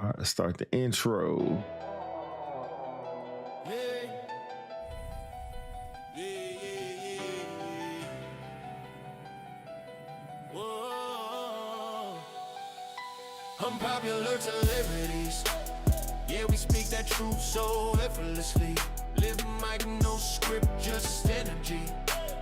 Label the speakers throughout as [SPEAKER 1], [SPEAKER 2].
[SPEAKER 1] All right, let's start the intro.
[SPEAKER 2] Unpopular celebrities. Yeah, we speak that truth so effortlessly. Living like no script, just energy.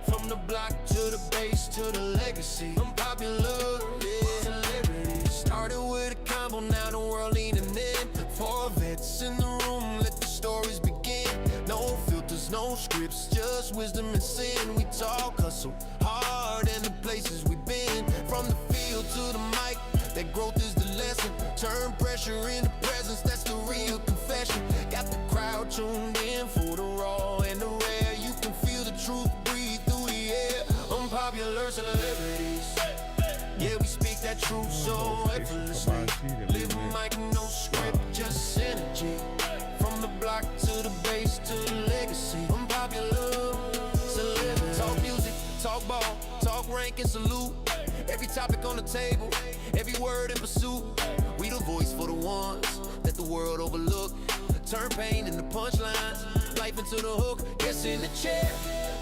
[SPEAKER 2] From the block to the base to the legacy. Unpopular, yeah, celebrities. Started with a combo, now the world leaning in. For vets in the room, let the stories begin. No filters, no scripts, just wisdom and sin. We talk hustle hard and the places we've been. From the field to the mic, that growth is the lesson. Turn pressure into presence, that's the real confession. Got the crowd tuned in for the raw and the rare. You can feel the truth breathe through the air. Unpopular celebrities. Yeah, we speak that truth so effortlessly. Living like no script, just energy. From the block to the base to the legacy. Unpopular celebrities. Talk music, talk ball, talk rank and salute. Every topic on the table, every word in pursuit. We the voice for the ones that the world overlook. Turn pain into punchlines, life into the hook. Yes, in the chair,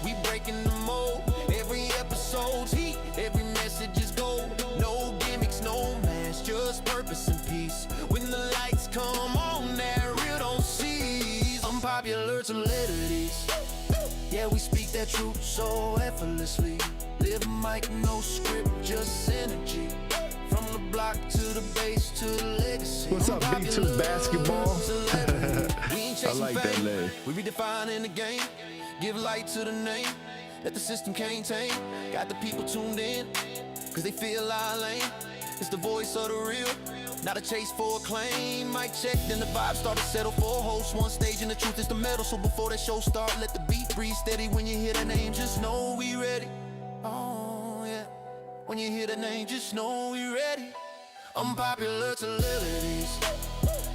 [SPEAKER 2] we breaking the mold. Every episode's heat, every message is gold. No gimmicks, no mask, just purpose and peace. When the lights come on, that real don't cease. Unpopular celebrities. Yeah, we speak that truth so effortlessly. Living like no script, just energy. From the block to the base to the legacy.
[SPEAKER 1] What's up, B2 basketball?
[SPEAKER 2] We ain't chasing
[SPEAKER 1] I like that
[SPEAKER 2] fame.
[SPEAKER 1] leg.
[SPEAKER 2] We redefining the game. Give light to the name that the system can't tame. Got the people tuned in, cause they feel our lane. It's the voice of the real, not a chase for acclaim. Mic check, then the vibe start to settle for a host. One stage and the truth is the medal. So before that show start, let the beat breathe steady. When you hear the name, just know we ready. Oh yeah, when you hear the name, just know we ready. Unpopular celebrities.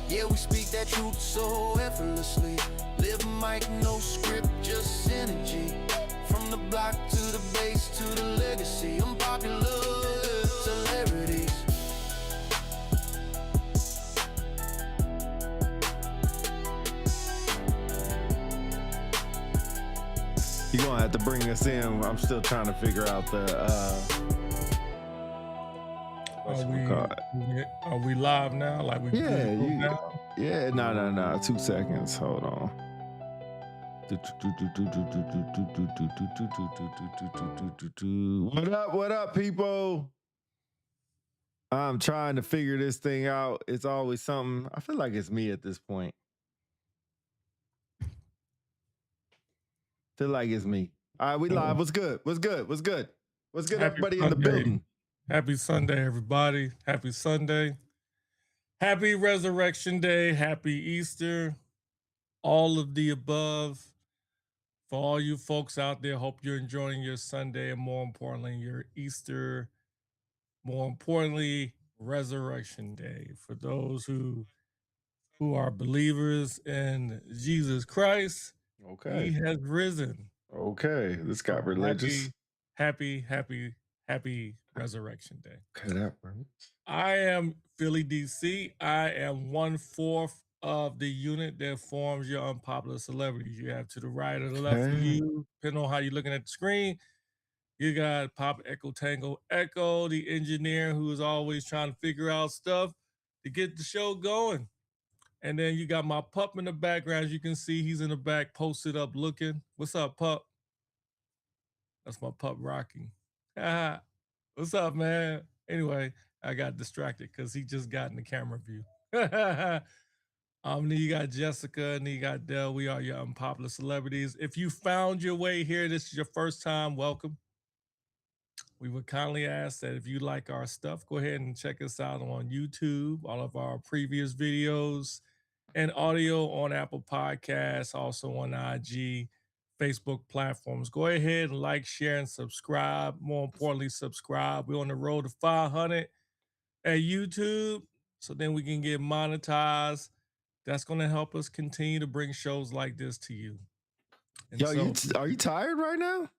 [SPEAKER 2] Yeah, we speak that truth so effortlessly. Living like no script, just energy. From the block to the base to the legacy. Unpopular celebrities.
[SPEAKER 1] You're gonna have to bring us in. I'm still trying to figure out the
[SPEAKER 3] Are we live now? Like we
[SPEAKER 1] yeah,
[SPEAKER 3] good to go
[SPEAKER 1] you,
[SPEAKER 3] now?
[SPEAKER 1] yeah, no. 2 seconds. Hold on. What up, people? I'm trying to figure this thing out. It's always something. I feel like it's me at this point. Feel like it's me. All right, we live. What's good? What's good? What's good? What's good,
[SPEAKER 3] Happy
[SPEAKER 1] everybody in the
[SPEAKER 3] Sunday.
[SPEAKER 1] building?
[SPEAKER 3] Happy Sunday, everybody. Happy Sunday. Happy Resurrection Day. Happy Easter. All of the above. For all you folks out there, hope you're enjoying your Sunday and more importantly, your Easter. More importantly, Resurrection Day. For those who are believers in Jesus Christ,
[SPEAKER 1] Okay.
[SPEAKER 3] He has risen.
[SPEAKER 1] Okay. This got religious.
[SPEAKER 3] Happy Resurrection Day.
[SPEAKER 1] Okay, that works.
[SPEAKER 3] I am Philly DC. I am 1/4 of the unit that forms your unpopular celebrities. You have to the right or the left of you, depending on how you're looking at the screen. You got Pop Echo Tango Echo, the engineer who is always trying to figure out stuff to get the show going. And then you got my pup in the background. As you can see, he's in the back, posted up looking. What's up, pup? That's my pup Rocky. What's up, man? Anyway, I got distracted because he just got in the camera view. Then you got Jessica, and then you got Dell. We are your unpopular celebrities. If you found your way here, this is your first time, welcome. We would kindly ask that if you like our stuff, go ahead and check us out on YouTube, all of our previous videos and audio on Apple Podcasts, also on IG, Facebook platforms. Go ahead and like, share, and subscribe. More importantly, subscribe. We're on the road to 500 at YouTube, so then we can get monetized. That's going to help us continue to bring shows like this to you. And
[SPEAKER 1] Yo, are you tired right now?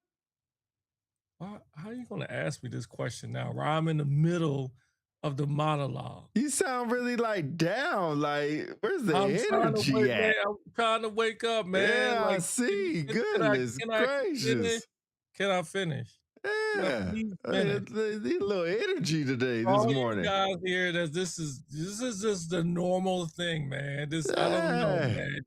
[SPEAKER 3] How are you going to ask me this question now? Where I'm in the middle of the monologue.
[SPEAKER 1] You sound really like down. Like, where's the
[SPEAKER 3] I'm trying to
[SPEAKER 1] energy
[SPEAKER 3] wake, man.
[SPEAKER 1] at?
[SPEAKER 3] I'm trying to wake up, man.
[SPEAKER 1] Yeah, I
[SPEAKER 3] Like,
[SPEAKER 1] see.
[SPEAKER 3] can I
[SPEAKER 1] Goodness
[SPEAKER 3] can I finish?
[SPEAKER 1] gracious.
[SPEAKER 3] Can I finish? Can I
[SPEAKER 1] Yeah.
[SPEAKER 3] please finish?
[SPEAKER 1] Need a little energy today, this
[SPEAKER 3] All you
[SPEAKER 1] morning.
[SPEAKER 3] guys here, that this is just the normal thing, man. This I don't know,
[SPEAKER 1] Yeah.
[SPEAKER 3] man.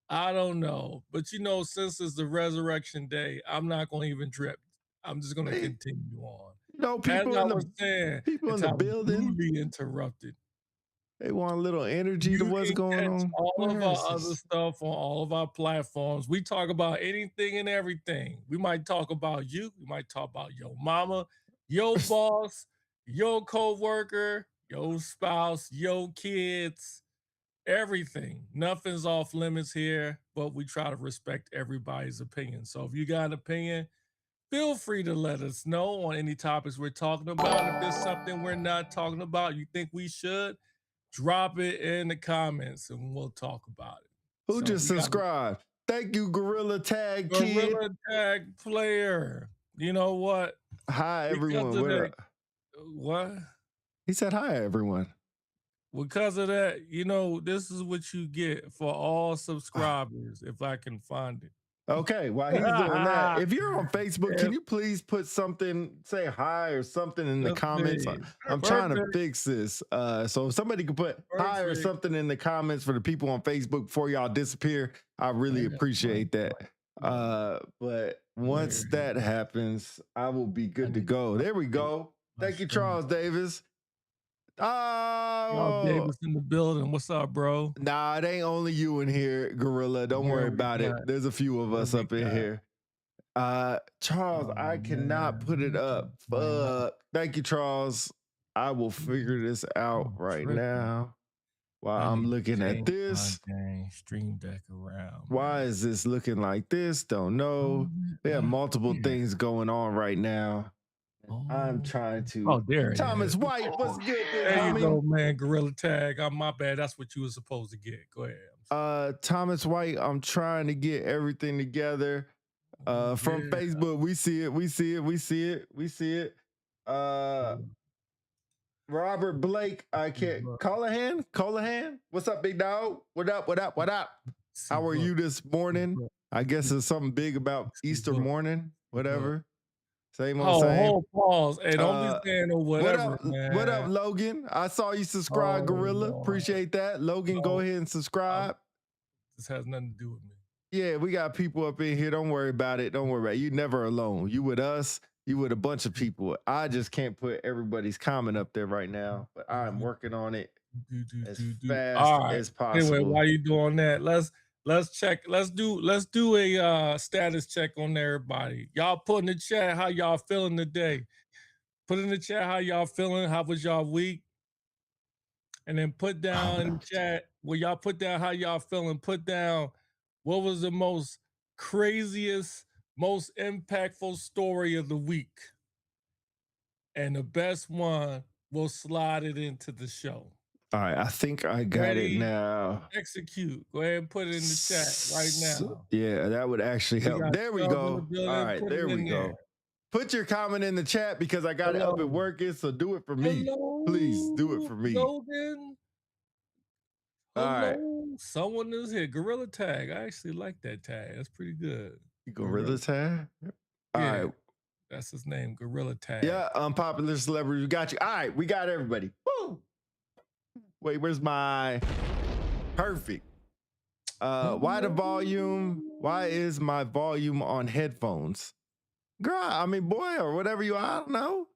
[SPEAKER 3] I don't know. But since it's the resurrection day, I'm not gonna even drip. I'm just gonna
[SPEAKER 1] Hey,
[SPEAKER 3] continue on.
[SPEAKER 1] you know,
[SPEAKER 3] As
[SPEAKER 1] people
[SPEAKER 3] I
[SPEAKER 1] in
[SPEAKER 3] was
[SPEAKER 1] the
[SPEAKER 3] saying,
[SPEAKER 1] people in
[SPEAKER 3] until
[SPEAKER 1] the
[SPEAKER 3] I was
[SPEAKER 1] building,
[SPEAKER 3] rudely interrupted.
[SPEAKER 1] they want a little energy to
[SPEAKER 3] You
[SPEAKER 1] what's
[SPEAKER 3] can
[SPEAKER 1] going
[SPEAKER 3] catch
[SPEAKER 1] on.
[SPEAKER 3] all of
[SPEAKER 1] Where
[SPEAKER 3] our
[SPEAKER 1] is
[SPEAKER 3] other
[SPEAKER 1] this?
[SPEAKER 3] stuff on all of our platforms. We talk about anything and everything. We might talk about you. We might talk about your mama, your boss, your coworker, your spouse, your kids, everything. Nothing's off limits here, but we try to respect everybody's opinion. So if you got an opinion, feel free to let us know on any topics we're talking about. If there's something we're not talking about, you think we should, drop it in the comments and we'll talk about it.
[SPEAKER 1] Who
[SPEAKER 3] So
[SPEAKER 1] just
[SPEAKER 3] we got
[SPEAKER 1] subscribed? Thank you, Gorilla Tag
[SPEAKER 3] a
[SPEAKER 1] Kid.
[SPEAKER 3] Gorilla Tag player. You know what?
[SPEAKER 1] Hi,
[SPEAKER 3] Because
[SPEAKER 1] everyone.
[SPEAKER 3] of
[SPEAKER 1] What
[SPEAKER 3] that,
[SPEAKER 1] up?
[SPEAKER 3] what?
[SPEAKER 1] He said hi, everyone.
[SPEAKER 3] Because of that, this is what you get for all subscribers if I can find it.
[SPEAKER 1] Okay, while he's doing that, if you're on Facebook, can you please put something, say hi or something in the comments? I'm trying to fix this. So if somebody could put hi or something in the comments for the people on Facebook before y'all disappear, I really appreciate that. But once that happens, I will be good to go. There we go. Thank you, Charles Davis.
[SPEAKER 3] Charles Davis in the building. What's up, bro?
[SPEAKER 1] Nah, it ain't only you in here, Gorilla. Don't worry about it. There's a few of us up in here. Charles, I cannot put it up. Fuck. Thank you, Charles. I will figure this out right now while I'm looking at this.
[SPEAKER 3] Stream Deck around.
[SPEAKER 1] Why is this looking like this? Don't know. We have multiple things going on right now. I'm trying to.
[SPEAKER 3] Oh, there it
[SPEAKER 1] Thomas
[SPEAKER 3] is.
[SPEAKER 1] White, what's good?
[SPEAKER 3] There you go, man. Gorilla Tag. My bad. That's what you were supposed to get. Go ahead.
[SPEAKER 1] Thomas White, I'm trying to get everything together. From Facebook, we see it. Robert Blake, I can't. Callahan, what's up, big dog? What up? How are you this morning? I guess it's something big about Easter morning, whatever. Same old same.
[SPEAKER 3] Pause. Hey, don't be saying no whatever,
[SPEAKER 1] what up, Logan? I saw you subscribe, Gorilla.
[SPEAKER 3] Lord.
[SPEAKER 1] Appreciate that. Logan, go ahead and subscribe.
[SPEAKER 3] This has nothing to do with me.
[SPEAKER 1] Yeah, we got people up in here. Don't worry about it. You're never alone. You with us. You with a bunch of people. I just can't put everybody's comment up there right now, but I'm working on it as fast as possible.
[SPEAKER 3] Anyway, while you doing that, let's check. Let's do a status check on everybody. Y'all put in the chat how y'all feeling today. Put in the chat how y'all feeling. How was y'all week? And then put down in the chat where y'all put down how y'all feeling. Put down what was the most craziest, most impactful story of the week. And the best one will slide it into the show.
[SPEAKER 1] All right, I think I got it now.
[SPEAKER 3] Execute. Go ahead and put it in the chat right now.
[SPEAKER 1] Yeah, that would actually help. There we go. All right, there we go. Put your comment in the chat because I got it up and working, so do it for me. Please do it for me.
[SPEAKER 3] Logan.
[SPEAKER 1] All right.
[SPEAKER 3] Someone is here. Gorilla Tag. I actually like that tag. That's pretty good.
[SPEAKER 1] Gorilla Tag? All right.
[SPEAKER 3] That's his name, Gorilla Tag.
[SPEAKER 1] Yeah, unpopular celebrity. We got you. All right, we got everybody. Woo! Wait, where's my perfect? Why the volume? Why is my volume on headphones? Girl, I mean, boy, or whatever you, I don't know.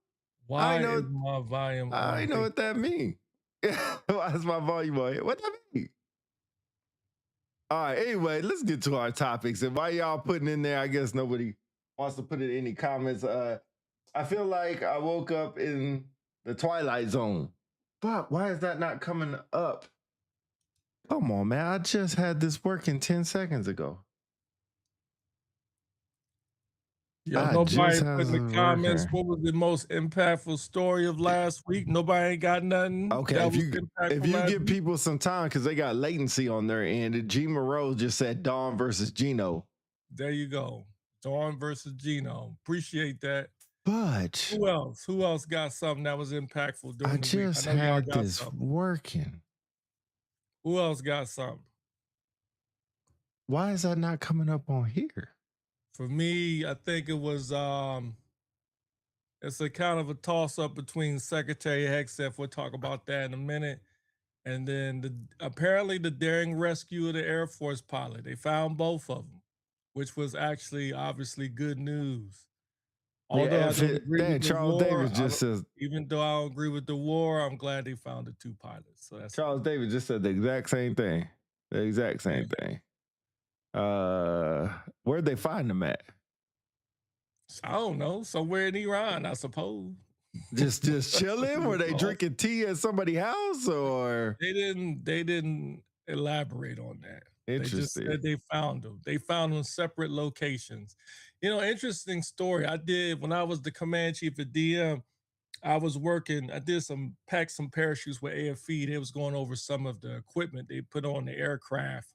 [SPEAKER 3] Why is my volume on?
[SPEAKER 1] I know what that means. Why is my volume on? What that mean? All right, anyway, let's get to our topics. And why y'all putting in there, I guess nobody wants to put it in any comments. I feel like I woke up in the Twilight Zone. Fuck, why is that not coming up? Come on, man. I just had this working 10 seconds ago.
[SPEAKER 3] Yo, nobody put in the comments what was the most impactful story of last week. Nobody ain't got nothing.
[SPEAKER 1] Okay, if you give people some time because they got latency on their end. G Moreau just said Dawn versus Gino.
[SPEAKER 3] There you go. Dawn versus Gino. Appreciate that.
[SPEAKER 1] But
[SPEAKER 3] Who else? Who else got something that was impactful
[SPEAKER 1] I
[SPEAKER 3] during the week? I
[SPEAKER 1] just
[SPEAKER 3] know y'all
[SPEAKER 1] had
[SPEAKER 3] got
[SPEAKER 1] this
[SPEAKER 3] something.
[SPEAKER 1] working.
[SPEAKER 3] Who else got something?
[SPEAKER 1] Why is that not coming up on here?
[SPEAKER 3] For me, I think it was it's a kind of a toss-up between Secretary Hegseth. We'll talk about that in a minute. And then apparently the daring rescue of the Air Force pilot. They found both of them, which was actually obviously good news. Although I don't agree with
[SPEAKER 1] Dang,
[SPEAKER 3] the
[SPEAKER 1] Charles
[SPEAKER 3] war,
[SPEAKER 1] Davis just says
[SPEAKER 3] even though I don't agree with the war, I'm glad they found the two pilots. So that's
[SPEAKER 1] Charles Davis just said the exact same thing. The exact same thing. Where'd they find them at?
[SPEAKER 3] I don't know, somewhere in Iran, I suppose.
[SPEAKER 1] Just chilling? Were they drinking tea at somebody's house, or
[SPEAKER 3] they didn't elaborate on that.
[SPEAKER 1] Interesting.
[SPEAKER 3] They just said they found them. They found them separate locations. You know, interesting story. I did when I was the command chief at DM. I was working. I did packed some parachutes with AFE. They was going over some of the equipment they put on the aircraft.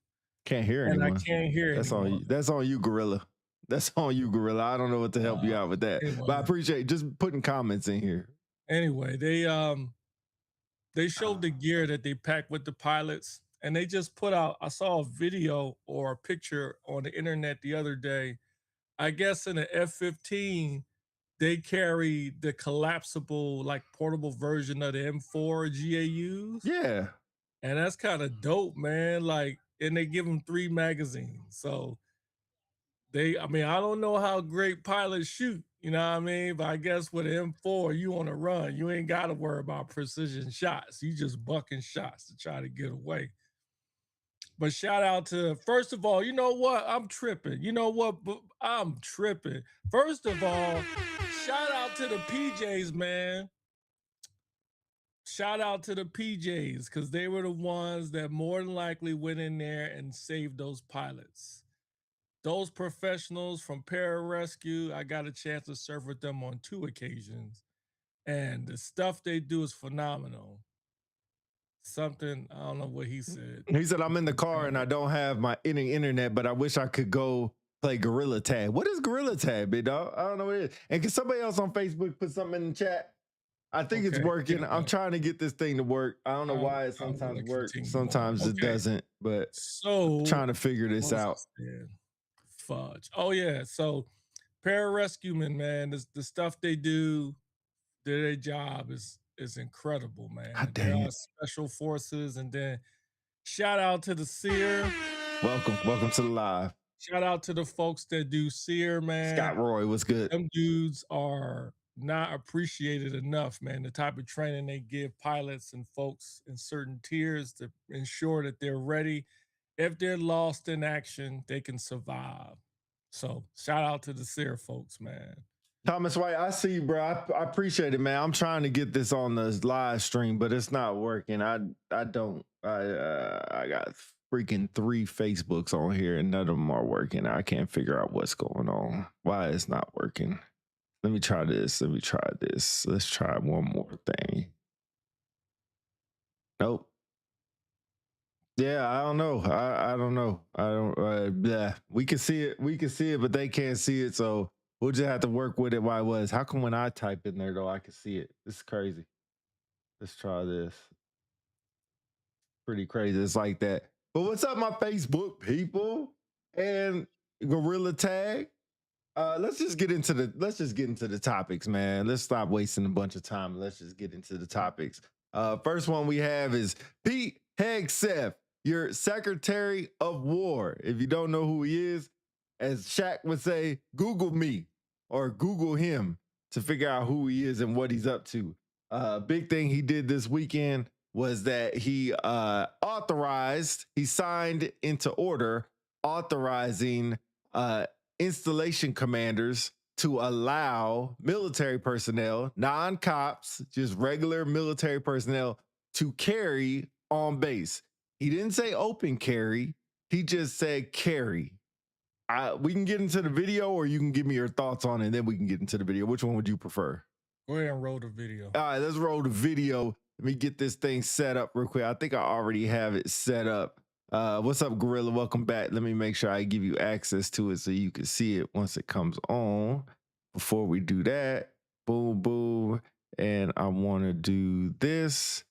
[SPEAKER 1] Can't hear
[SPEAKER 3] and
[SPEAKER 1] anyone.
[SPEAKER 3] I can't hear
[SPEAKER 1] That's
[SPEAKER 3] anyone.
[SPEAKER 1] on you. That's on you, Gorilla. That's on you, Gorilla. I don't know what to help you out with that,
[SPEAKER 3] anyway.
[SPEAKER 1] but I appreciate just putting comments in here.
[SPEAKER 3] Anyway, they showed the gear that they packed with the pilots, and they just put out. I saw a video or a picture on the internet the other day. I guess in the F-15, they carry the collapsible, like portable version of the M4 GAUs.
[SPEAKER 1] Yeah,
[SPEAKER 3] and that's kind of dope, man. Like, and they give them 3 magazines, so I mean, I don't know how great pilots shoot, you know what I mean? But I guess with M4, you on a run, you ain't got to worry about precision shots. You just bucking shots to try to get away. But shout out to, first of all, you know what? I'm tripping. You know what? I'm tripping. First of all, shout out to the PJs, man. Shout out to the PJs, because they were the ones that more than likely went in there and saved those pilots. Those professionals from pararescue, I got a chance to serve with them on 2 occasions, and the stuff they do is phenomenal. Something, I don't know what he said.
[SPEAKER 1] He said, I'm in the car and I don't have my internet, but I wish I could go play Gorilla Tag. What is Gorilla Tag, big dog? I don't know what it is. And can somebody else on Facebook put something in the chat? I think it's working. I'm trying to get this thing to work. I don't know why it sometimes works, sometimes it doesn't, but
[SPEAKER 3] so
[SPEAKER 1] I'm trying to figure this out.
[SPEAKER 3] Fudge. Oh yeah. So pararescuemen, man, the stuff they do, their job is incredible, man. They are special forces. And then shout out to the SEER.
[SPEAKER 1] Welcome to the live.
[SPEAKER 3] Shout out to the folks that do SEER, man.
[SPEAKER 1] Scott Roy, what's good?
[SPEAKER 3] Them dudes are not appreciated enough, man. The type of training they give pilots and folks in certain tiers to ensure that they're ready. If they're lost in action, they can survive. So shout out to the SEER folks, man.
[SPEAKER 1] Thomas White, I see you, bro. I appreciate it, man. I'm trying to get this on the live stream, but it's not working. I got freaking 3 Facebooks on here and none of them are working. I can't figure out what's going on. Why it's not working. Let me try this. Let's try one more thing. Nope. Yeah, I don't know. I don't know. I don't. Yeah, we can see it, but they can't see it. So we'll just have to work with it while it was. How come when I type in there though, I can see it? This is crazy. Let's try this. Pretty crazy. It's like that. But what's up, my Facebook people and Gorilla Tag? Let's just get into the topics, man. Let's stop wasting a bunch of time. Let's just get into the topics. First one we have is Pete Hegseth, your Secretary of War. If you don't know who he is, as Shaq would say, Google me or Google him to figure out who he is and what he's up to. Big thing he did this weekend was that he signed into order authorizing installation commanders to allow military personnel, non-cops, just regular military personnel, to carry on base. He didn't say open carry. He just said carry. We can get into the video, or you can give me your thoughts on it, and then we can get into the video. Which one would you prefer?
[SPEAKER 3] Go ahead and roll the video.
[SPEAKER 1] All right, let's roll the video. Let me get this thing set up real quick. I think I already have it set up. What's up, Gorilla? Welcome back. Let me make sure I give you access to it so you can see it once it comes on. Before we do that, Boom, boom. And I want to do this.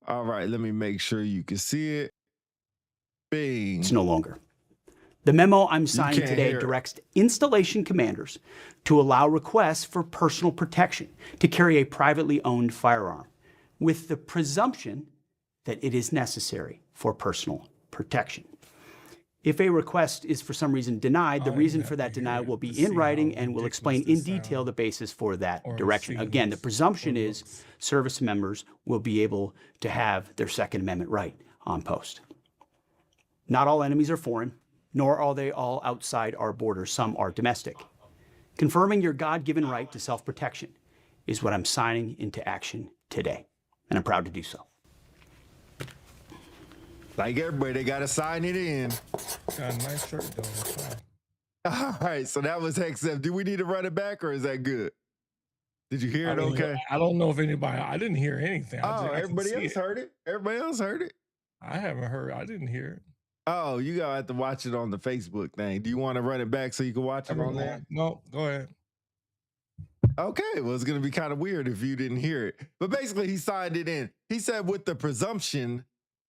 [SPEAKER 1] All right, let me make sure you can see it. Bing.
[SPEAKER 4] It's no longer. The memo I'm signing
[SPEAKER 1] can't
[SPEAKER 4] today
[SPEAKER 1] hear it.
[SPEAKER 4] directs installation commanders to allow requests for personal protection to carry a privately owned firearm, with the presumption that it is necessary for personal protection. If a request is for some reason denied, the reason for that denial will be in writing and will explain in detail the basis for that direction. Again, the presumption is service members will be able to have their Second Amendment right on post. Not all enemies are foreign, nor are they all outside our borders. Some are domestic. Confirming your God-given right to self-protection is what I'm signing into action today, and I'm proud to do so.
[SPEAKER 1] Like everybody, they got to sign it in.
[SPEAKER 3] Got a nice shirt though. That's fine.
[SPEAKER 1] All right, so that was Hegseth. Do we need to run it back, or is that good? Did you hear it okay?
[SPEAKER 3] I don't know if anybody, I didn't hear anything.
[SPEAKER 1] Everybody else heard it. Everybody else heard it.
[SPEAKER 3] I haven't heard. I didn't hear it.
[SPEAKER 1] Oh, you gotta have to watch it on the Facebook thing. Do you want to run it back so you can watch it on there?
[SPEAKER 3] No, go ahead.
[SPEAKER 1] Okay, well, it's gonna be kind of weird if you didn't hear it. But basically, he signed it in. He said with the presumption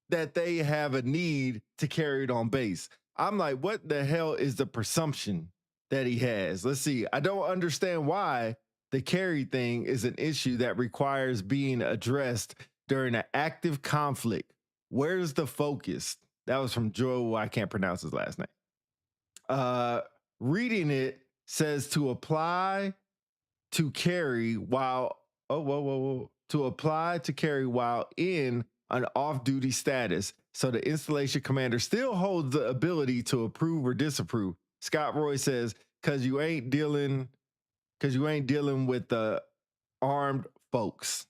[SPEAKER 1] that they have a need to carry it on base. I'm like, what the hell is the presumption that he has? Let's see. I don't understand why the carry thing is an issue that requires being addressed during an active conflict. Where's the focus? That was from Joe. I can't pronounce his last name. Reading it says to apply to carry while to apply to carry while in an off-duty status, so the installation commander still holds the ability to approve or disapprove. Scott Roy says, because you ain't dealing with the armed folks.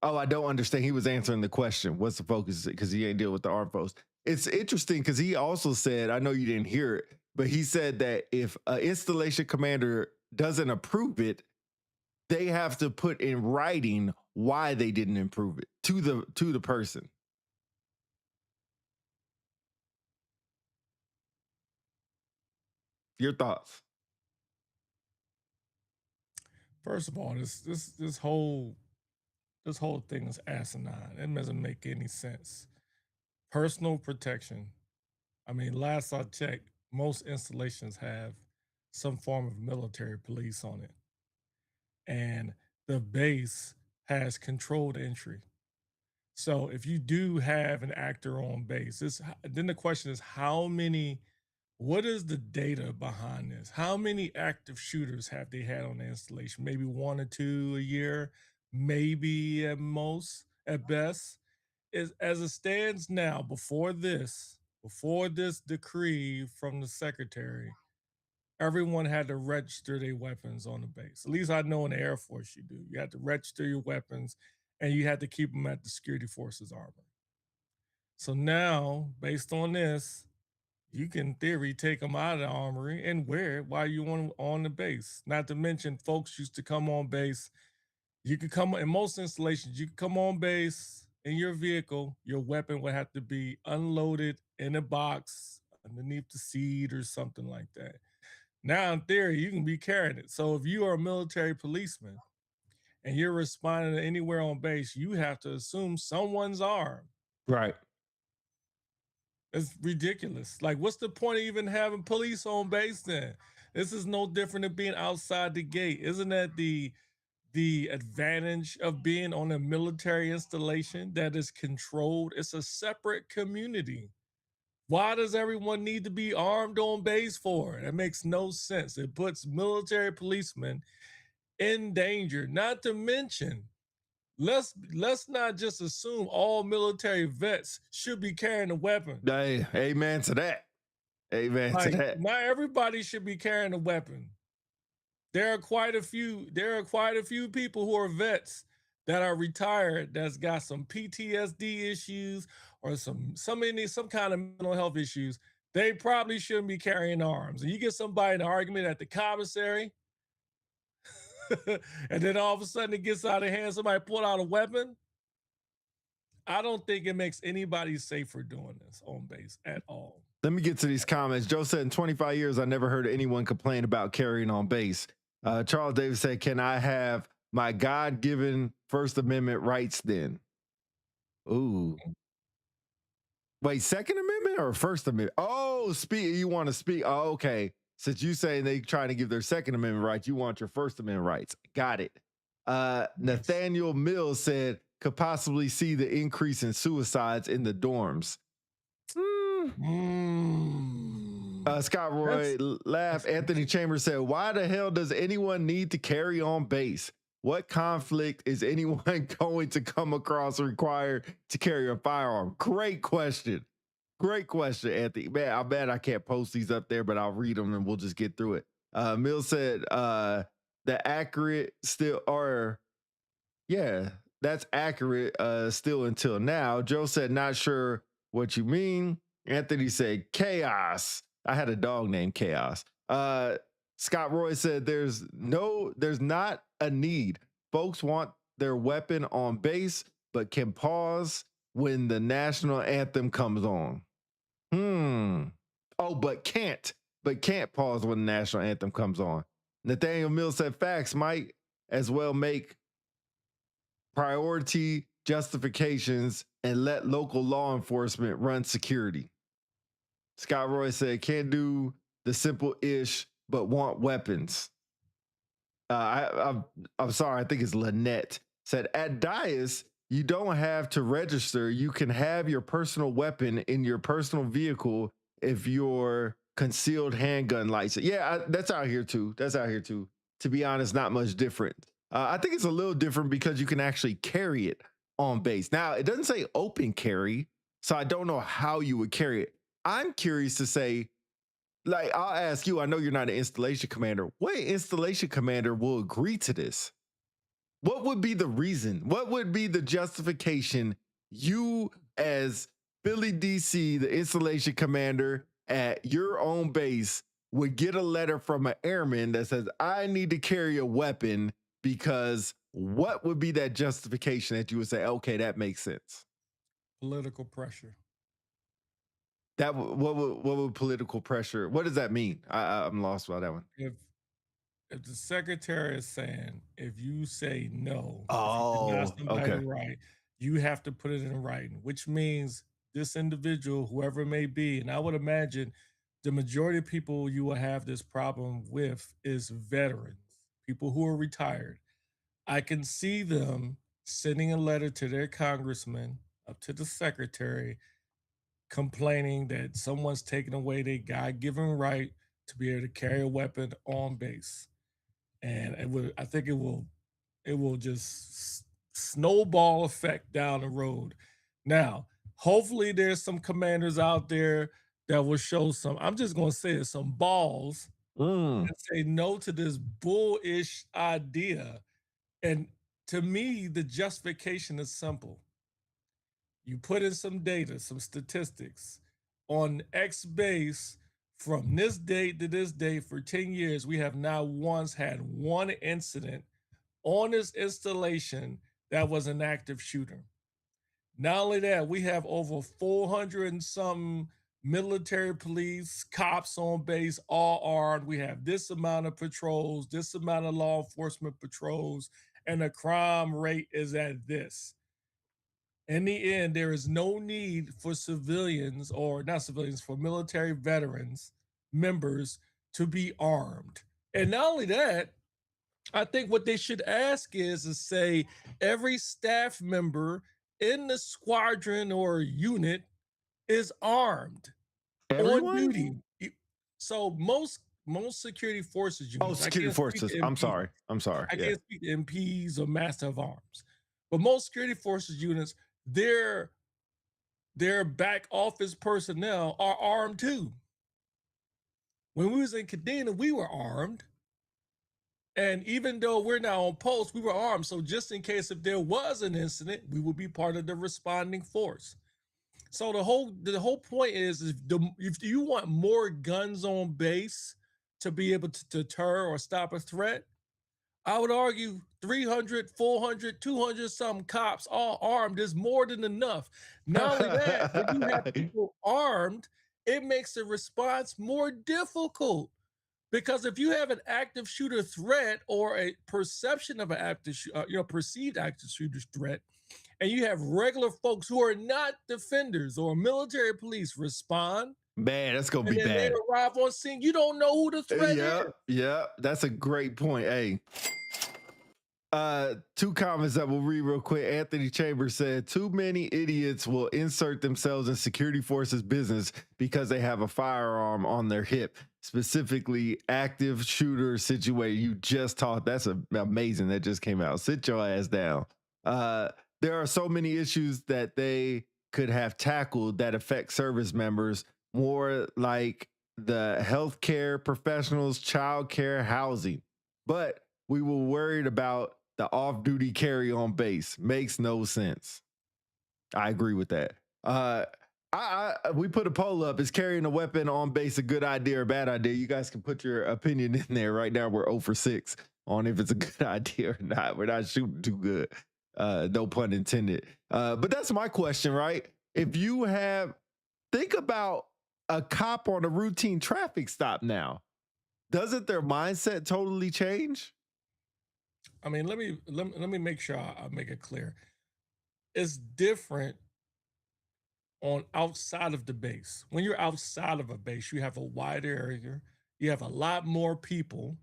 [SPEAKER 1] Oh, I don't understand. He was answering the question. What's the focus? Because he ain't dealing with the armed folks. It's interesting because he also said, I know you didn't hear it, but he said that if an installation commander doesn't approve it, they have to put in writing why they didn't approve it to the person. Your thoughts?
[SPEAKER 3] First of all, this whole thing is asinine. It doesn't make any sense. Personal protection. I mean, last I checked, most installations have some form of military police on it. And the base has controlled entry. So if you do have an actor on base, then the question is what is the data behind this? How many active shooters have they had on the installation? Maybe 1 or 2 a year, maybe at best. As it stands now, before this decree from the secretary, everyone had to register their weapons on the base. At least I know in the Air Force you do. You had to register your weapons and you had to keep them at the security forces armory. So now, based on this, you can in theory take them out of the armory and wear it while you're on the base. Not to mention, folks used to come on base. You could come in most installations, you could come on base in your vehicle, your weapon would have to be unloaded in a box underneath the seat or something like that. Now, in theory, you can be carrying it. So if you are a military policeman and you're responding to anywhere on base, you have to assume someone's armed.
[SPEAKER 1] Right.
[SPEAKER 3] It's ridiculous. Like, what's the point of even having police on base then? This is no different than being outside the gate. Isn't that the advantage of being on a military installation that is controlled? It's a separate community. Why does everyone need to be armed on base for? That makes no sense. It puts military policemen in danger. Not to mention, let's not just assume all military vets should be carrying a weapon.
[SPEAKER 1] Hey, amen to that. Amen to that.
[SPEAKER 3] Not everybody should be carrying a weapon. There are quite a few people who are vets that are retired that's got some PTSD issues or some kind of mental health issues. They probably shouldn't be carrying arms. And you get somebody in an argument at the commissary, and then all of a sudden it gets out of hand, somebody pull out a weapon. I don't think it makes anybody safer doing this on base at all.
[SPEAKER 1] Let me get to these comments. Joe said, in 25 years, I never heard anyone complain about carrying on base. Charles Davis said, "Can I have my God-given First Amendment rights then?" Ooh. Wait, Second Amendment or First Amendment? Oh, speak. You want to speak? Oh, okay. Since you saying they trying to give their Second Amendment rights, you want your First Amendment rights. Got it. Nathaniel Mills said, "Could possibly see the increase in suicides in the dorms." Scott Roy laughed. Anthony Chambers said, "Why the hell does anyone need to carry on base? What conflict is anyone going to come across required to carry a firearm?" Great question. Great question, Anthony. Man, I'm mad I can't post these up there, but I'll read them and we'll just get through it. Mills said, "The accurate still are, yeah, that's accurate still until now." Joe said, "Not sure what you mean." Anthony said, "Chaos." I had a dog named Chaos. Scott Roy said, there's not a need. Folks want their weapon on base, but can pause when the national anthem comes on. Oh, but can't pause when the national anthem comes on. Nathaniel Mills said, "Facts might as well make priority justifications and let local law enforcement run security." Scott Roy said, "Can't do the simple ish, but want weapons." I'm sorry, I think it's Lynette said, "At Dias, you don't have to register. You can have your personal weapon in your personal vehicle if your concealed handgun license." Yeah, that's out here too. That's out here too. To be honest, not much different. I think it's a little different because you can actually carry it on base. Now, it doesn't say open carry, so I don't know how you would carry it. I'm curious to say, like, I'll ask you, I know you're not an installation commander. What installation commander will agree to this? What would be the reason? What would be the justification you, as Philly DC, the installation commander at your own base, would get a letter from an airman that says, "I need to carry a weapon," because what would be that justification that you would say, "Okay, that makes sense"?
[SPEAKER 3] Political pressure.
[SPEAKER 1] That what would political pressure? What does that mean? I'm lost by that one.
[SPEAKER 3] If the secretary is saying, if you say no,
[SPEAKER 1] oh,
[SPEAKER 3] if you deny somebody
[SPEAKER 1] okay,
[SPEAKER 3] right, you have to put it in writing, which means this individual, whoever it may be, and I would imagine the majority of people you will have this problem with is veterans, people who are retired. I can see them sending a letter to their congressman, up to the secretary, complaining that someone's taken away their God-given right to be able to carry a weapon on base. And I think it will just snowball effect down the road. Now, hopefully there's some commanders out there that will show some, I'm just going to say it, some balls and say no to this bullish idea. And to me, the justification is simple. You put in some data, some statistics on X base from this date to this date for 10 years. We have not once had one incident on this installation that was an active shooter. Not only that, we have over 400 and some military police, cops on base, all armed. We have this amount of patrols, this amount of law enforcement patrols, and the crime rate is at this. In the end, there is no need for civilians, or not civilians, for military veterans members to be armed. And not only that, I think what they should ask is to say every staff member in the squadron or unit is armed on
[SPEAKER 1] everyone.
[SPEAKER 3] duty. So most security forces
[SPEAKER 1] Oh,
[SPEAKER 3] units,
[SPEAKER 1] security forces. I'm sorry.
[SPEAKER 3] I
[SPEAKER 1] Yeah.
[SPEAKER 3] can't speak to MPs or master of arms, but most security forces units, their back office personnel are armed too. When we was in Kadena, we were armed. And even though we're now on post, we were armed. So just in case if there was an incident, we would be part of the responding force. So the whole point is if you want more guns on base to be able to deter or stop a threat, I would argue 300, 400, 200 some cops all armed is more than enough. Not only that, when you have people armed, it makes the response more difficult. Because if you have an active shooter threat or a perception of an perceived active shooter threat, and you have regular folks who are not defenders or military police respond,
[SPEAKER 1] man, that's gonna
[SPEAKER 3] and
[SPEAKER 1] be
[SPEAKER 3] then they
[SPEAKER 1] bad.
[SPEAKER 3] arrive on scene, you don't know who the threat
[SPEAKER 1] Yeah,
[SPEAKER 3] is.
[SPEAKER 1] yeah, that's a great point. Hey, two comments that we'll read real quick. Anthony Chambers said, too many idiots will insert themselves in security forces business because they have a firearm on their hip, specifically active shooter situation. You just talked. That's amazing. That just came out. Sit your ass down. There are so many issues that they could have tackled that affect service members, more like the healthcare professionals, childcare, housing. But we were worried about the off-duty carry on base. Makes no sense. I agree with that. We put a poll up. Is carrying a weapon on base a good idea or bad idea? You guys can put your opinion in there. Right now, we're 0 for 6 on if it's a good idea or not. We're not shooting too good. No pun intended. But that's my question, right? If you think about a cop on a routine traffic stop now, doesn't their mindset totally change?
[SPEAKER 3] I mean, let me make sure I make it clear. It's different on outside of the base. When you're outside of a base, you have a wider area, you have a lot more people.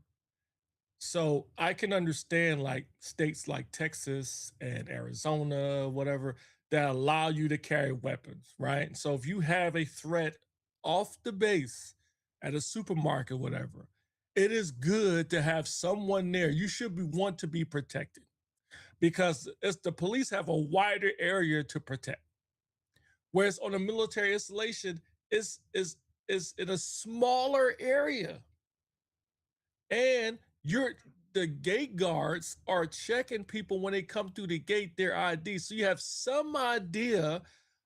[SPEAKER 3] So I can understand like states like Texas and Arizona, whatever, that allow you to carry weapons, right? So if you have a threat off the base at a supermarket, whatever, it is good to have someone there. You should want to be protected because the police have a wider area to protect. Whereas on a military installation, is in a smaller area. And the gate guards are checking people when they come through the gate, their ID. So you have some idea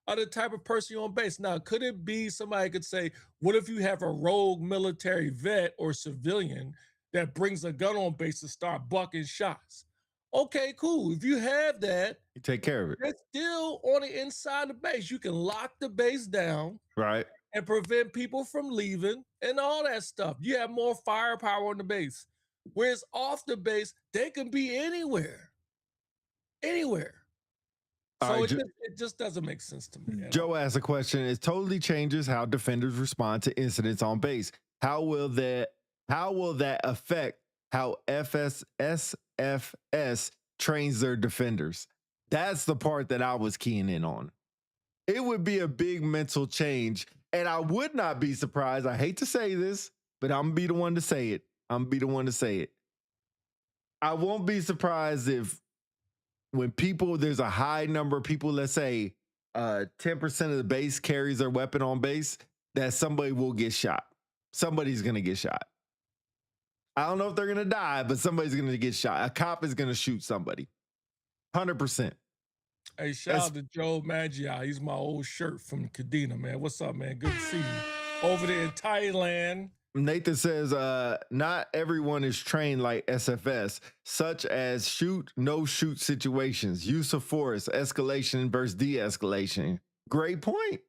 [SPEAKER 3] of the type of person you're on base. Now, could it be somebody could say, what if you have a rogue military vet or civilian that brings a gun on base to start bucking shots? Okay, cool. If you have that,
[SPEAKER 1] you take care of it.
[SPEAKER 3] It's still on the inside of the base. You can lock the base down.
[SPEAKER 1] Right.
[SPEAKER 3] And prevent people from leaving and all that stuff. You have more firepower on the base. Whereas off the base, they can be anywhere. Anywhere. So it just doesn't make sense to me.
[SPEAKER 1] Joe asked a question. It totally changes how defenders respond to incidents on base. How will that affect how SFS trains their defenders? That's the part that I was keying in on. It would be a big mental change. And I would not be surprised. I hate to say this, but I'm going to be the one to say it. I won't be surprised if when there's a high number of people, let's say 10% of the base carries their weapon on base, that somebody will get shot. Somebody's going to get shot. I don't know if they're going to die, but somebody's going to get shot. A cop is going to shoot somebody. 100%.
[SPEAKER 3] Hey, shout out to Joe Magi. He's my old shirt from Kadena, man. What's up, man? Good to see you. Over there in Thailand.
[SPEAKER 1] Nathan says, not everyone is trained like SFS, such as shoot, no shoot situations, use of force, escalation versus de-escalation. Great point.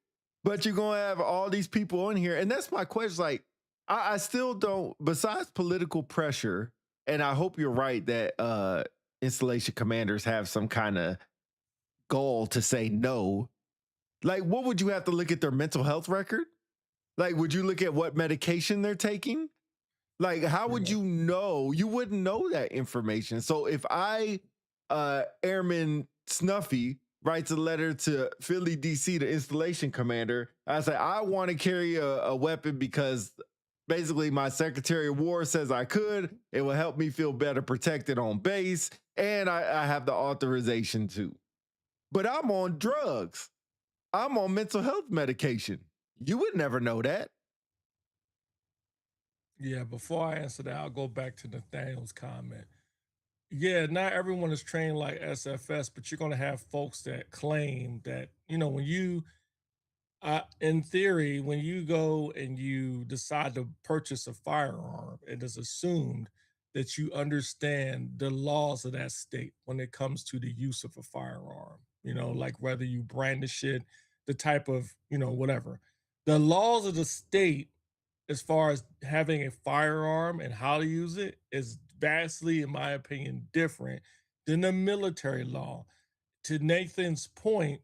[SPEAKER 1] But you're going to have all these people on here. And that's my question. Like, I still don't, besides political pressure, and I hope you're right that installation commanders have some kind of goal to say no. Like, what would you have to look at their mental health record? Like, would you look at what medication they're taking? Like, how would you know? You wouldn't know that information. So if Airman Snuffy writes a letter to Philly, DC, the installation commander, I say, I want to carry a weapon because basically my Secretary of War says I could. It will help me feel better protected on base. And I have the authorization to. But I'm on drugs. I'm on mental health medication. You would never know that.
[SPEAKER 3] Yeah, before I answer that, I'll go back to Nathaniel's comment. Yeah, not everyone is trained like SFS, but you're going to have folks that claim that, when you, in theory, when you go and you decide to purchase a firearm, it is assumed that you understand the laws of that state when it comes to the use of a firearm. Like whether you brandish it, the type of, whatever. The laws of the state as far as having a firearm and how to use it is vastly, in my opinion, different than the military law. To Nathan's point,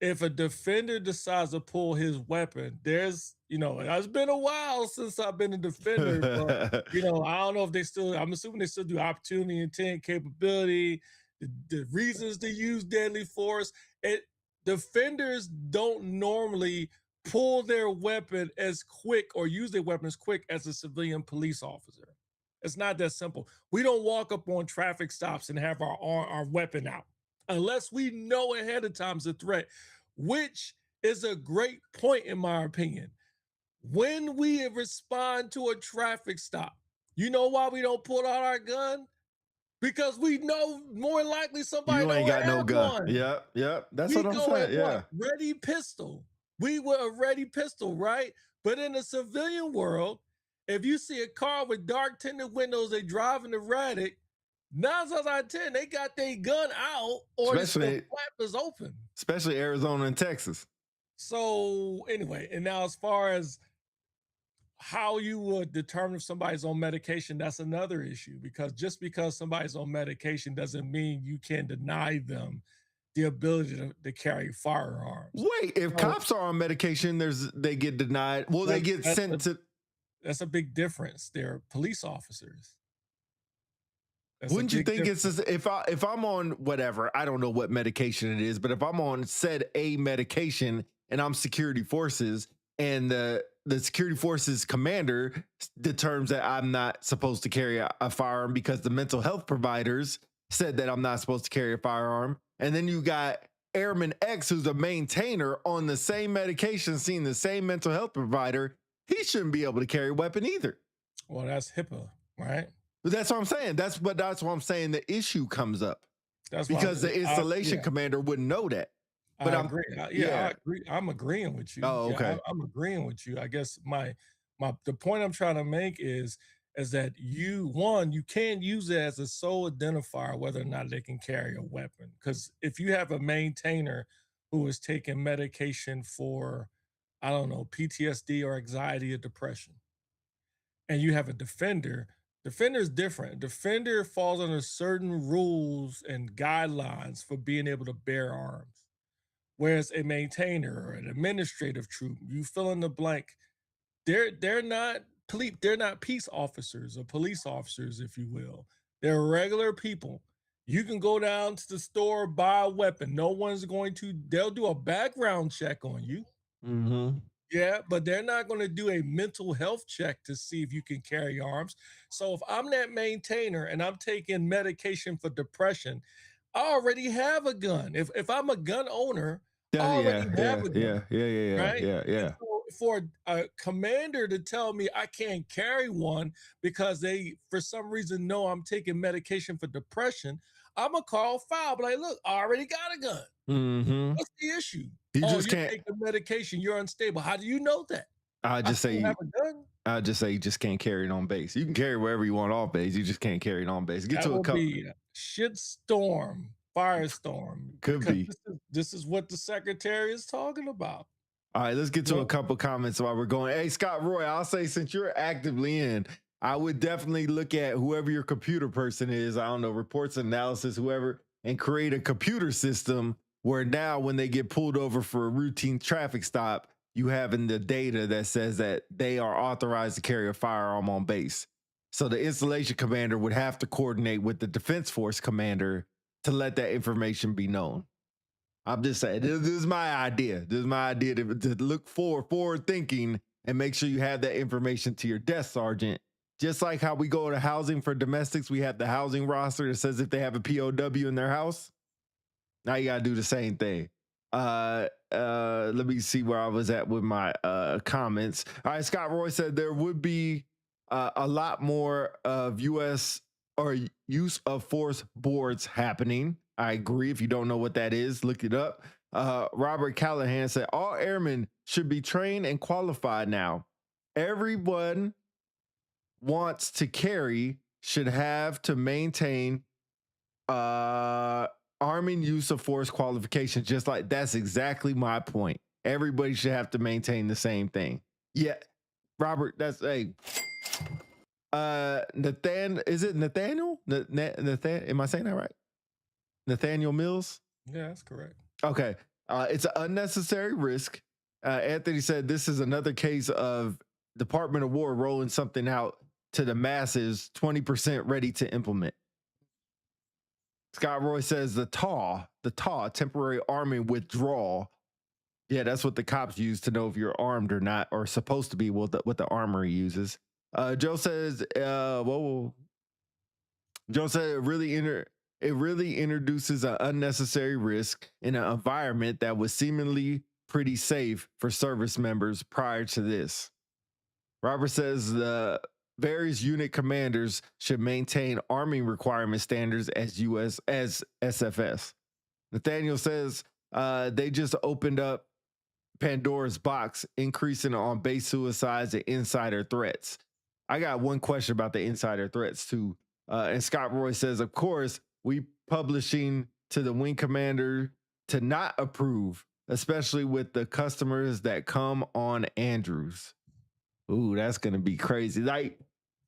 [SPEAKER 3] if a defender decides to pull his weapon, there's, it's been a while since I've been a defender, but I don't know if they still, I'm assuming they still do opportunity, intent, capability, the reasons to use deadly force. Defenders don't normally pull their weapon as quick or use their weapon as quick as a civilian police officer. It's not that simple. We don't walk up on traffic stops and have our weapon out unless we know ahead of time it's a threat, which is a great point in my opinion. When we respond to a traffic stop, you know why we don't pull out our gun? Because we know more likely somebody
[SPEAKER 1] You ain't
[SPEAKER 3] don't
[SPEAKER 1] got no
[SPEAKER 3] have
[SPEAKER 1] gun.
[SPEAKER 3] one.
[SPEAKER 1] Yep. That's
[SPEAKER 3] We
[SPEAKER 1] what I'm
[SPEAKER 3] go
[SPEAKER 1] saying.
[SPEAKER 3] at
[SPEAKER 1] Yeah.
[SPEAKER 3] what? Ready pistol. We were a ready pistol, right? But in the civilian world, if you see a car with dark tinted windows, they driving erratic, 9 times out of 10, they got their gun out or the flap is open.
[SPEAKER 1] Especially Arizona and Texas.
[SPEAKER 3] So anyway, and now as far as how you would determine if somebody's on medication, that's another issue, because just because somebody's on medication doesn't mean you can deny them the ability to carry firearms.
[SPEAKER 1] Wait, if cops are on medication, they get denied. Well, they get sent to.
[SPEAKER 3] That's a big difference. They're police officers.
[SPEAKER 1] Wouldn't you think it's just, if I'm on whatever, I don't know what medication it is, but if I'm on said a medication and I'm security forces and the security forces commander determines that I'm not supposed to carry a firearm because the mental health providers said that I'm not supposed to carry a firearm, and then you got Airman X, who's a maintainer on the same medication, seeing the same mental health provider, he shouldn't be able to carry a weapon either.
[SPEAKER 3] Well, that's HIPAA, right?
[SPEAKER 1] But that's what I'm saying. That's what I'm saying. The issue comes up. That's because the installation commander wouldn't know that. But
[SPEAKER 3] I agree. I agree. I'm agreeing with you.
[SPEAKER 1] Oh, okay.
[SPEAKER 3] I'm agreeing with you. I guess the point I'm trying to make is that you can't use it as a sole identifier whether or not they can carry a weapon. Because if you have a maintainer who is taking medication for, I don't know, PTSD or anxiety or depression, and you have a defender is different. Defender falls under certain rules and guidelines for being able to bear arms. Whereas a maintainer or an administrative troop, you fill in the blank, they're not peace officers or police officers, if you will. They're regular people. You can go down to the store, buy a weapon. No one's they'll do a background check on you.
[SPEAKER 1] Mm-hmm.
[SPEAKER 3] Yeah, but they're not going to do a mental health check to see if you can carry arms. So if I'm that maintainer and I'm taking medication for depression, I already have a gun. If I'm a gun owner, I already have a gun.
[SPEAKER 1] Yeah.
[SPEAKER 3] So for a commander to tell me I can't carry one because they, for some reason, know I'm taking medication for depression, I'm going to call foul. But like, look, I already got a gun.
[SPEAKER 1] Mm-hmm.
[SPEAKER 3] What's the issue?
[SPEAKER 1] You just
[SPEAKER 3] you're
[SPEAKER 1] can't
[SPEAKER 3] taking medication. You're unstable. How do you know that?
[SPEAKER 1] I just say you just can't carry it on base. You can carry wherever you want off base. You just can't carry it on base. Get to a couple.
[SPEAKER 3] Shitstorm, firestorm.
[SPEAKER 1] Could be.
[SPEAKER 3] This is what the secretary is talking about.
[SPEAKER 1] All right, let's get to a couple comments while we're going. Hey, Scott Roy, I'll say since you're actively in, I would definitely look at whoever your computer person is. I don't know, reports, analysis, whoever, and create a computer system where now when they get pulled over for a routine traffic stop, you having the data that says that they are authorized to carry a firearm on base. So the installation commander would have to coordinate with the defense force commander to let that information be known. I'm just saying, this is my idea. This is my idea to look forward thinking and make sure you have that information to your desk sergeant. Just like how we go to housing for domestics, we have the housing roster that says if they have a POW in their house. Now you got to do the same thing. Let me see where I was at with my comments. All right, Scott Roy said there would be a lot more of U.S. or use of force boards happening. I agree. If you don't know what that is, look it up. Robert Callahan said all airmen should be trained and qualified now. Everyone wants to carry should have to maintain arming use of force qualification. Just like that's exactly my point. Everybody should have to maintain the same thing. Yeah, Robert, that's is it Nathaniel? Nathan, am I saying that right? Nathaniel Mills?
[SPEAKER 3] Yeah, that's correct.
[SPEAKER 1] Okay. It's an unnecessary risk. Anthony said this is another case of Department of War rolling something out to the masses, 20% ready to implement. Scott Roy says the TAW, temporary army withdrawal. Yeah, that's what the cops use to know if you're armed or not, or supposed to be what the armory uses. Joe says, Joe said it really introduces an unnecessary risk in an environment that was seemingly pretty safe for service members prior to this. Robert says the various unit commanders should maintain arming requirement standards as SFS. Nathaniel says they just opened up Pandora's box, increasing on base suicides and insider threats. I got one question about the insider threats too. And Scott Roy says, of course, we publishing to the wing commander to not approve, especially with the customers that come on Andrews. Ooh, that's going to be crazy. Like,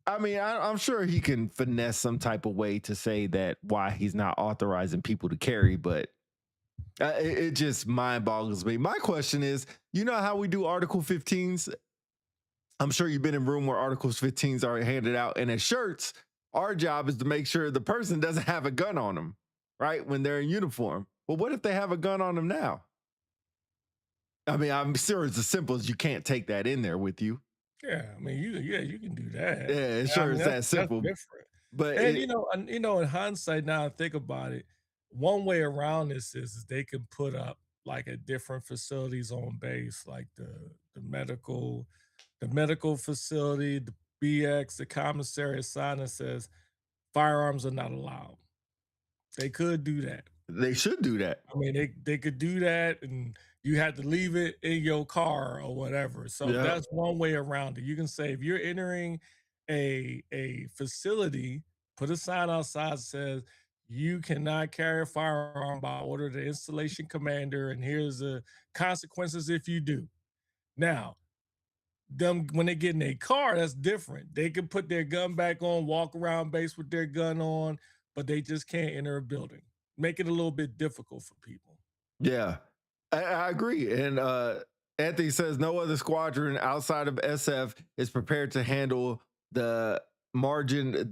[SPEAKER 1] I mean, I'm sure he can finesse some type of way to say that why he's not authorizing people to carry, but it just mind boggles me. My question is, you know how we do Article 15s? I'm sure you've been in a room where Articles 15s are handed out, and as shirts, our job is to make sure the person doesn't have a gun on them, right? When they're in uniform. Well, what if they have a gun on them now? I mean, I'm sure it's as simple as you can't take that in there with you.
[SPEAKER 3] Yeah, I mean, you can do that.
[SPEAKER 1] Yeah, sure, it's that simple.
[SPEAKER 3] That's different.
[SPEAKER 1] But
[SPEAKER 3] and in hindsight, now I think about it, one way around this is they can put up like at different facilities on base, like the medical facility, the BX, the commissary, a sign that says firearms are not allowed. They could do that.
[SPEAKER 1] They should do that.
[SPEAKER 3] I mean, they could do that, and you had to leave it in your car or whatever. So that's one way around it. You can say if you're entering a facility, put a sign outside that says you cannot carry a firearm by order of the installation commander, and here's the consequences if you do. Now, them when they get in a car, that's different. They can put their gun back on, walk around base with their gun on, but they just can't enter a building. Make it a little bit difficult for people.
[SPEAKER 1] Yeah, I agree. And Anthony says no other squadron outside of SF is prepared to handle the margin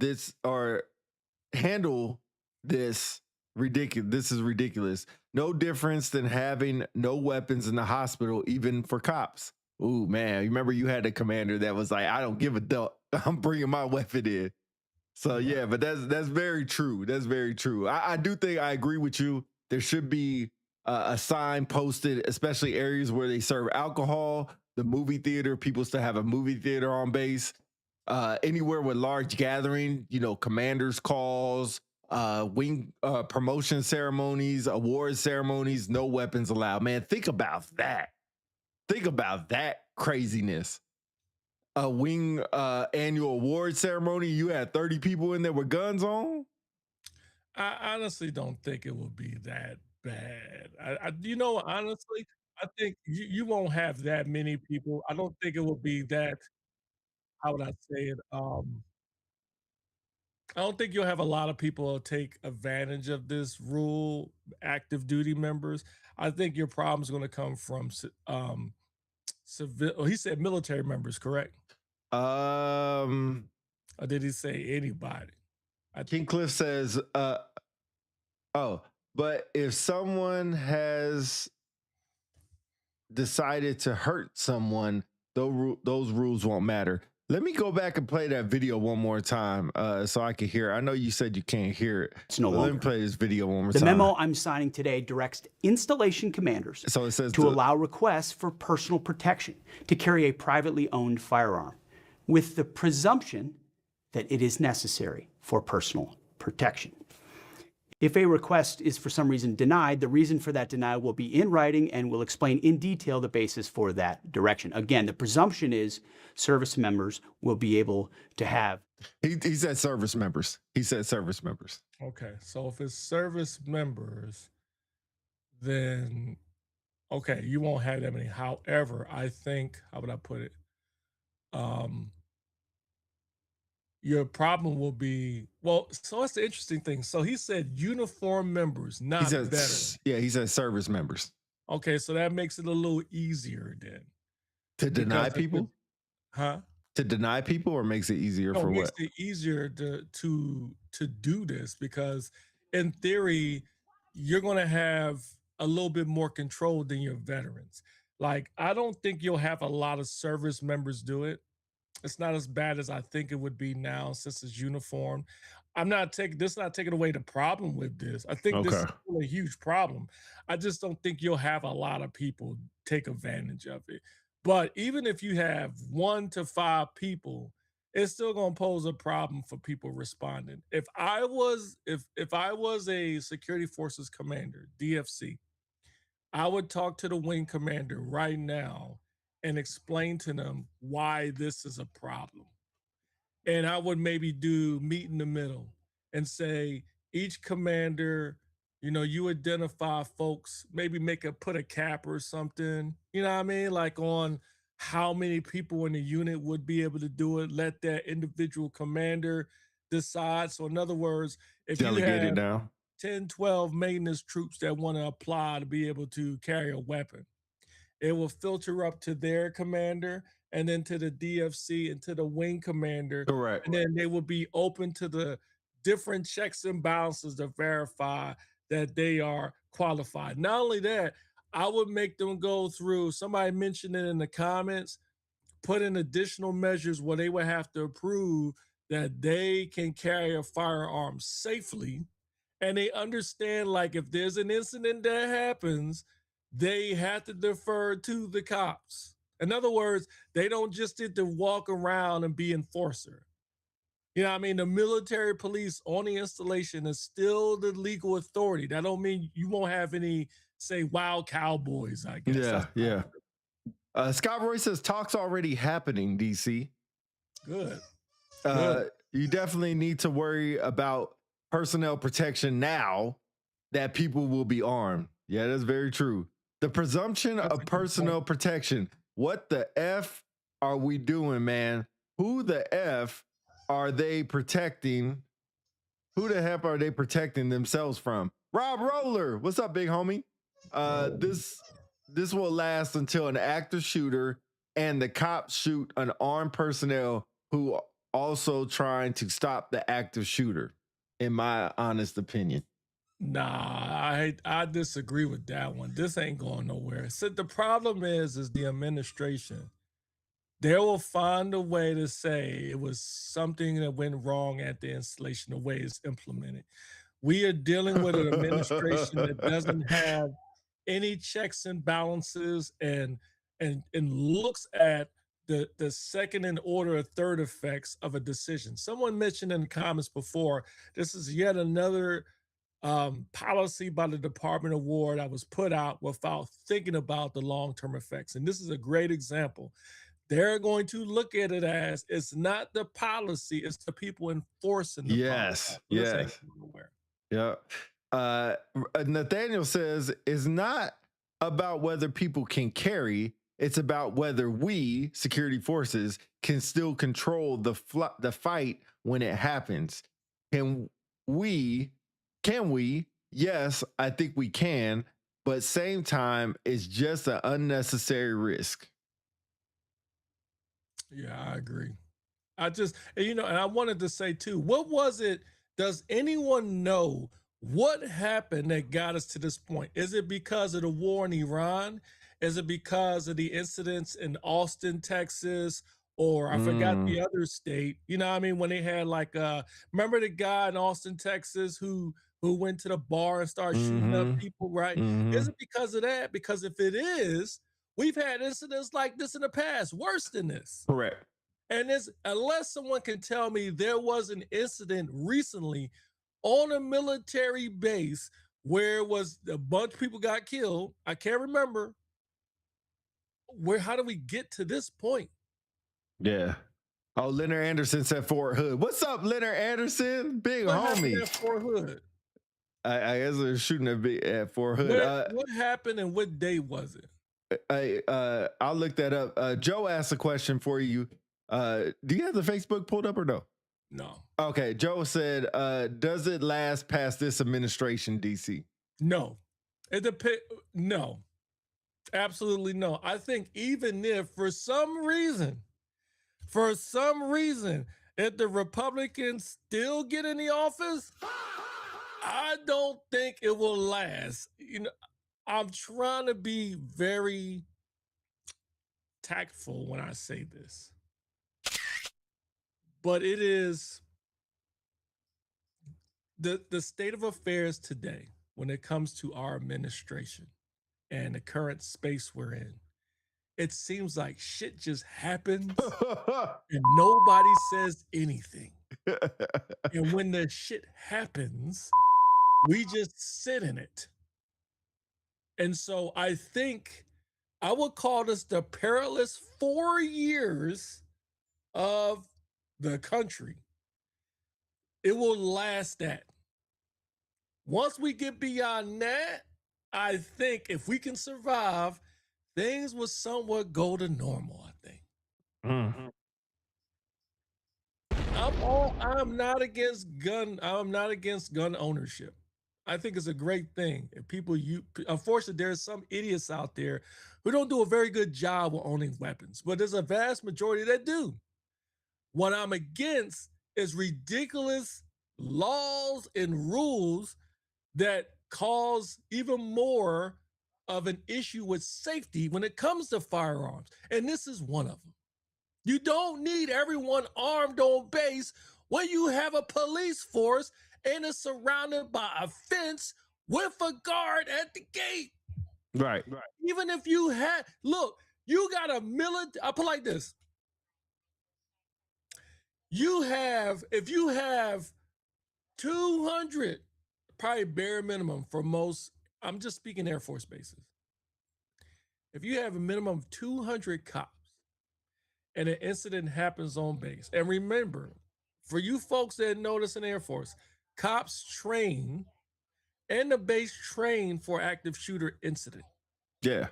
[SPEAKER 1] handle this ridiculous. This is ridiculous. No difference than having no weapons in the hospital, even for cops. Ooh, man, you remember you had a commander that was like, I don't give a duck. I'm bringing my weapon in. So yeah, but that's very true. That's very true. I do think I agree with you. There should be a sign posted, especially areas where they serve alcohol. The movie theater, people still have a movie theater on base. Anywhere with large gathering, commanders calls, wing promotion ceremonies, award ceremonies, no weapons allowed. Man, think about that. Think about that craziness. A wing annual award ceremony, you had 30 people in there with guns on?
[SPEAKER 3] I honestly don't think it would be that bad. Honestly, I think you won't have that many people. I don't think it will be that, how would I say it? I don't think you'll have a lot of people take advantage of this rule, active duty members. I think your problem is going to come from civil. He said military members, correct? Or did he say anybody?
[SPEAKER 1] King Cliff says, but if someone has decided to hurt someone, those rules won't matter. Let me go back and play that video one more time so I can hear it. I know you said you can't hear it.
[SPEAKER 4] It's no longer.
[SPEAKER 1] Let me play this video one more time.
[SPEAKER 4] The memo I'm signing today directs installation commanders to allow requests for personal protection to carry a privately owned firearm, with the presumption that it is necessary for personal protection. If a request is for some reason denied, the reason for that denial will be in writing and will explain in detail the basis for that direction. Again, the presumption is service members will be able to have.
[SPEAKER 1] He said service members. He said service members.
[SPEAKER 3] Okay, so if it's service members, then, okay, you won't have that many. However, I think, how would I put it? your problem will be, well, so that's the interesting thing. So he said uniform members,
[SPEAKER 1] He
[SPEAKER 3] not
[SPEAKER 1] said,
[SPEAKER 3] veterans.
[SPEAKER 1] yeah, he said service members.
[SPEAKER 3] Okay, so that makes it a little easier then.
[SPEAKER 1] To deny
[SPEAKER 3] Because
[SPEAKER 1] people?
[SPEAKER 3] Huh?
[SPEAKER 1] To deny people, or makes it easier
[SPEAKER 3] No,
[SPEAKER 1] for
[SPEAKER 3] it makes
[SPEAKER 1] what?
[SPEAKER 3] it easier to do this, because in theory, you're gonna have a little bit more control than your veterans. Like, I don't think you'll have a lot of service members do it. It's not as bad as I think it would be now since it's uniform. I'm not taking this, not taking away the problem with this. I think this
[SPEAKER 1] Okay.
[SPEAKER 3] is still a huge problem. I just don't think you'll have a lot of people take advantage of it. But even if you have 1 to 5 people, it's still going to pose a problem for people responding. If I was a security forces commander, DFC, I would talk to the wing commander right now and explain to them why this is a problem. And I would maybe do meet in the middle and say each commander, you identify folks, maybe put a cap or something, you know what I mean? Like on how many people in the unit would be able to do it. Let that individual commander decide. So in other words, if you
[SPEAKER 1] Delegate it
[SPEAKER 3] have
[SPEAKER 1] down.
[SPEAKER 3] 10, 12 maintenance troops that want to apply to be able to carry a weapon, it will filter up to their commander and then to the DFC and to the wing commander.
[SPEAKER 1] Correct.
[SPEAKER 3] And then they will be open to the different checks and balances to verify that they are qualified. Not only that, I would make them go through, somebody mentioned it in the comments, put in additional measures where they would have to prove that they can carry a firearm safely. And they understand, like, if there's an incident that happens, they have to defer to the cops. In other words, they don't just get to walk around and be enforcer. You know what I mean? The military police on the installation is still the legal authority. That don't mean you won't have any, say, wild cowboys, I guess.
[SPEAKER 1] Yeah. Scott Roy says talks already happening, DC.
[SPEAKER 3] Good.
[SPEAKER 1] You definitely need to worry about personnel protection now that people will be armed. Yeah, that's very true. The presumption of personnel protection. What the F are we doing, man? Who the F are they protecting? Who the heck are they protecting themselves from? Rob Roller, what's up, big homie? This will last until an active shooter and the cops shoot an armed personnel who also trying to stop the active shooter, in my honest opinion.
[SPEAKER 3] Nah, I disagree with that one. This ain't going nowhere. So the problem is the administration. They will find a way to say it was something that went wrong at the installation, the way it's implemented. We are dealing with an administration that doesn't have any checks and balances and looks at the second and order or third effects of a decision. Someone mentioned in the comments before, this is yet another policy by the Department of War that was put out without thinking about the long-term effects. And this is a great example. They're going to look at it as it's not the policy, it's the people enforcing the policy.
[SPEAKER 1] Yes. Yeah. Nathaniel says it's not about whether people can carry, it's about whether we, security forces, can still control the fight when it happens. Can we? Yes, I think we can, but same time, it's just an unnecessary risk.
[SPEAKER 3] Yeah, I agree. And I wanted to say too, what was it? Does anyone know what happened that got us to this point? Is it because of the war in Iran? Is it because of the incidents in Austin, Texas? Or I forgot the other state, you know what I mean? When they had remember the guy in Austin, Texas who went to the bar and started shooting up people, right? Is it because of that? Because if it is, we've had incidents like this in the past, worse than this.
[SPEAKER 1] Correct.
[SPEAKER 3] And unless someone can tell me there was an incident recently on a military base where it was a bunch of people got killed, I can't remember. How do we get to this point?
[SPEAKER 1] Yeah. Oh, Leonard Anderson said Fort Hood. What's up, Leonard Anderson? Big homie.
[SPEAKER 3] At Fort Hood?
[SPEAKER 1] I guess they're shooting at Fort Hood.
[SPEAKER 3] What happened and what day was it?
[SPEAKER 1] I'll look that up. Joe asked a question for you. Do you have the Facebook pulled up or no?
[SPEAKER 3] No.
[SPEAKER 1] Okay, Joe said, does it last past this administration, DC?
[SPEAKER 3] No. It depends. No. Absolutely no. I think even if for some reason, if the Republicans still get in the office, I don't think it will last. I'm trying to be very tactful when I say this, but it is the state of affairs today when it comes to our administration and the current space we're in. It seems like shit just happens and nobody says anything. And when the shit happens, we just sit in it. And so I think I would call this the perilous 4 years of the country. It will last that. Once we get beyond that, I think if we can survive, things will somewhat go to normal, I think. I'm not against gun ownership. I think it's a great thing. If people unfortunately, there's some idiots out there who don't do a very good job of owning weapons, but there's a vast majority that do. What I'm against is ridiculous laws and rules that cause even more of an issue with safety when it comes to firearms. And this is one of them. You don't need everyone armed on base when you have a police force and it's surrounded by a fence with a guard at the gate.
[SPEAKER 1] Right.
[SPEAKER 3] Even if you had, look, you got a military, I'll put it like this. If you have 200, probably bare minimum for most, I'm just speaking Air Force bases. If you have a minimum of 200 cops and an incident happens on base, and remember, for you folks that know this in Air Force, cops train and the base train for active shooter incident.
[SPEAKER 1] Yeah.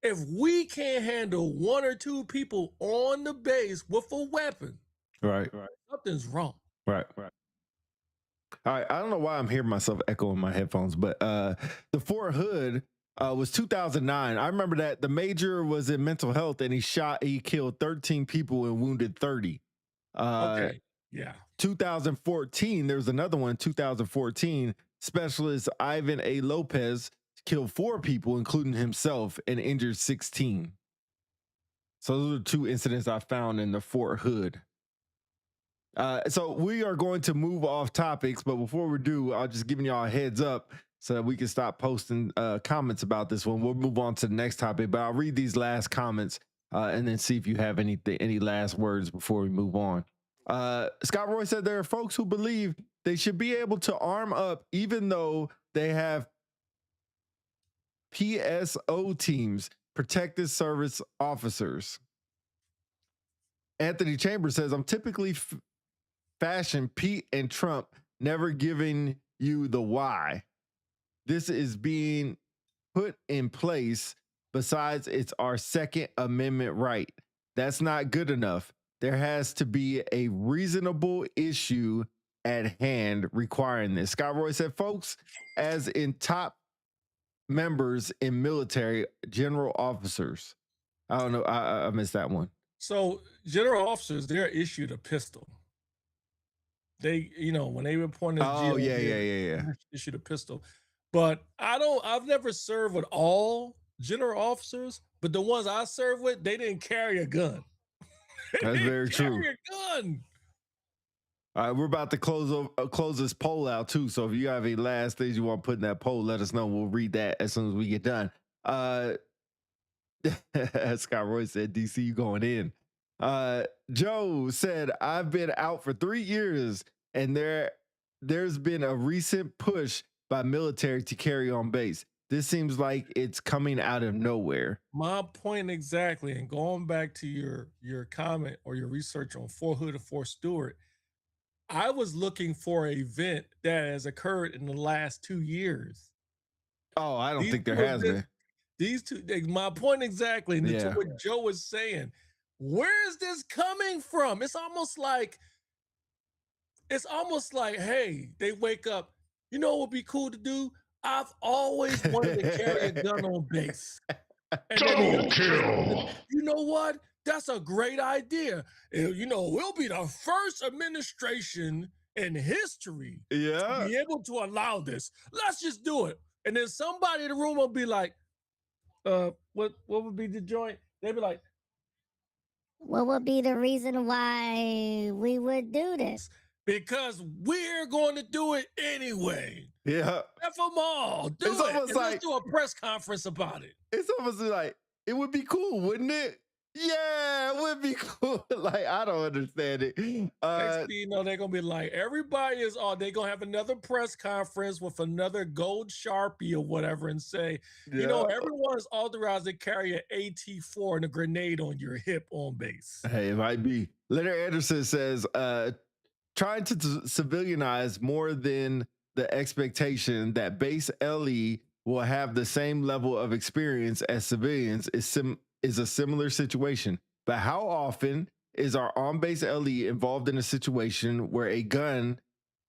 [SPEAKER 3] If we can't handle 1 or 2 people on the base with a weapon,
[SPEAKER 1] right,
[SPEAKER 3] something's wrong.
[SPEAKER 1] Right. All right, I don't know why I'm hearing myself echo in my headphones, but the Fort Hood was 2009. I remember that the major was in mental health and he killed 13 people and wounded 30.
[SPEAKER 3] Okay. Yeah.
[SPEAKER 1] 2014, there was another one, 2014, Specialist Ivan A. Lopez killed 4 people, including himself, and injured 16. So those are 2 incidents I found in the Fort Hood. So we are going to move off topics, but before we do, I'll just giving y'all a heads up so that we can stop posting comments about this one. We'll move on to the next topic, but I'll read these last comments and then see if you have any last words before we move on. Scott Roy said there are folks who believe they should be able to arm up even though they have PSO teams, protective service officers. Anthony Chambers says, I'm typically fashion Pete and Trump never giving you the why. This is being put in place. Besides, it's our Second Amendment right. That's not good enough. There has to be a reasonable issue at hand requiring this. Scott Roy said, folks, as in top members in military, general officers. I don't know. I missed that one.
[SPEAKER 3] So general officers, they're issued a pistol. They, when they were appointed, issued a pistol. But I've never served with all general officers, but the ones I served with, they didn't carry a gun.
[SPEAKER 1] That's very true.
[SPEAKER 3] Carry a gun.
[SPEAKER 1] All right, we're about to close this poll out too. So if you have any last things you want to put in that poll, let us know. We'll read that as soon as we get done. As Scott Roy said, DC, you going in. Joe said, I've been out for 3 years and there's been a recent push by military to carry on base. This seems like it's coming out of nowhere.
[SPEAKER 3] My point exactly. And going back to your comment or your research on Fort Hood and Fort Stewart, I was looking for an event that has occurred in the last 2 years.
[SPEAKER 1] Oh, I don't think there has been.
[SPEAKER 3] These two, my point exactly, and to what Joe was saying, where is this coming from? It's almost like, hey, they wake up. You know what would be cool to do? I've always wanted to carry a gun on base. And
[SPEAKER 2] Double kill.
[SPEAKER 3] You know what? That's a great idea. You know, we'll be the first administration in history to be able to allow this. Let's just do it. And then somebody in the room will be like, what would be the joint? They'd be like,
[SPEAKER 5] what would be the reason why we would do this?
[SPEAKER 3] Because we're going to do it anyway.
[SPEAKER 1] Yeah.
[SPEAKER 3] F them all. Do
[SPEAKER 1] It's
[SPEAKER 3] it.
[SPEAKER 1] almost
[SPEAKER 3] And
[SPEAKER 1] like-
[SPEAKER 3] let's do a press conference about it.
[SPEAKER 1] It's almost like, it would be cool, wouldn't it? Yeah, it would be cool. Like, I don't understand it.
[SPEAKER 3] Next thing you know, they're going to be like, everybody is on. They're going to have another press conference with another gold Sharpie or whatever and say, you know, everyone is authorized to carry an AT-4 and a grenade on your hip on base.
[SPEAKER 1] Hey, it might be. Leonard Anderson says, trying to civilianize more than the expectation that base LE will have the same level of experience as civilians is a similar situation. But how often is our on-base LE involved in a situation where a gun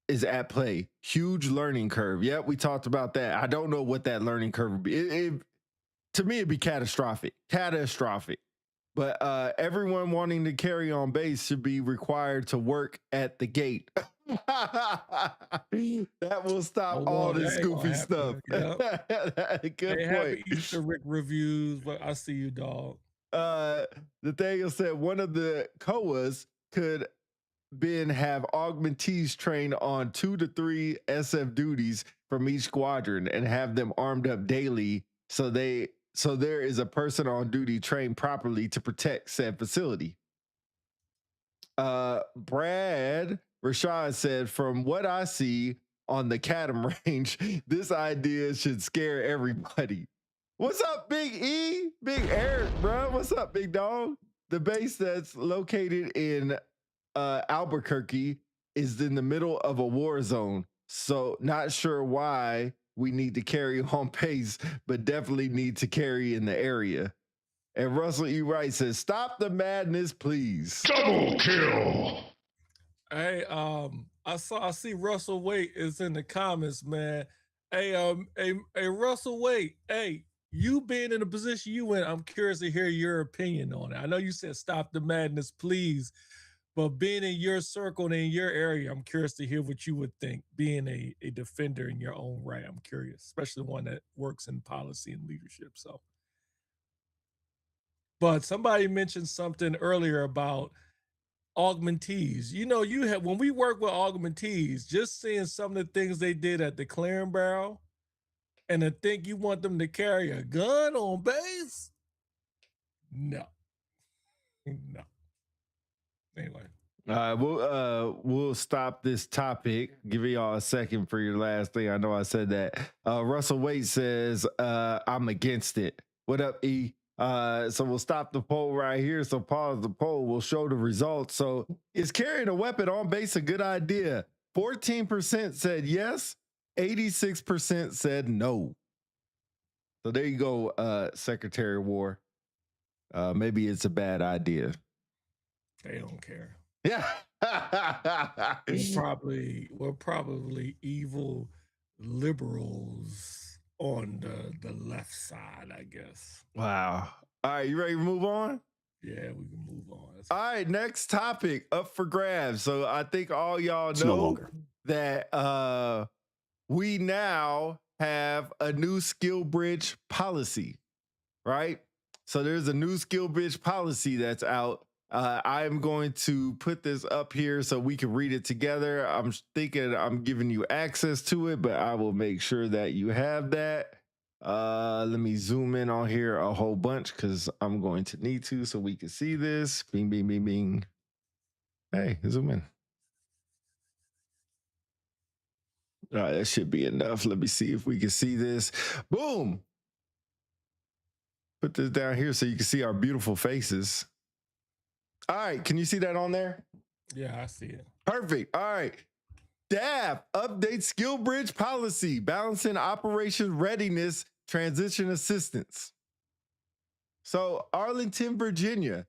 [SPEAKER 1] is at play? Huge learning curve. Yep, we talked about that. I don't know what that learning curve would be. To me, it'd be catastrophic. But everyone wanting to carry on base should be required to work at the gate. That will stop all this goofy stuff.
[SPEAKER 3] Yep.
[SPEAKER 1] Good
[SPEAKER 3] Happy
[SPEAKER 1] point.
[SPEAKER 3] Easter Rick reviews, but I see you, dog.
[SPEAKER 1] Nathaniel said one of the COAs could have augmentees trained on 2 to 3 SF duties from each squadron and have them armed up daily so there is a person on duty trained properly to protect said facility. Brad Rashad said, from what I see on the Cadam range, this idea should scare everybody. What's up, Big E? Big Eric, bro. What's up, big dog? The base that's located in Albuquerque is in the middle of a war zone. So not sure why we need to carry on pace, but definitely need to carry in the area. And Russell E. Wright says, stop the madness, please.
[SPEAKER 2] Double kill.
[SPEAKER 3] Hey, I see Russell Waite is in the comments, man. Hey, Russell Waite, hey, you being in the position you in, I'm curious to hear your opinion on it. I know you said stop the madness, please, but being in your circle and in your area, I'm curious to hear what you would think, being a defender in your own right. I'm curious, especially one that works in policy and leadership. So, but somebody mentioned something earlier about augmentees. You know, when we work with augmentees, just seeing some of the things they did at the Clearing Barrel, and to think you want them to carry a gun on base? No. Anyway.
[SPEAKER 1] We'll stop this topic. Give y'all a second for your last thing. I know I said that. Russell Waite says, I'm against it. What up, E? So we'll stop the poll right here. So pause the poll. We'll show the results. So is carrying a weapon on base a good idea? 14% said yes. 86% said no. So there you go, Secretary of War. Maybe it's a bad idea.
[SPEAKER 3] They don't care.
[SPEAKER 1] Yeah.
[SPEAKER 3] We're probably evil liberals on the left side, I guess.
[SPEAKER 1] Wow. All right, you ready to move on?
[SPEAKER 3] Yeah, we can move on.
[SPEAKER 1] All right, next topic up for grabs. So I think all y'all
[SPEAKER 4] It's no
[SPEAKER 1] know
[SPEAKER 4] longer.
[SPEAKER 1] that we now have a new Skillbridge policy, right? So there's a new Skillbridge policy that's out. I'm going to put this up here so we can read it together. I'm thinking I'm giving you access to it, but I will make sure that you have that. Let me zoom in on here a whole bunch because I'm going to need to so we can see this. Bing, bing, bing, bing. Hey, zoom in. All right, that should be enough. Let me see if we can see this. Boom. Put this down here so you can see our beautiful faces. All right, can you see that on there?
[SPEAKER 3] Yeah, I see it.
[SPEAKER 1] Perfect. All right. DAF updates Skillbridge policy, balancing operation readiness, transition assistance. So Arlington, Virginia,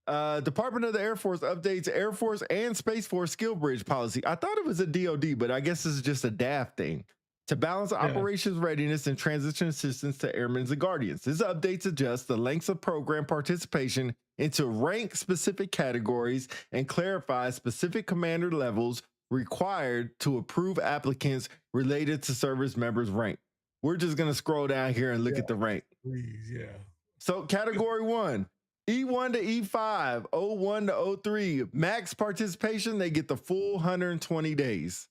[SPEAKER 1] Department of the Air Force updates Air Force and Space Force Skillbridge policy. I thought it was a DOD, but I guess this is just a DAF thing. To balance operations readiness and transition assistance to airmen and guardians. This updates adjust the lengths of program participation into rank-specific categories and clarifies specific commander levels required to approve applicants related to service members' rank. We're just going to scroll down here and look at the rank.
[SPEAKER 3] Please, yeah.
[SPEAKER 1] So category 1, E1 to E5, O1 to O3, max participation, they get the full 120 days.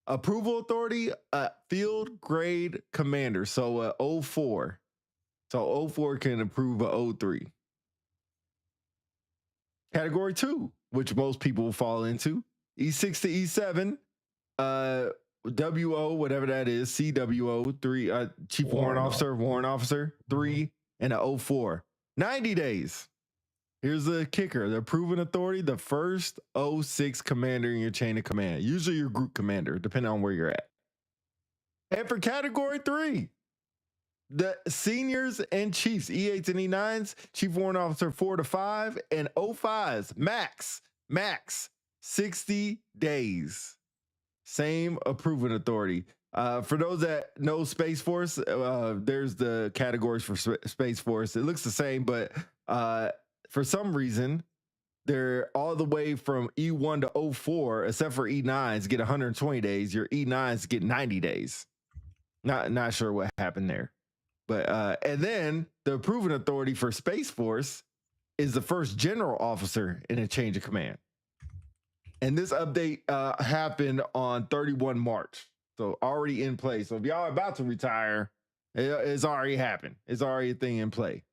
[SPEAKER 1] Approval authority, field grade commander. So 04. So 04 can approve a 03. Category 2, which most people will fall into, E6 to E7, WO, whatever that is, CWO, 3, Chief Warrant Officer, 3, and a 04. 90 days. Here's the kicker. The approving authority, the first 06 commander in your chain of command. Usually your group commander, depending on where you're at. And for category 3, the seniors and chiefs, E8s and E9s, Chief Warrant Officer 4 to 5, and 05s, max, 60 days. Same approving authority. For those that know Space Force, there's the categories for Space Force. It looks the same, but for some reason, they're all the way from E1 to 04, except for E9s get 120 days. Your E9s get 90 days. Not sure what happened there. But and then the approving authority for Space Force is the first general officer in a change of command. And this update happened on 31 March. So already in place. So if y'all are about to retire, it's already happened. It's already a thing in play.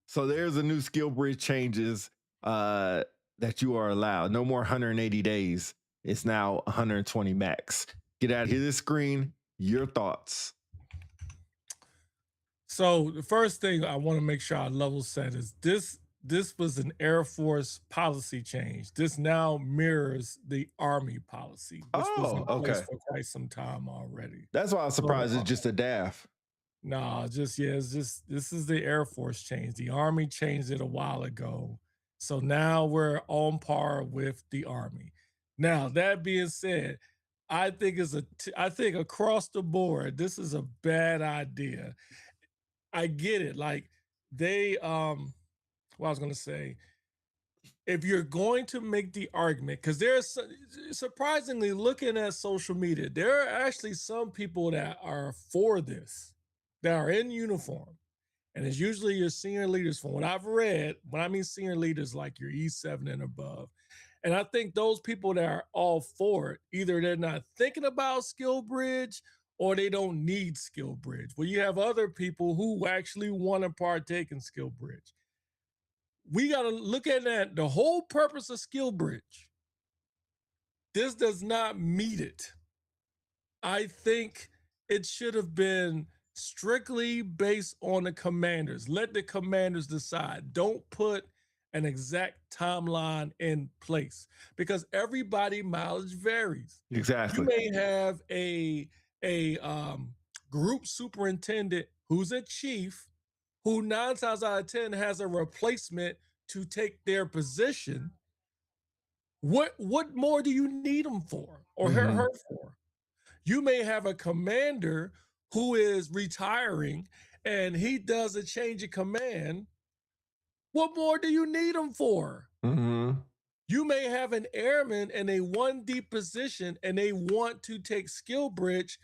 [SPEAKER 1] So there's a new Skillbridge changes that you are allowed. No more 180 days. It's now 120 max. Get out of here. This screen. Your thoughts.
[SPEAKER 3] So the first thing I want to make sure I level set is this was an Air Force policy change. This now mirrors the Army policy, which was in place for quite some time already.
[SPEAKER 1] That's why I was surprised it's just a DAF.
[SPEAKER 3] No, this is the Air Force change. The Army changed it a while ago. So now we're on par with the Army. Now, that being said, I think across the board, this is a bad idea. I get it. Like what I was going to say, if you're going to make the argument, because there's surprisingly looking at social media, there are actually some people that are for this, that are in uniform. And it's usually your senior leaders. From what I've read, when I mean senior leaders, like your E7 and above. And I think those people that are all for it, either they're not thinking about Skillbridge or they don't need Skillbridge. Well, you have other people who actually want to partake in Skillbridge. We got to look at that. The whole purpose of Skillbridge, this does not meet it. I think it should have been strictly based on the commanders. Let the commanders decide. Don't put an exact timeline in place because everybody mileage varies.
[SPEAKER 1] Exactly.
[SPEAKER 3] You may have a group superintendent who's a chief who 9 times out of 10 has a replacement to take their position. What more do you need them for or her for? You may have a commander who is retiring and he does a change of command. What more do you need them for? You may have an airman in a 1D position and they want to take Skillbridge,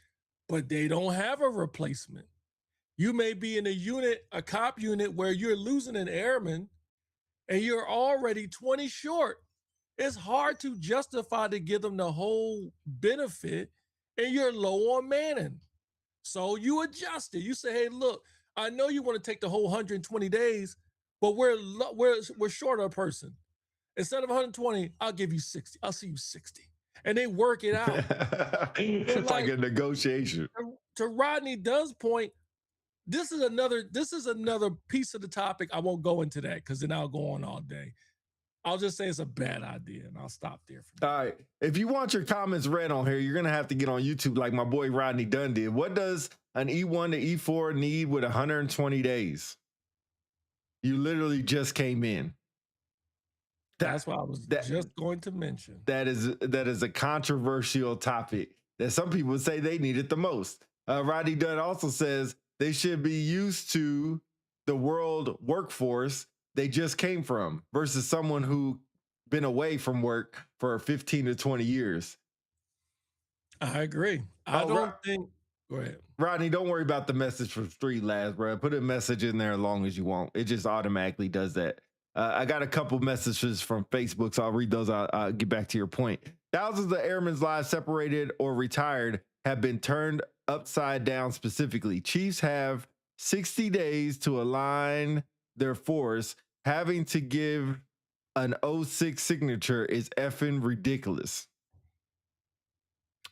[SPEAKER 3] but they don't have a replacement. You may be in a unit, a cop unit, where you're losing an airman and you're already 20 short. It's hard to justify to give them the whole benefit and you're low on manning. So you adjust it. You say, hey, look, I know you want to take the whole 120 days, but we're short of a person. Instead of 120, I'll give you 60. I'll see you 60. And they work it out.
[SPEAKER 1] It's like a negotiation.
[SPEAKER 3] To Rodney Dunn's point, this is another piece of the topic. I won't go into that because then I'll go on all day. I'll just say it's a bad idea and I'll stop there.
[SPEAKER 1] All right. If you want your comments read on here, you're going to have to get on YouTube like my boy Rodney Dunn did. What does an E1 to E4 need with 120 days? You literally just came in.
[SPEAKER 3] That's what I was just going to mention.
[SPEAKER 1] That is a controversial topic that some people say they need it the most. Rodney Dunn also says they should be used to the world workforce they just came from versus someone who been away from work for 15 to 20 years.
[SPEAKER 3] I agree. I don't think. Go ahead.
[SPEAKER 1] Rodney, don't worry about the message from Street Labs, bro. Put a message in there as long as you want. It just automatically does that. I got a couple messages from Facebook, so I'll read those. I'll get back to your point. Thousands of airmen's lives separated or retired have been turned upside down specifically. Chiefs have 60 days to align their force. Having to give an 06 signature is effing ridiculous.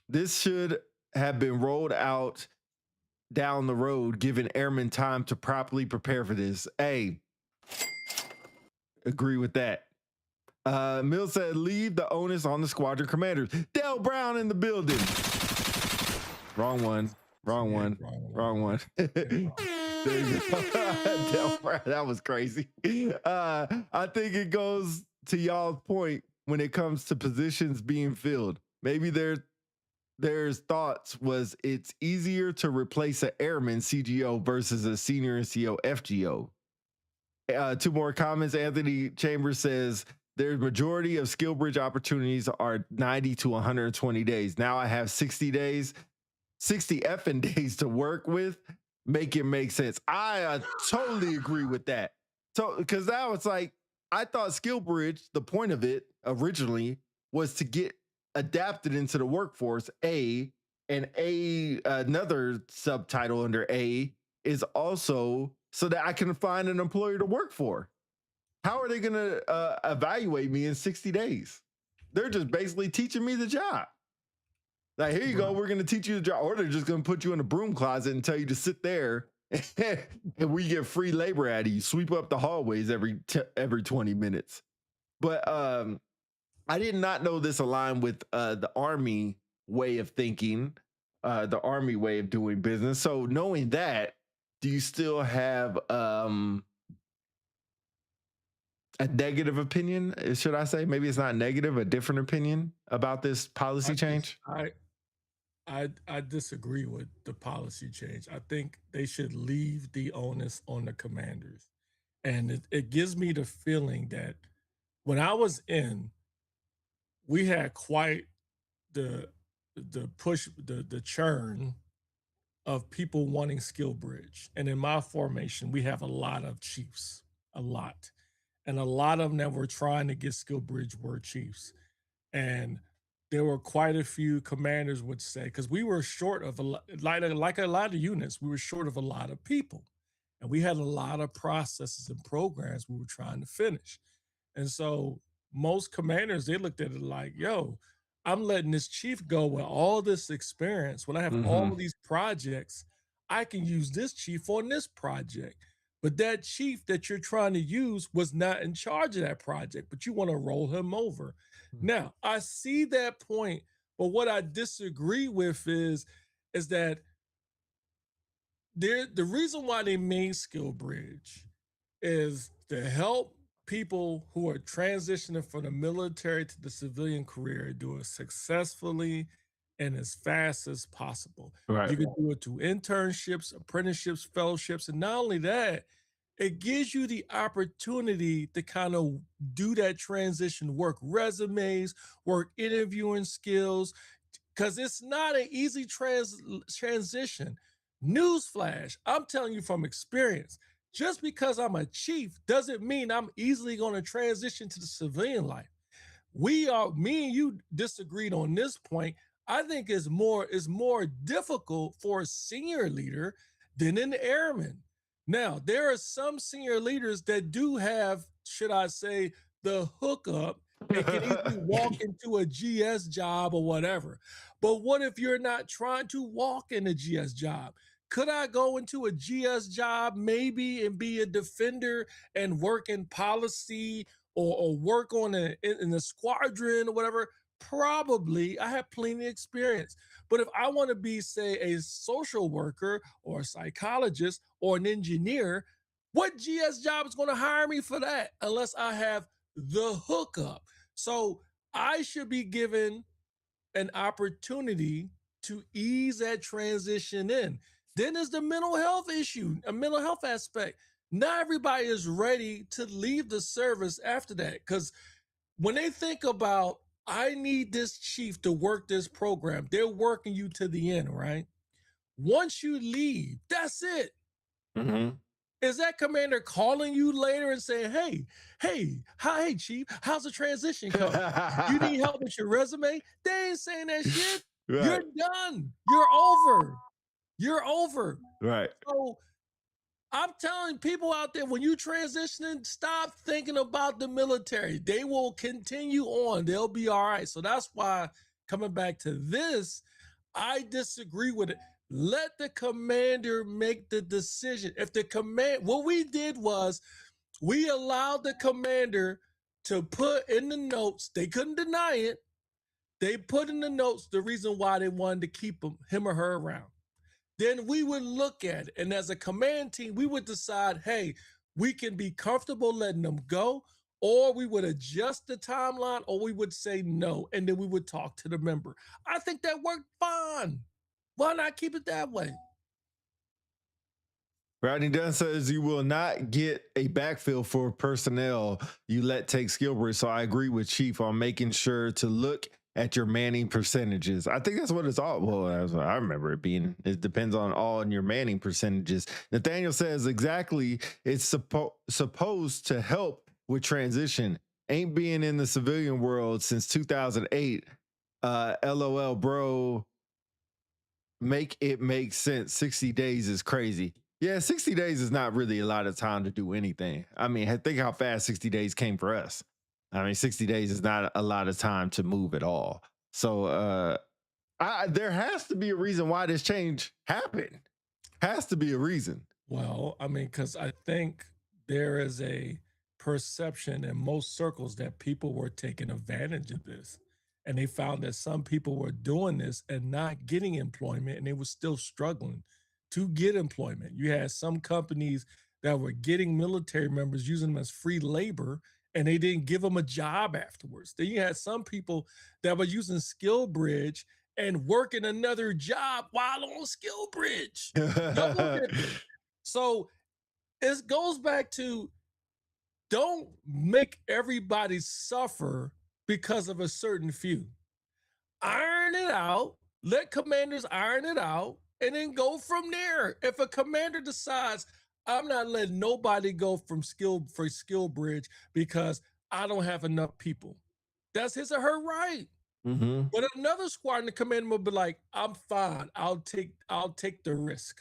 [SPEAKER 1] This should have been rolled out down the road, giving airmen time to properly prepare for this. Hey, agree with that. Mill said, leave the onus on the squadron commanders. Dale Brown in the building. Wrong one. There you go. Dale Brown, that was crazy. I think it goes to y'all's point when it comes to positions being filled. Maybe there's thoughts was it's easier to replace an airman CGO versus a senior NCO FGO. Two more comments. Anthony Chambers says their majority of Skillbridge opportunities are 90 to 120 days. Now I have 60 days, 60 effing days to work with. Make it make sense. I totally agree with that. So, because now it's like, I thought Skillbridge, the point of it originally was to get adapted into the workforce. Another subtitle under A is also so that I can find an employer to work for. How are they going to evaluate me in 60 days? They're just basically teaching me the job. Like, here you go, we're going to teach you the job. Or they're just going to put you in a broom closet and tell you to sit there and we get free labor out of you. Sweep up the hallways every 20 minutes. But I did not know this aligned with the Army way of thinking, the Army way of doing business. So knowing that, do you still have a negative opinion? Should I say? Maybe it's not negative, a different opinion about this policy change?
[SPEAKER 3] I disagree with the policy change. I think they should leave the onus on the commanders. And it gives me the feeling that when I was in, we had quite the push, the churn of people wanting Skillbridge. And in my formation, we have a lot of chiefs, a lot. And a lot of them that were trying to get Skillbridge were chiefs. And there were quite a few commanders would say, because we were short of like a lot of units, we were short of a lot of people. And we had a lot of processes and programs we were trying to finish. And so most commanders, they looked at it like, yo, I'm letting this chief go with all this experience. When I have all of these projects, I can use this chief on this project. But that chief that you're trying to use was not in charge of that project, but you want to roll him over. Now, I see that point, but what I disagree with is that the reason why they made Skillbridge is to help people who are transitioning from the military to the civilian career do it successfully and as fast as possible.
[SPEAKER 1] Right.
[SPEAKER 3] You can do it through internships, apprenticeships, fellowships, and not only that, it gives you the opportunity to kind of do that transition, work resumes, work interviewing skills, because it's not an easy transition. Newsflash, I'm telling you from experience, just because I'm a chief doesn't mean I'm easily going to transition to the civilian life. Me and you disagreed on this point. I think it's more difficult for a senior leader than an airman. Now, there are some senior leaders that do have, should I say, the hookup and can easily walk into a GS job or whatever. But what if you're not trying to walk in a GS job? Could I go into a GS job maybe and be a defender and work in policy or work on in the squadron or whatever? Probably. I have plenty of experience. But if I want to be, say, a social worker or a psychologist or an engineer, What GS job is going to hire me for that unless I have the hookup? So I should be given an opportunity to ease that transition in. Then there's the mental health issue, a mental health aspect. Not everybody is ready to leave the service after that, because when they think about, I need this chief to work this program, they're working you to the end, right? Once you leave, that's it.
[SPEAKER 1] Mm-hmm.
[SPEAKER 3] Is that commander calling you later and saying, hey, chief, how's the transition coming? You need help with your resume? They ain't saying that shit. Right. You're done. You're over. You're over.
[SPEAKER 1] Right.
[SPEAKER 3] So I'm telling people out there, when you transitioning, stop thinking about the military. They will continue on. They'll be all right. So that's why, coming back to this, I disagree with it. Let the commander make the decision. If the what we did was we allowed the commander to put in the notes, they couldn't deny it. They put in the notes the reason why they wanted to keep him or her around. Then we would look at it, and as a command team, we would decide, hey, we can be comfortable letting them go, or we would adjust the timeline, or we would say no, and then we would talk to the member. I think that worked fine. Why not keep it that way?
[SPEAKER 1] Rodney Dunn says you will not get a backfill for personnel you let take Skillbridge. So I agree with Chief on making sure to look at your manning percentages. I think that's what it's all. Well, that's what I remember it being. It depends on all in your manning percentages. Nathaniel says exactly. It's supposed to help with transition. Ain't being in the civilian world since 2008. LOL, bro. Make it make sense. 60 days is crazy. Yeah, 60 days is not really a lot of time to do anything. I mean, think how fast 60 days came for us. I mean, 60 days is not a lot of time to move at all. So there has to be a reason why this change happened. Has to be a reason.
[SPEAKER 3] Well, I mean, because I think there is a perception in most circles that people were taking advantage of this. And they found that some people were doing this and not getting employment, and they were still struggling to get employment. You had some companies that were getting military members, using them as free labor, and they didn't give them a job afterwards. Then you had some people that were using Skillbridge and working another job while on Skillbridge. So it goes back to, don't make everybody suffer because of a certain few. Iron it out, let commanders iron it out, and then go from there. If a commander decides, I'm not letting nobody go from Skillbridge because I don't have enough people, that's his or her right.
[SPEAKER 1] Mm-hmm.
[SPEAKER 3] But another squadron, the commander will be like, I'm fine. I'll take the risk.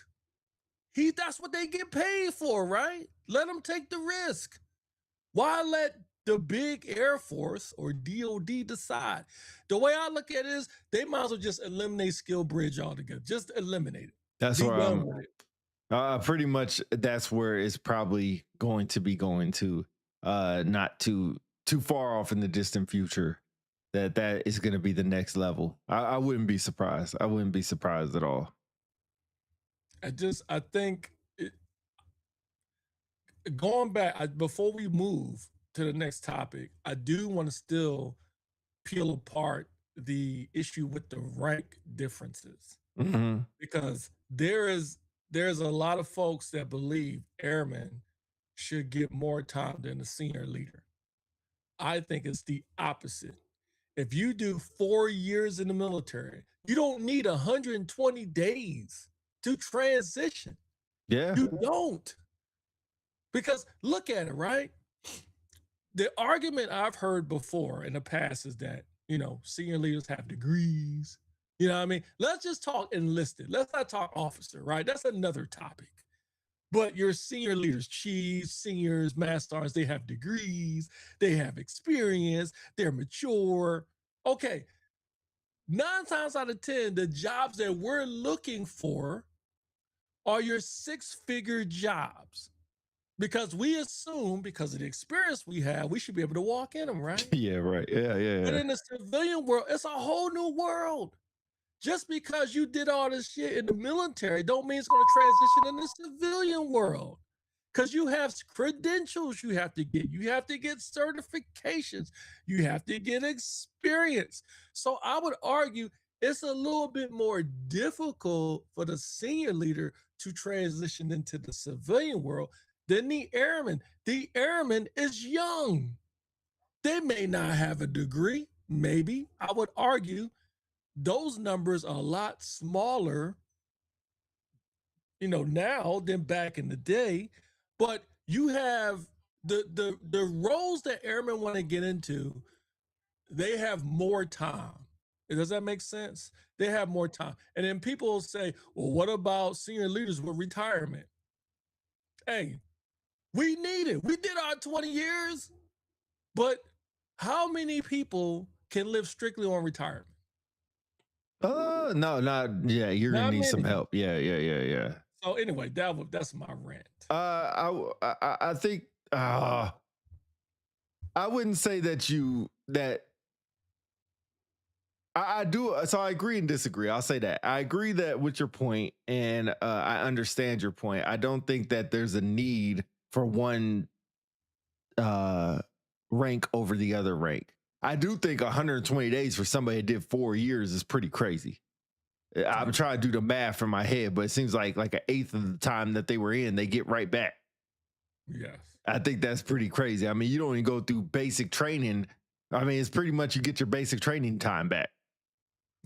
[SPEAKER 3] That's what they get paid for, right? Let them take the risk. Why let the big Air Force or DOD decide? The way I look at it is, they might as well just eliminate Skillbridge altogether. Just eliminate it.
[SPEAKER 1] That's where I'm pretty much. That's where it's probably going to be going to. Not too far off in the distant future. That is going to be the next level. I wouldn't be surprised. I wouldn't be surprised at all.
[SPEAKER 3] I think going back, before we move to the next topic, I do want to still peel apart the issue with the rank differences.
[SPEAKER 1] Mm-hmm.
[SPEAKER 3] Because there's a lot of folks that believe airmen should get more time than a senior leader. I think it's the opposite. If you do 4 years in the military, you don't need 120 days to transition.
[SPEAKER 1] Yeah.
[SPEAKER 3] You don't. Because look at it, right? The argument I've heard before in the past is that, senior leaders have degrees. You know what I mean? Let's just talk enlisted. Let's not talk officer, right? That's another topic. But your senior leaders, chiefs, seniors, master sergeants, they have degrees, they have experience, they're mature. Okay. 9 times out of 10, the jobs that we're looking for are your 6-figure jobs. Because we assume, because of the experience we have, we should be able to walk in them, right?
[SPEAKER 1] Yeah, right. Yeah.
[SPEAKER 3] But in the civilian world, it's a whole new world. Just because you did all this shit in the military don't mean it's going to transition in the civilian world. because you have credentials you have to get. You have to get certifications. You have to get experience. So I would argue it's a little bit more difficult for the senior leader to transition into the civilian world than the airman. The airman is young. They may not have a degree, maybe. I would argue those numbers are a lot smaller, now than back in the day. But you have the roles that airmen want to get into, they have more time. Does that make sense? They have more time. And then people will say, well, what about senior leaders with retirement? Hey, we need it. We did our 20 years, but how many people can live strictly on retirement?
[SPEAKER 1] No, yeah. You're gonna need some help. Yeah.
[SPEAKER 3] So anyway, that's my rant.
[SPEAKER 1] I think I wouldn't say that I do. So I agree and disagree. I'll say that I agree that with your point, and I understand your point. I don't think that there's a need for one rank over the other rank. I do think 120 days for somebody that did 4 years is pretty crazy. I'm trying to do the math in my head, but it seems like an eighth of the time that they were in, they get right back.
[SPEAKER 3] Yes.
[SPEAKER 1] I think that's pretty crazy. I mean, you don't even go through basic training. I mean, it's pretty much you get your basic training time back.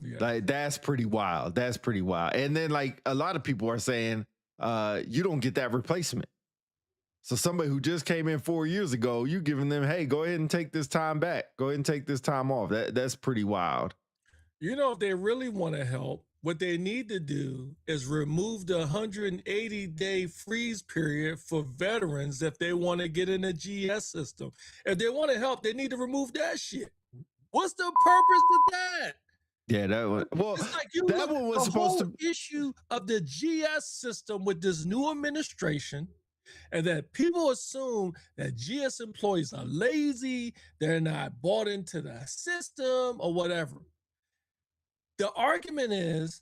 [SPEAKER 1] Yeah. Like that's pretty wild. That's pretty wild. And then like a lot of people are saying you don't get that replacement. So somebody who just came in 4 years ago, you giving them, hey, go ahead and take this time back. Go ahead and take this time off. That's pretty wild.
[SPEAKER 3] If they really want to help, what they need to do is remove the 180-day freeze period for veterans if they want to get in the GS system. If they want to help, they need to remove that shit. What's the purpose of that?
[SPEAKER 1] Yeah, that one. Well, that one was supposed to.
[SPEAKER 3] The issue of the GS system with this new administration, and that people assume that GS employees are lazy, they're not bought into the system or whatever. The argument is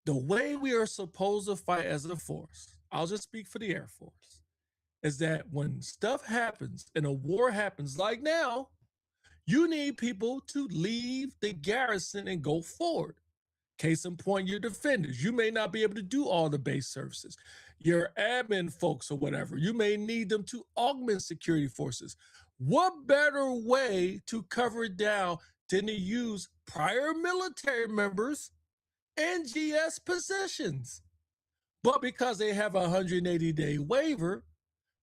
[SPEAKER 3] the way we are supposed to fight as a force, I'll just speak for the Air Force, is that when stuff happens and a war happens like now, you need people to leave the garrison and go forward. Case in point, your defenders. You may not be able to do all the base services. Your admin folks or whatever, you may need them to augment security forces. What better way to cover it down than to use prior military members and GS positions? But because they have a 180-day waiver,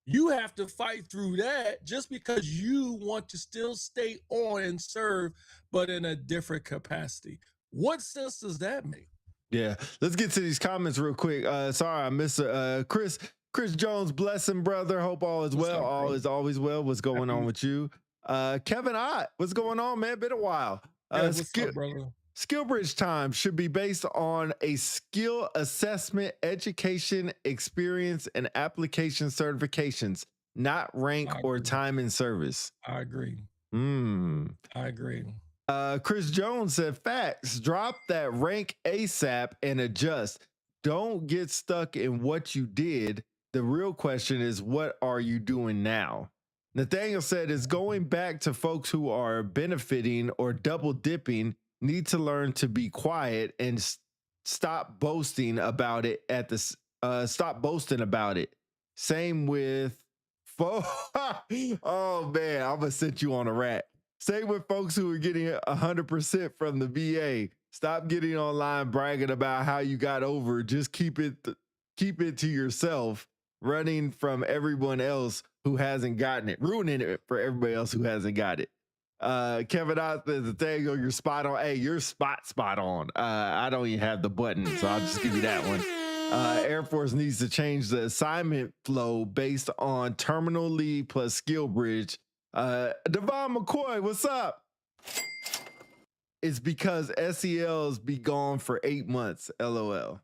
[SPEAKER 3] you have to fight through that just because you want to still stay on and serve, but in a different capacity. What sense does that make?
[SPEAKER 1] Yeah, let's get to these comments real quick. Sorry, I missed Chris Jones, blessing brother. Hope all is well. All is always well. What's going on with you? Kevin Ott, what's going on, man? Been a while.
[SPEAKER 3] What's up, brother?
[SPEAKER 1] Skillbridge time should be based on a skill assessment, education, experience, and application certifications, not rank or time in service.
[SPEAKER 3] I agree. I agree.
[SPEAKER 1] Chris Jones said, facts, drop that rank ASAP and adjust. Don't get stuck in what you did. The real question is, what are you doing now? Nathaniel said, is going back to folks who are benefiting or double dipping need to learn to be quiet and stop boasting about it stop boasting about it. Same with oh man, I'm gonna set you on a rat. Same with folks who are getting 100% from the VA. Stop getting online bragging about how you got over. Just keep it to yourself, running from everyone else who hasn't gotten it, ruining it for everybody else who hasn't got it. Kevin Ott says, Nathaniel, you're spot on. Hey, you're spot on. I don't even have the button, so I'll just give you that one. Air Force needs to change the assignment flow based on terminal lead plus Skillbridge. Devon McCoy, what's up? It's because SELs be gone for 8 months. LOL.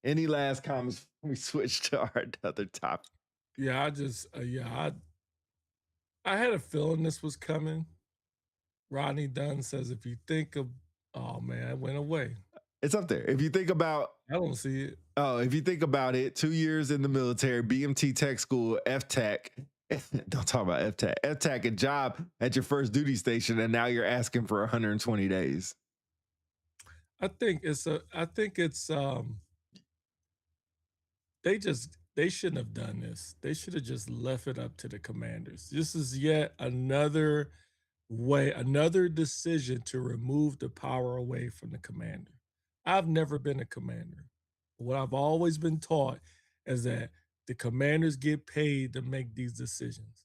[SPEAKER 1] Any last comments before we switch to our other topic?
[SPEAKER 3] Yeah, I had a feeling this was coming. Rodney Dunn says, if you think of, oh man, it went away.
[SPEAKER 1] It's up there. If you think about,
[SPEAKER 3] I don't see it.
[SPEAKER 1] Oh, if you think about it, 2 years in the military, BMT tech school, FTAC. Don't talk about FTAC. FTAC, a job at your first duty station, and now you're asking for 120 days.
[SPEAKER 3] I think it's they shouldn't have done this. They should have just left it up to the commanders. This is yet another way, another decision to remove the power away from the commander. I've never been a commander. What I've always been taught is that the commanders get paid to make these decisions.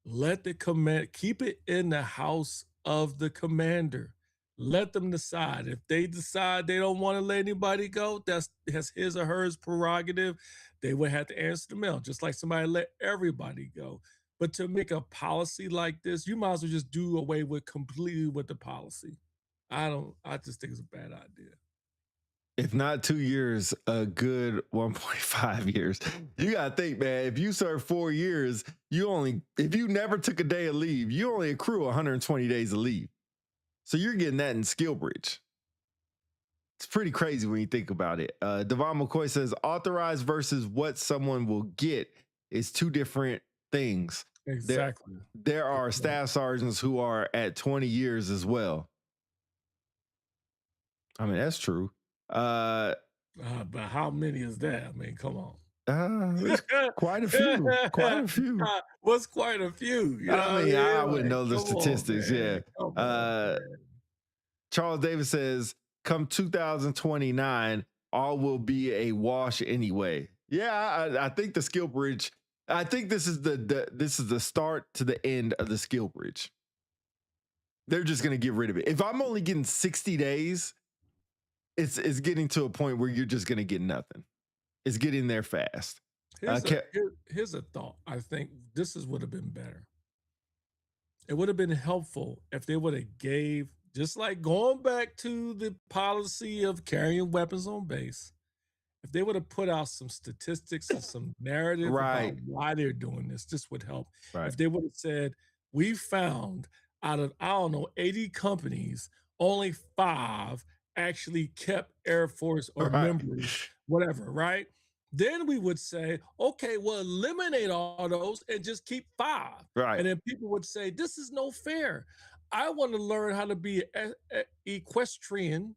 [SPEAKER 3] Let the command keep it in the house of the commander. Let them decide. If they decide they don't want to let anybody go, that's his or her prerogative. They would have to answer the mail, just like somebody let everybody go. But to make a policy like this, you might as well just do away with completely with the policy. I just think it's a bad idea.
[SPEAKER 1] If not 2 years, a good 1.5 years. You got to think, man, if you serve 4 years, if you never took a day of leave, you only accrue 120 days of leave. So you're getting that in Skillbridge. It's pretty crazy when you think about it. Devon McCoy says authorized versus what someone will get is two different things.
[SPEAKER 3] Exactly.
[SPEAKER 1] There are staff sergeants who are at 20 years as well. I mean, that's true.
[SPEAKER 3] But how many is that? I mean, come on.
[SPEAKER 1] Quite a few. Quite a few.
[SPEAKER 3] What's quite a few? You know
[SPEAKER 1] I mean, I wouldn't know the
[SPEAKER 3] come on,
[SPEAKER 1] statistics.
[SPEAKER 3] man. Come on, man.
[SPEAKER 1] Charles Davis says, come 2029, all will be a wash anyway. Yeah, I think the Skillbridge. I think this is the start to the end of the Skillbridge. They're just gonna get rid of it. If I'm only getting 60 days, it's getting to a point where you're just gonna get nothing. It's getting there fast.
[SPEAKER 3] Here's a thought. I think this would have been better. It would have been helpful if they would have gave, just like going back to the policy of carrying weapons on base, if they would have put out some statistics and some narrative about why they're doing this would help.
[SPEAKER 1] Right.
[SPEAKER 3] If they would have said, we found out of, 80 companies, only 5 actually kept Air Force or members, whatever, right? Then we would say, okay, well, eliminate all those and just keep 5.
[SPEAKER 1] Right.
[SPEAKER 3] And then people would say, this is no fair. I want to learn how to be equestrian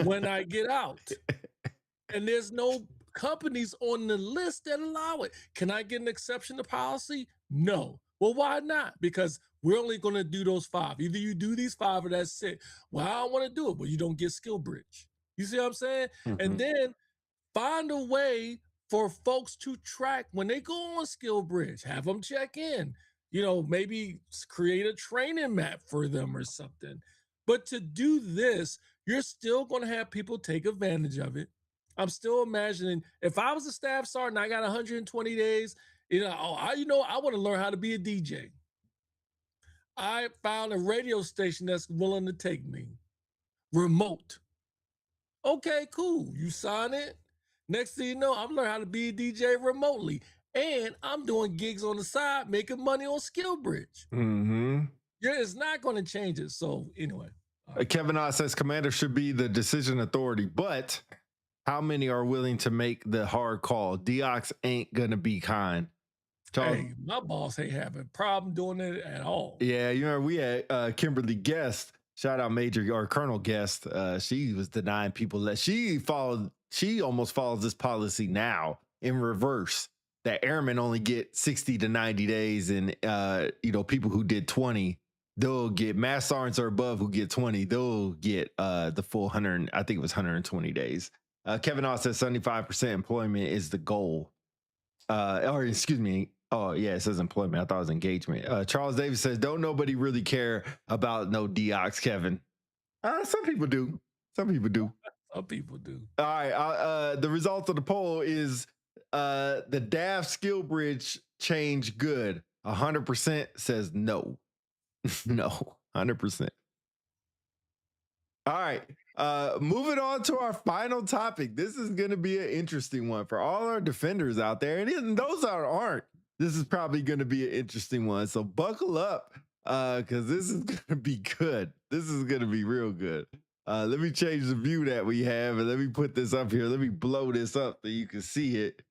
[SPEAKER 3] when I get out. And there's no companies on the list that allow it. Can I get an exception to policy? No. Well, why not? Because we're only going to do those 5. Either you do these 5 or that's it. Well, I don't want to do it. Well, you don't get Skillbridge. You see what I'm saying?
[SPEAKER 1] Mm-hmm.
[SPEAKER 3] And then find a way for folks to track when they go on Skillbridge, have them check in, maybe create a training map for them or something. But to do this, you're still going to have people take advantage of it. I'm still imagining if I was a staff sergeant, I got 120 days, I want to learn how to be a DJ. I found a radio station that's willing to take me remote. Okay, cool. You sign it. Next thing you know, I'm learning how to be a DJ remotely. And I'm doing gigs on the side, making money on Skillbridge.
[SPEAKER 1] Mm-hmm.
[SPEAKER 3] Yeah, it's not going to change it. So anyway.
[SPEAKER 1] Kevin Ott says commander should be the decision authority, but how many are willing to make the hard call? Deox ain't going to be kind.
[SPEAKER 3] Hey, my boss ain't having a problem doing it at all.
[SPEAKER 1] Yeah, we had Kimberly Guest, shout out Major or Colonel Guest. She was denying people that she almost follows this policy now in reverse, that airmen only get 60 to 90 days, and people who did 20, they'll get mass sergeants or above who get 20, they'll get the full 100, I think it was 120 days. Kevin Ott says 75% employment is the goal. Or excuse me. Oh, yeah, it says employment. I thought it was engagement. Charles Davis says, don't nobody really care about no Deox, Kevin. Some people do. Some people do.
[SPEAKER 3] Some people do.
[SPEAKER 1] All right. The result of the poll is the DAF Skillbridge change good. 100% says no. No, 100%. All right. Moving on to our final topic. This is going to be an interesting one for all our defenders out there. And those that aren't, this is probably going to be an interesting one. So buckle up because this is going to be good. This is going to be real good. Let me change the view that we have, and let me put this up here. Let me blow this up so you can see it.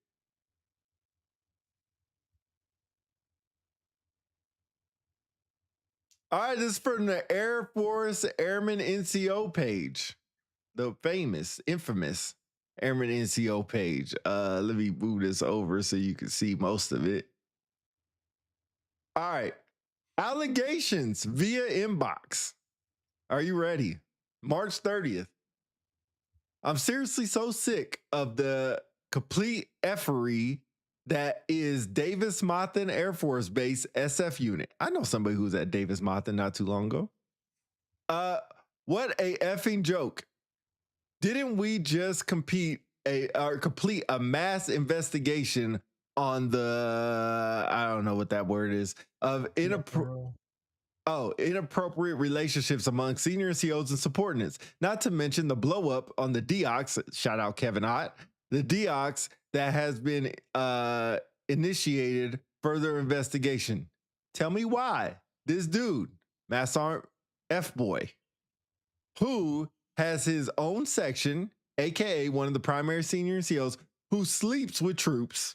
[SPEAKER 1] All right, this is from the Air Force Airman NCO page, the famous, infamous Airman NCO page. Let me move this over so you can see most of it. All right, allegations via inbox. Are you ready? March 30th. I'm seriously so sick of the complete effery that is Davis-Monthan Air Force Base SF unit. I know somebody who was at Davis-Monthan not too long ago. What a effing joke. Didn't we just complete a mass investigation on the, I don't know what that word is, of inappropriate relationships among senior COs and subordinates, not to mention the blow up on the Deox, shout out Kevin Ott, the Deox that has been initiated further investigation. Tell me why this dude, Mass Sergeant F-Boy, who has his own section, aka one of the primary senior COs who sleeps with troops,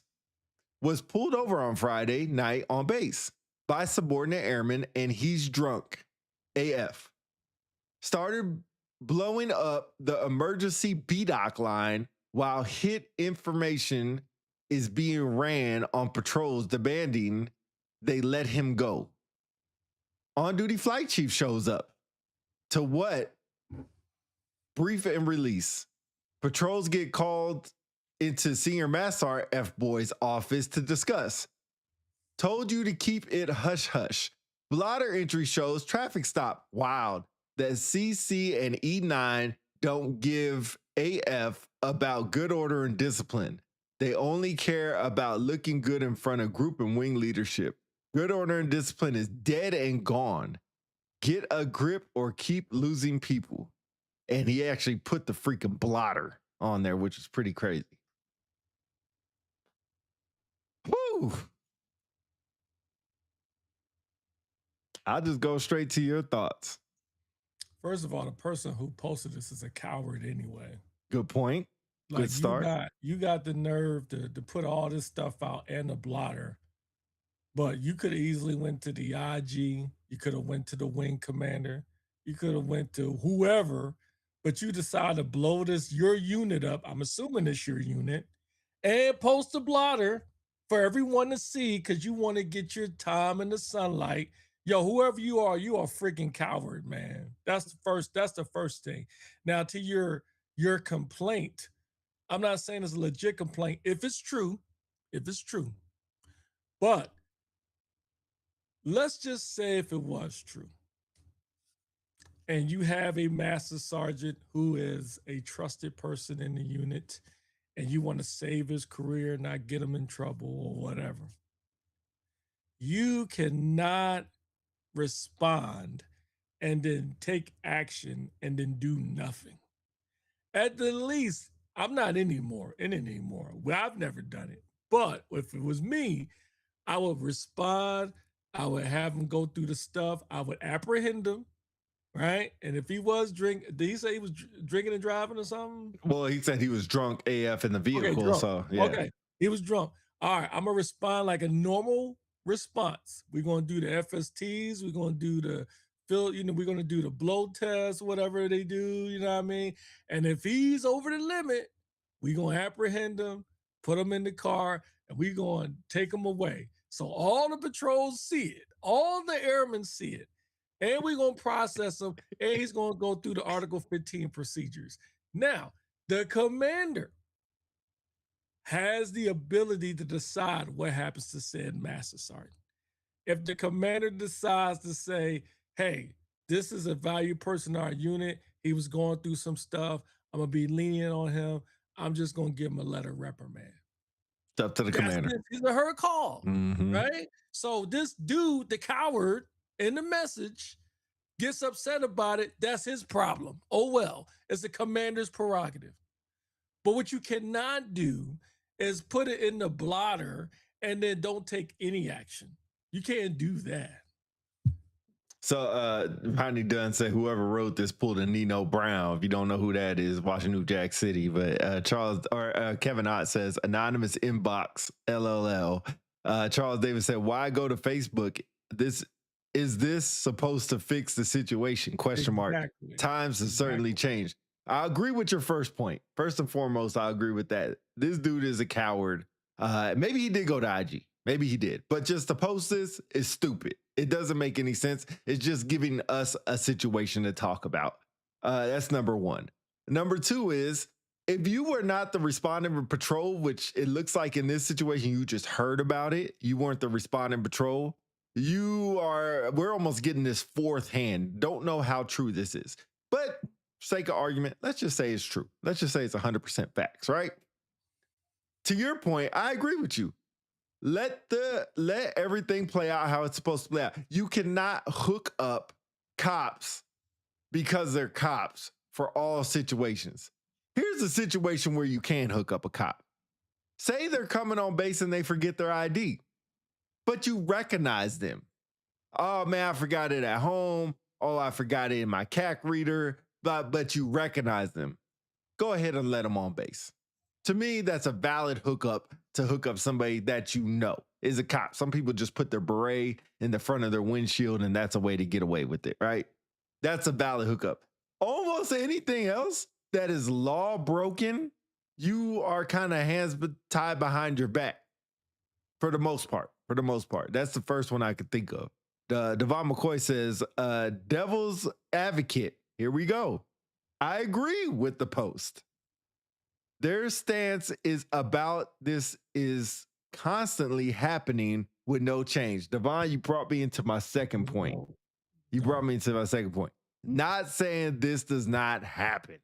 [SPEAKER 1] was pulled over on Friday night on base by subordinate airmen, and he's drunk AF. Started blowing up the emergency BDOC line while hit information is being ran on patrols demanding they let him go. On-duty flight chief shows up to what? Brief and release. Patrols get called into Senior Mass Sergeant F-Boy's office to discuss. Told you to keep it hush-hush. Blotter entry shows traffic stop. Wild that CC and E9 don't give AF about good order and discipline. They only care about looking good in front of group and wing leadership. Good order and discipline is dead and gone. Get a grip or keep losing people. And he actually put the freaking blotter on there, which is pretty crazy. Woo! I'll just go straight to your thoughts.
[SPEAKER 3] First of all, the person who posted this is a coward anyway.
[SPEAKER 1] Good point.
[SPEAKER 3] Like,
[SPEAKER 1] good start.
[SPEAKER 3] You got the nerve to put all this stuff out and the blotter. But you could have easily went to the IG. You could have went to the wing commander. You could have went to whoever. But you decided to blow your unit up. I'm assuming it's your unit. And post a blotter for everyone to see because you want to get your time in the sunlight. Yo, whoever you are a freaking coward, man. That's the first thing. Now to your complaint. I'm not saying it's a legit complaint. If it's true. But let's just say if it was true. And you have a master sergeant who is a trusted person in the unit, and you want to save his career, not get him in trouble or whatever. You cannot respond and then take action and then do nothing. At the least, I'm not in it anymore. Well, I've never done it. But if it was me, I would respond. I would have him go through the stuff. I would apprehend him. Right. And if he was drinking, did he say he was drinking and driving or something?
[SPEAKER 1] Well, he said he was drunk AF in the vehicle.
[SPEAKER 3] Okay,
[SPEAKER 1] so, yeah.
[SPEAKER 3] Okay. He was drunk. All right. I'm going to respond like a normal response. We're going to do the FSTs. We're going to do the we're going to do the blow test, whatever they do. You know what I mean? And if he's over the limit, we're going to apprehend him, put him in the car, and we're going to take him away. So all the patrols see it. All the airmen see it. And we're going to process him, and he's going to go through the Article 15 procedures. Now, the commander has the ability to decide what happens to said master sergeant. If the commander decides to say, hey, this is a valued person in our unit, he was going through some stuff, I'm going to be lenient on him, I'm just going to give him a letter of reprimand.
[SPEAKER 1] It's up to the commander.
[SPEAKER 3] It's a her call, right? So this dude, the coward, in the message, gets upset about it, that's his problem. Oh, well, it's the commander's prerogative. But what you cannot do is put it in the blotter and then don't take any action. You can't do that.
[SPEAKER 1] So Ronnie Dunn said whoever wrote this pulled a Nino Brown. If you don't know who that is, watching New Jack City. But Kevin Ott says anonymous inbox LLL. Charles Davis said, why go to Facebook? Is this supposed to fix the situation? Question mark.
[SPEAKER 3] Exactly.
[SPEAKER 1] Times have certainly changed. I agree with your first point. First and foremost, I agree with that. This dude is a coward. Maybe he did go to IG. Maybe he did. But just to post this is stupid. It doesn't make any sense. It's just giving us a situation to talk about. That's number one. Number two is, if you were not the responding patrol, which it looks like in this situation, you just heard about it. You weren't the responding patrol. We're almost getting this fourth hand. Don't know how true this is. But sake of argument, let's just say it's true. Let's just say it's 100% facts, right? To your point, I agree with you. Let everything play out how it's supposed to play out. You cannot hook up cops because they're cops for all situations. Here's a situation where you can hook up a cop. Say they're coming on base and they forget their ID, but you recognize them. Oh man, I forgot it at home. Oh, I forgot it in my CAC reader, but you recognize them. Go ahead and let them on base. To me, that's a valid hookup to hook up somebody that you know is a cop. Some people just put their beret in the front of their windshield and that's a way to get away with it, right? That's a valid hookup. Almost anything else that is law broken, you are kind of hands tied behind your back for the most part. That's the first one I could think of. Devon McCoy says, devil's advocate. Here we go. I agree with the post. Their stance is about this is constantly happening with no change. Devon, you brought me into my second point. Not saying this does not happen.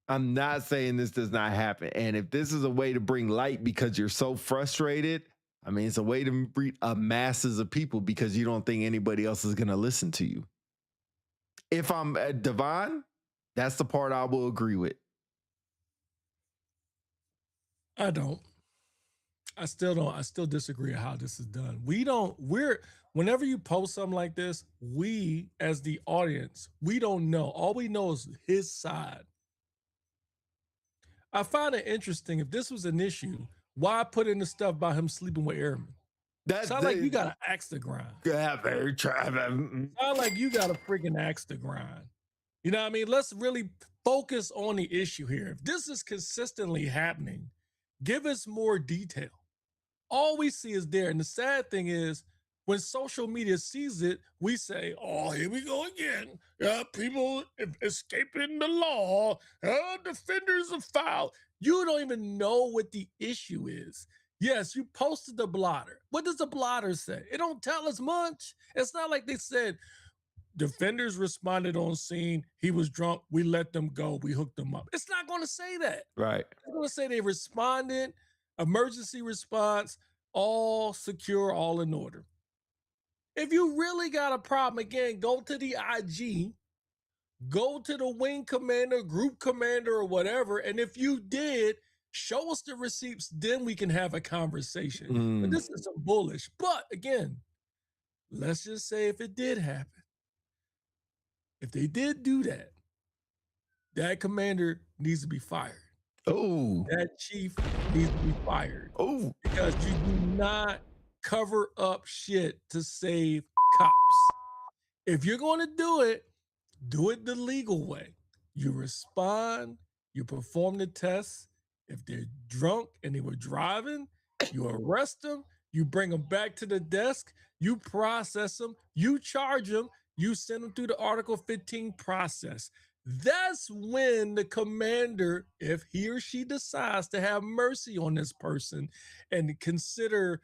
[SPEAKER 1] I'm not saying this does not happen. And if this is a way to bring light because you're so frustrated, I mean, it's a way to reach masses of people because you don't think anybody else is going to listen to you. If I'm at Devon, that's the part I will agree with.
[SPEAKER 3] I don't. I still disagree on how this is done. Whenever you post something like this, we as the audience, we don't know. All we know is his side. I find it interesting. If this was an issue, why put in the stuff about him sleeping with airmen? Sound like you got an axe to grind. Sound like you got a freaking axe to grind. You know what I mean? Let's really focus on the issue here. If this is consistently happening, give us more detail. All we see is there. And the sad thing is, when social media sees it, we say, oh, here we go again. People escaping the law. Defenders of foul. You don't even know what the issue is. Yes, you posted the blotter. What does the blotter say? It don't tell us much. It's not like they said, defenders responded on scene. He was drunk. We let them go. We hooked them up. It's not going to say that.
[SPEAKER 1] Right.
[SPEAKER 3] It's going to say they responded, emergency response, all secure, all in order. If you really got a problem, again, go to the IG, go to the wing commander, group commander, or whatever. And if you did, show us the receipts, then we can have a conversation. But this is some bullish. But again, let's just say if it did happen, if they did do that, that commander needs to be fired.
[SPEAKER 1] Oh,
[SPEAKER 3] that chief needs to be fired.
[SPEAKER 1] Oh,
[SPEAKER 3] because you do not cover up shit to save cops. If you're going to do it the legal way. You respond, you perform the test. If they're drunk and they were driving, you arrest them, you bring them back to the desk, you process them, you charge them, you send them through the Article 15 process. That's when the commander, if he or she decides to have mercy on this person and consider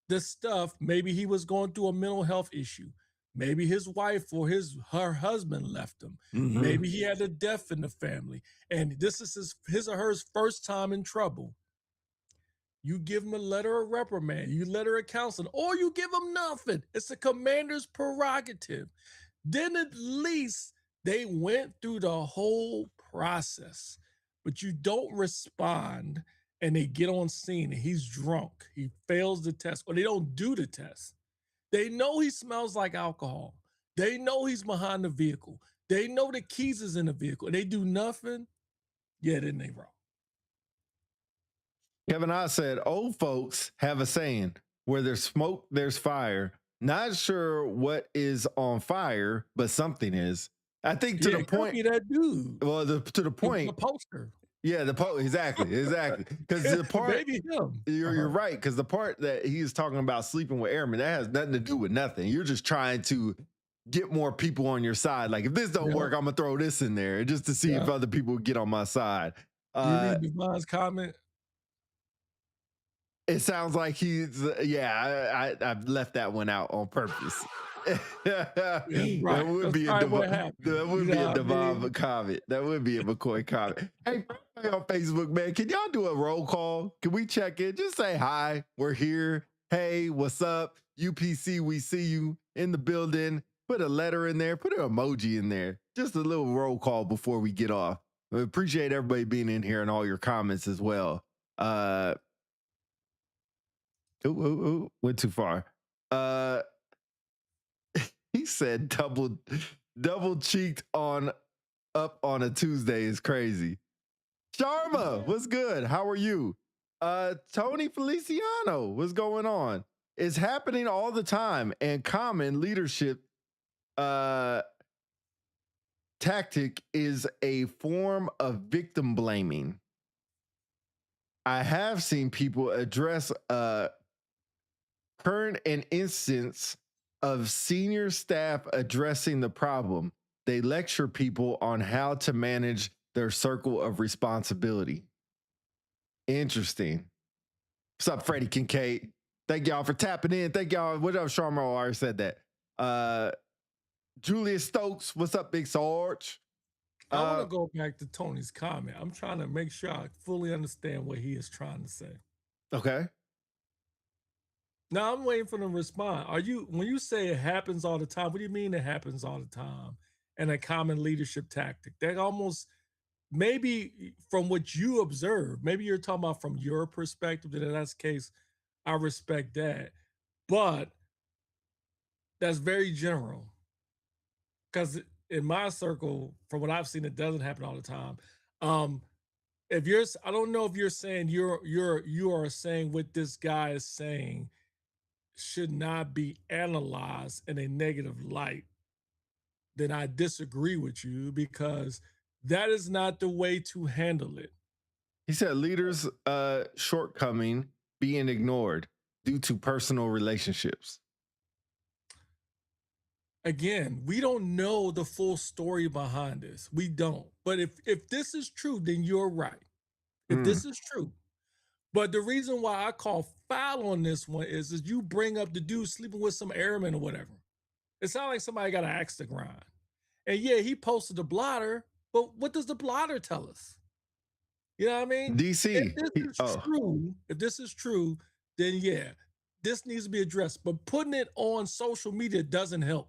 [SPEAKER 3] the stuff, maybe he was going through a mental health issue. Maybe his wife or her husband left him.
[SPEAKER 1] Mm-hmm.
[SPEAKER 3] Maybe he had a death in the family. And this is his or her first time in trouble. You give him a letter of reprimand, you letter of counseling, or you give him nothing. It's the commander's prerogative. Then at least they went through the whole process, but you don't respond and they get on scene and he's drunk. He fails the test or they don't do the test. They know he smells like alcohol. They know he's behind the vehicle. They know the keys is in the vehicle. And they do nothing. Yeah, then they wrong.
[SPEAKER 1] Kevin I said, old folks have a saying, where there's smoke, there's fire. Not sure what is on fire, but something is. I think to the point.
[SPEAKER 3] That dude.
[SPEAKER 1] Well, to the point.
[SPEAKER 3] The poster.
[SPEAKER 1] Yeah, exactly. Because the part.
[SPEAKER 3] Maybe him.
[SPEAKER 1] You're right. Because the part that he's talking about sleeping with airmen, that has nothing to do with nothing. You're just trying to get more people on your side. Like, if this don't work, I'm gonna throw this in there just to see if other people get on my side.
[SPEAKER 3] You read Devon's comment?
[SPEAKER 1] It sounds like he's I've left that one out on purpose.
[SPEAKER 3] Right.
[SPEAKER 1] That would be a Devon comment. That would be a McCoy comment. Hey, on Facebook, man, can y'all do a roll call? Can we check in? Just say hi. We're here. Hey, what's up? UPC, we see you in the building. Put a letter in there. Put an emoji in there. Just a little roll call before we get off. We appreciate everybody being in here and all your comments as well. Went too far. He said double cheeked up on a Tuesday is crazy. Sharma, what's good? How are you? Tony Feliciano, what's going on? It's happening all the time, and common leadership tactic is a form of victim blaming. I have seen people address current an instance of senior staff addressing the problem. They lecture people on how to manage their circle of responsibility. Interesting. What's up, Freddie Kincaid? Thank y'all for tapping in. Thank y'all. What up, Sharma? I already said that. Julius Stokes, what's up, Big Sarge?
[SPEAKER 3] I want to go back to Tony's comment. I'm trying to make sure I fully understand what he is trying to say.
[SPEAKER 1] Okay.
[SPEAKER 3] Now I'm waiting for them to respond. When you say it happens all the time, what do you mean it happens all the time? And a common leadership tactic. That almost, maybe from what you observe, maybe you're talking about from your perspective, and in that case, I respect that. But that's very general. Because in my circle, from what I've seen, it doesn't happen all the time. I don't know if you're saying you are saying what this guy is saying should not be analyzed in a negative light, then I disagree with you, because that is not the way to handle it.
[SPEAKER 1] He said leaders' shortcoming being ignored due to personal relationships.
[SPEAKER 3] Again, we don't know the full story behind this. We don't. But if this is true, then you're right. If this is true. But the reason why I call foul on this one is you bring up the dude sleeping with some airmen or whatever. It sounds like somebody got an axe to grind. And yeah, he posted the blotter, but what does the blotter tell us? You know what I mean?
[SPEAKER 1] DC.
[SPEAKER 3] If this is true, then yeah, this needs to be addressed. But putting it on social media doesn't help.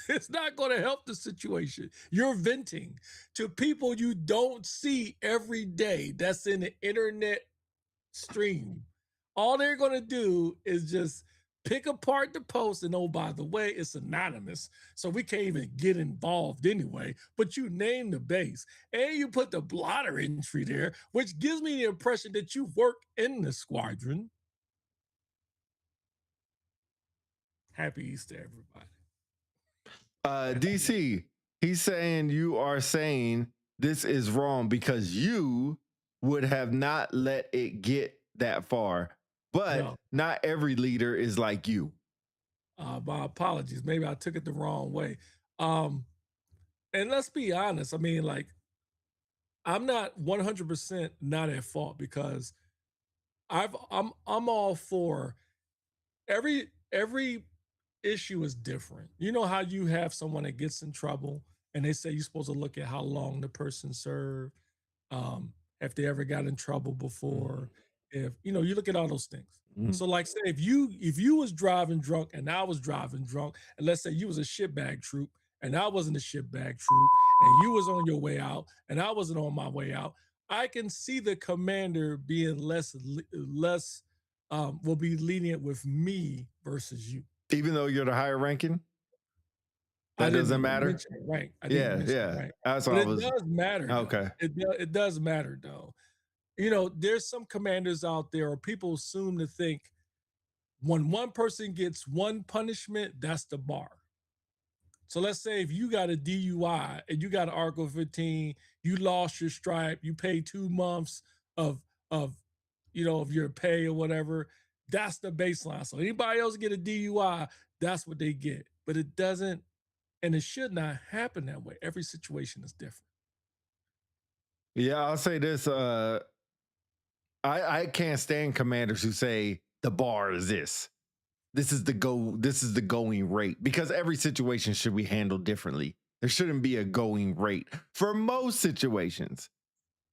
[SPEAKER 3] It's not going to help the situation. You're venting to people you don't see every day. That's in the internet stream. All they're going to do is just pick apart the post, and oh, by the way, it's anonymous, so we can't even get involved anyway. But you name the base, and you put the blotter entry there, which gives me the impression that you work in the squadron. Happy Easter, everybody.
[SPEAKER 1] DC, he's saying you are saying this is wrong because you would have not let it get that far. But not every leader is like you.
[SPEAKER 3] My apologies. Maybe I took it the wrong way. And let's be honest. I mean, like, I'm not 100% not at fault, because I'm all for every issue is different. You know how you have someone that gets in trouble and they say you're supposed to look at how long the person served, if they ever got in trouble before, if you look at all those things. So like, say if you was driving drunk and I was driving drunk, and let's say you was a shitbag troop and I wasn't a shitbag troop, and you was on your way out and I wasn't on my way out, I can see the commander being will be lenient with me versus you.
[SPEAKER 1] Even though you're the higher ranking? That doesn't matter?
[SPEAKER 3] Mention the rank. I didn't mention the rank.
[SPEAKER 1] That's what
[SPEAKER 3] But
[SPEAKER 1] I
[SPEAKER 3] it
[SPEAKER 1] was.
[SPEAKER 3] does matter.
[SPEAKER 1] Okay.
[SPEAKER 3] It does matter though. You know, there's some commanders out there, or people assume to think when one person gets one punishment, that's the bar. So let's say if you got a DUI and you got an Article 15, you lost your stripe, you pay 2 months of of your pay or whatever. That's the baseline. So anybody else get a DUI, that's what they get. But it doesn't, and it should not happen that way. Every situation is different.
[SPEAKER 1] Yeah, I'll say this. I can't stand commanders who say the bar is this. This is the going rate, because every situation should be handled differently. There shouldn't be a going rate for most situations.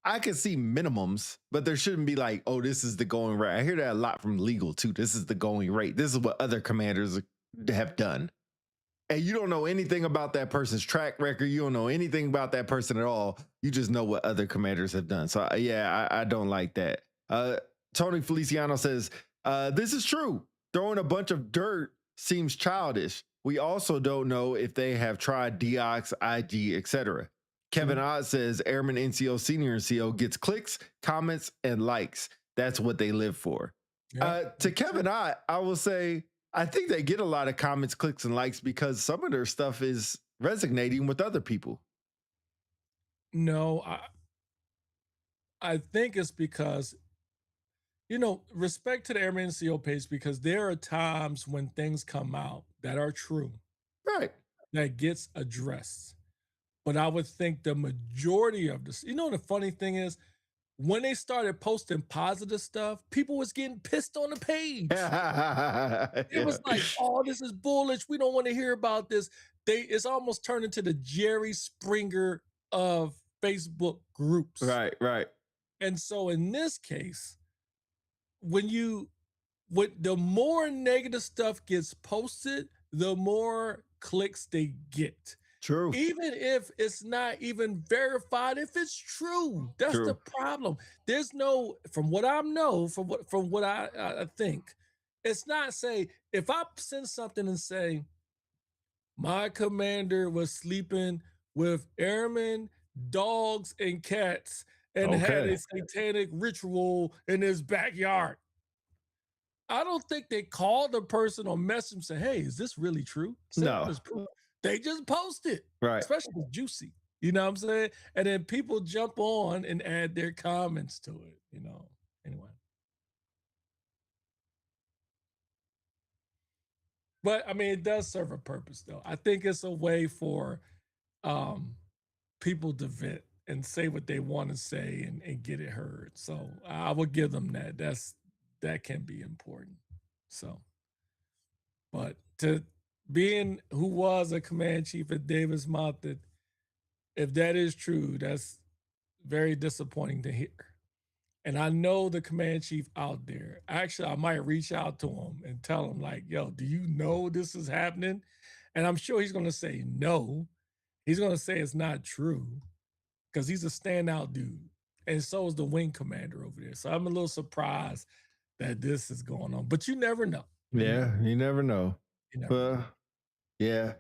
[SPEAKER 1] I can see minimums, but there shouldn't be like, oh, this is the going rate. I hear that a lot from legal too. This is the going rate. This is what other commanders have done. And you don't know anything about that person's track record. You don't know anything about that person at all. You just know what other commanders have done. So yeah, I don't like that. Tony Feliciano says, this is true. Throwing a bunch of dirt seems childish. We also don't know if they have tried Deox, IG, etc. Kevin Ott says Airman NCO Senior NCO gets clicks, comments, and likes. That's what they live for. Yeah. To Kevin Ott, I will say, I think they get a lot of comments, clicks, and likes because some of their stuff is resonating with other people.
[SPEAKER 3] No, I think it's because, respect to the Airman NCO page, because there are times when things come out that are true.
[SPEAKER 1] Right.
[SPEAKER 3] That gets addressed. But I would think the majority of this, the funny thing is, when they started posting positive stuff, people was getting pissed on the page. It was like, oh, this is bullish. We don't want to hear about this. It's almost turned into the Jerry Springer of Facebook groups.
[SPEAKER 1] Right.
[SPEAKER 3] And so in this case, the more negative stuff gets posted, the more clicks they get.
[SPEAKER 1] True.
[SPEAKER 3] Even if it's not even verified, if it's true, that's the problem. There's no, from what I think, it's not say, if I send something and say, my commander was sleeping with airmen, dogs, and cats, and had a satanic ritual in his backyard. I don't think they called the person or messaged and say, hey, is this really true?
[SPEAKER 1] No.
[SPEAKER 3] They just post it,
[SPEAKER 1] right?
[SPEAKER 3] Especially with juicy, you know what I'm saying? And then people jump on and add their comments to it, Anyway, but I mean, it does serve a purpose, though. I think it's a way for people to vent and say what they want to say and get it heard. So I would give them that. That can be important. So, but to being who was a command chief at Davis Mountain, if that is true, that's very disappointing to hear. And I know the command chief out there. Actually, I might reach out to him and tell him, like, yo, do you know this is happening? And I'm sure he's going to say no. He's going to say it's not true because he's a standout dude. And so is the wing commander over there. So I'm a little surprised that this is going on. But you never know.
[SPEAKER 1] Yeah, you never know. Yeah.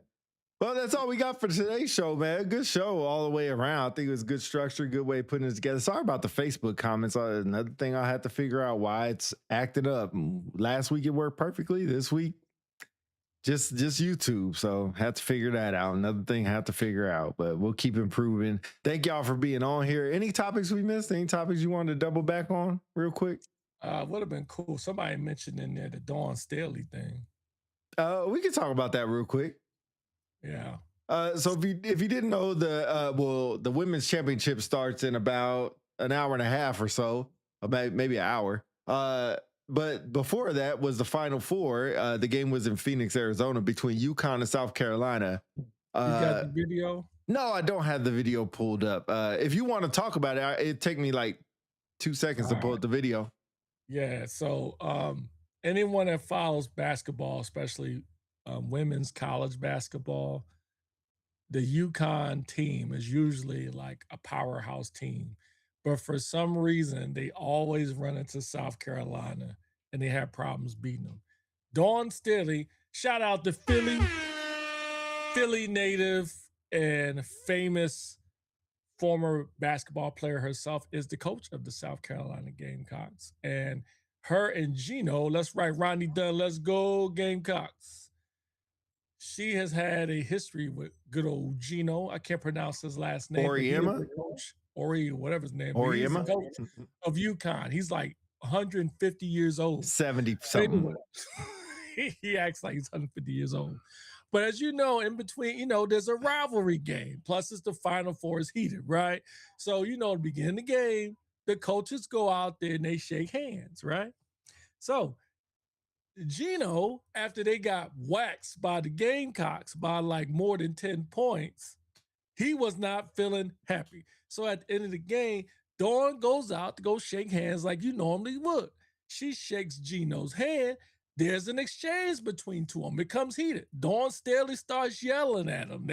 [SPEAKER 1] Well, that's all we got for today's show, man. Good show all the way around. I think it was good structure, good way of putting it together. Sorry about the Facebook comments. Another thing I had to figure out why it's acting up. Last week it worked perfectly. This week, just YouTube. So had to figure that out. Another thing I had to figure out, but we'll keep improving. Thank y'all for being on here. Any topics we missed? Any topics you wanted to double back on real quick?
[SPEAKER 3] Would have been cool. Somebody mentioned in there the Dawn Staley thing.
[SPEAKER 1] We can talk about that real quick.
[SPEAKER 3] Yeah.
[SPEAKER 1] So if you didn't know, the women's championship starts in about an hour and a half or so, maybe an hour. But before that was the Final Four. The game was in Phoenix, Arizona, between UConn and South Carolina.
[SPEAKER 3] You got the video?
[SPEAKER 1] No, I don't have the video pulled up. If you want to talk about it, it'd take me like 2 seconds to pull up the video.
[SPEAKER 3] Yeah. So anyone that follows basketball, especially women's college basketball, the UConn team is usually like a powerhouse team. But for some reason, they always run into South Carolina and they have problems beating them. Dawn Staley, shout out to Philly. Philly native and famous former basketball player herself is the coach of the South Carolina Gamecocks. And her and Gino, let's write Ronnie Dunn, let's go Gamecocks. She has had a history with good old Gino. I can't pronounce his last name.
[SPEAKER 1] Oriema?
[SPEAKER 3] Ori, whatever his name is.
[SPEAKER 1] Oriema?
[SPEAKER 3] He's the coach of UConn. He's like 150 years old.
[SPEAKER 1] 70 something.
[SPEAKER 3] He acts like he's 150 years old. But as you know, in between, you know, there's a rivalry game. Plus, it's the Final Four is heated, right? So, you know, at the beginning of the game, the coaches go out there and they shake hands, right? So, Gino, after they got waxed by the Gamecocks by like more than 10 points, he was not feeling happy. So at the end of the game, Dawn goes out to go shake hands like you normally would. She shakes Gino's hand. There's an exchange between two of them. It becomes heated. Dawn Staley starts yelling at him.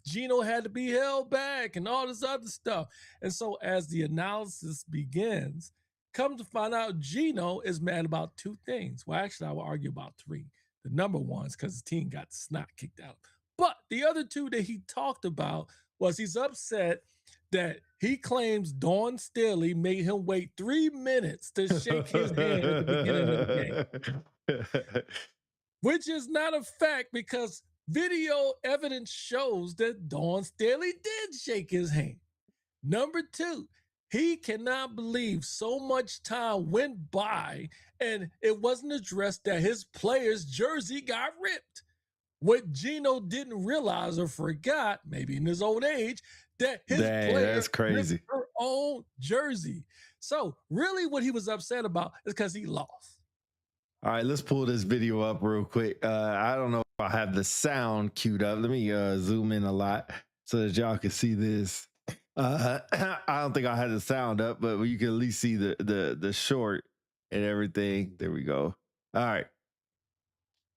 [SPEAKER 3] Gino had to be held back and all this other stuff. And so as the analysis begins, come to find out Gino is mad about two things. Well, actually, I will argue about three. The number one is because the team got snot kicked out. But the other two that he talked about was he's upset that he claims Dawn Staley made him wait 3 minutes to shake his hand at the beginning of the game. Which is not a fact because video evidence shows that Dawn Staley did shake his hand. Number two, he cannot believe so much time went by and it wasn't addressed that his player's jersey got ripped. What Gino didn't realize or forgot, maybe in his old age, that his player
[SPEAKER 1] that's crazy.
[SPEAKER 3] ripped her own jersey. So really what he was upset about is because he lost.
[SPEAKER 1] All right, let's pull this video up real quick. I don't know if I have the sound queued up. Let me zoom in a lot so that y'all can see this. I don't think I had the sound up, but you can at least see the short and everything. There we go. All right.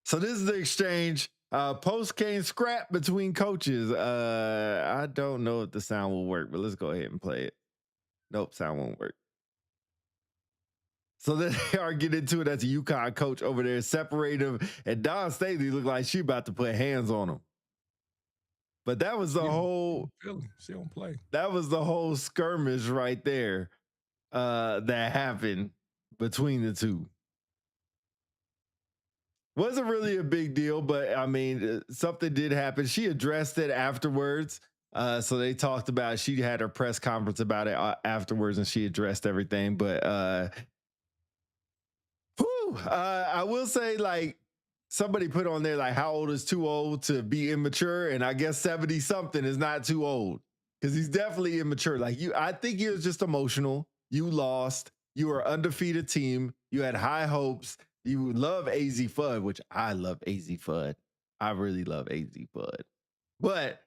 [SPEAKER 1] So this is the exchange. Post-game scrap between coaches. I don't know if the sound will work, but let's go ahead and play it. Nope, sound won't work. So then they are getting into it as a UConn coach over there, separate him, and Dawn Staley looked like she about to put hands on him. But that was the whole.
[SPEAKER 3] She don't play.
[SPEAKER 1] That was the whole skirmish right there that happened between the two. Wasn't really a big deal, but I mean, something did happen. She addressed it afterwards. So they talked about. She had her press conference about it afterwards, and she addressed everything. But I will say, like, somebody put on there, like, how old is too old to be immature? And I guess 70 something is not too old because he's definitely immature. Like I think he was just emotional. You lost. You were an undefeated team. You had high hopes. You love AZ Fudd, which I love AZ Fudd. I really love AZ Fudd. But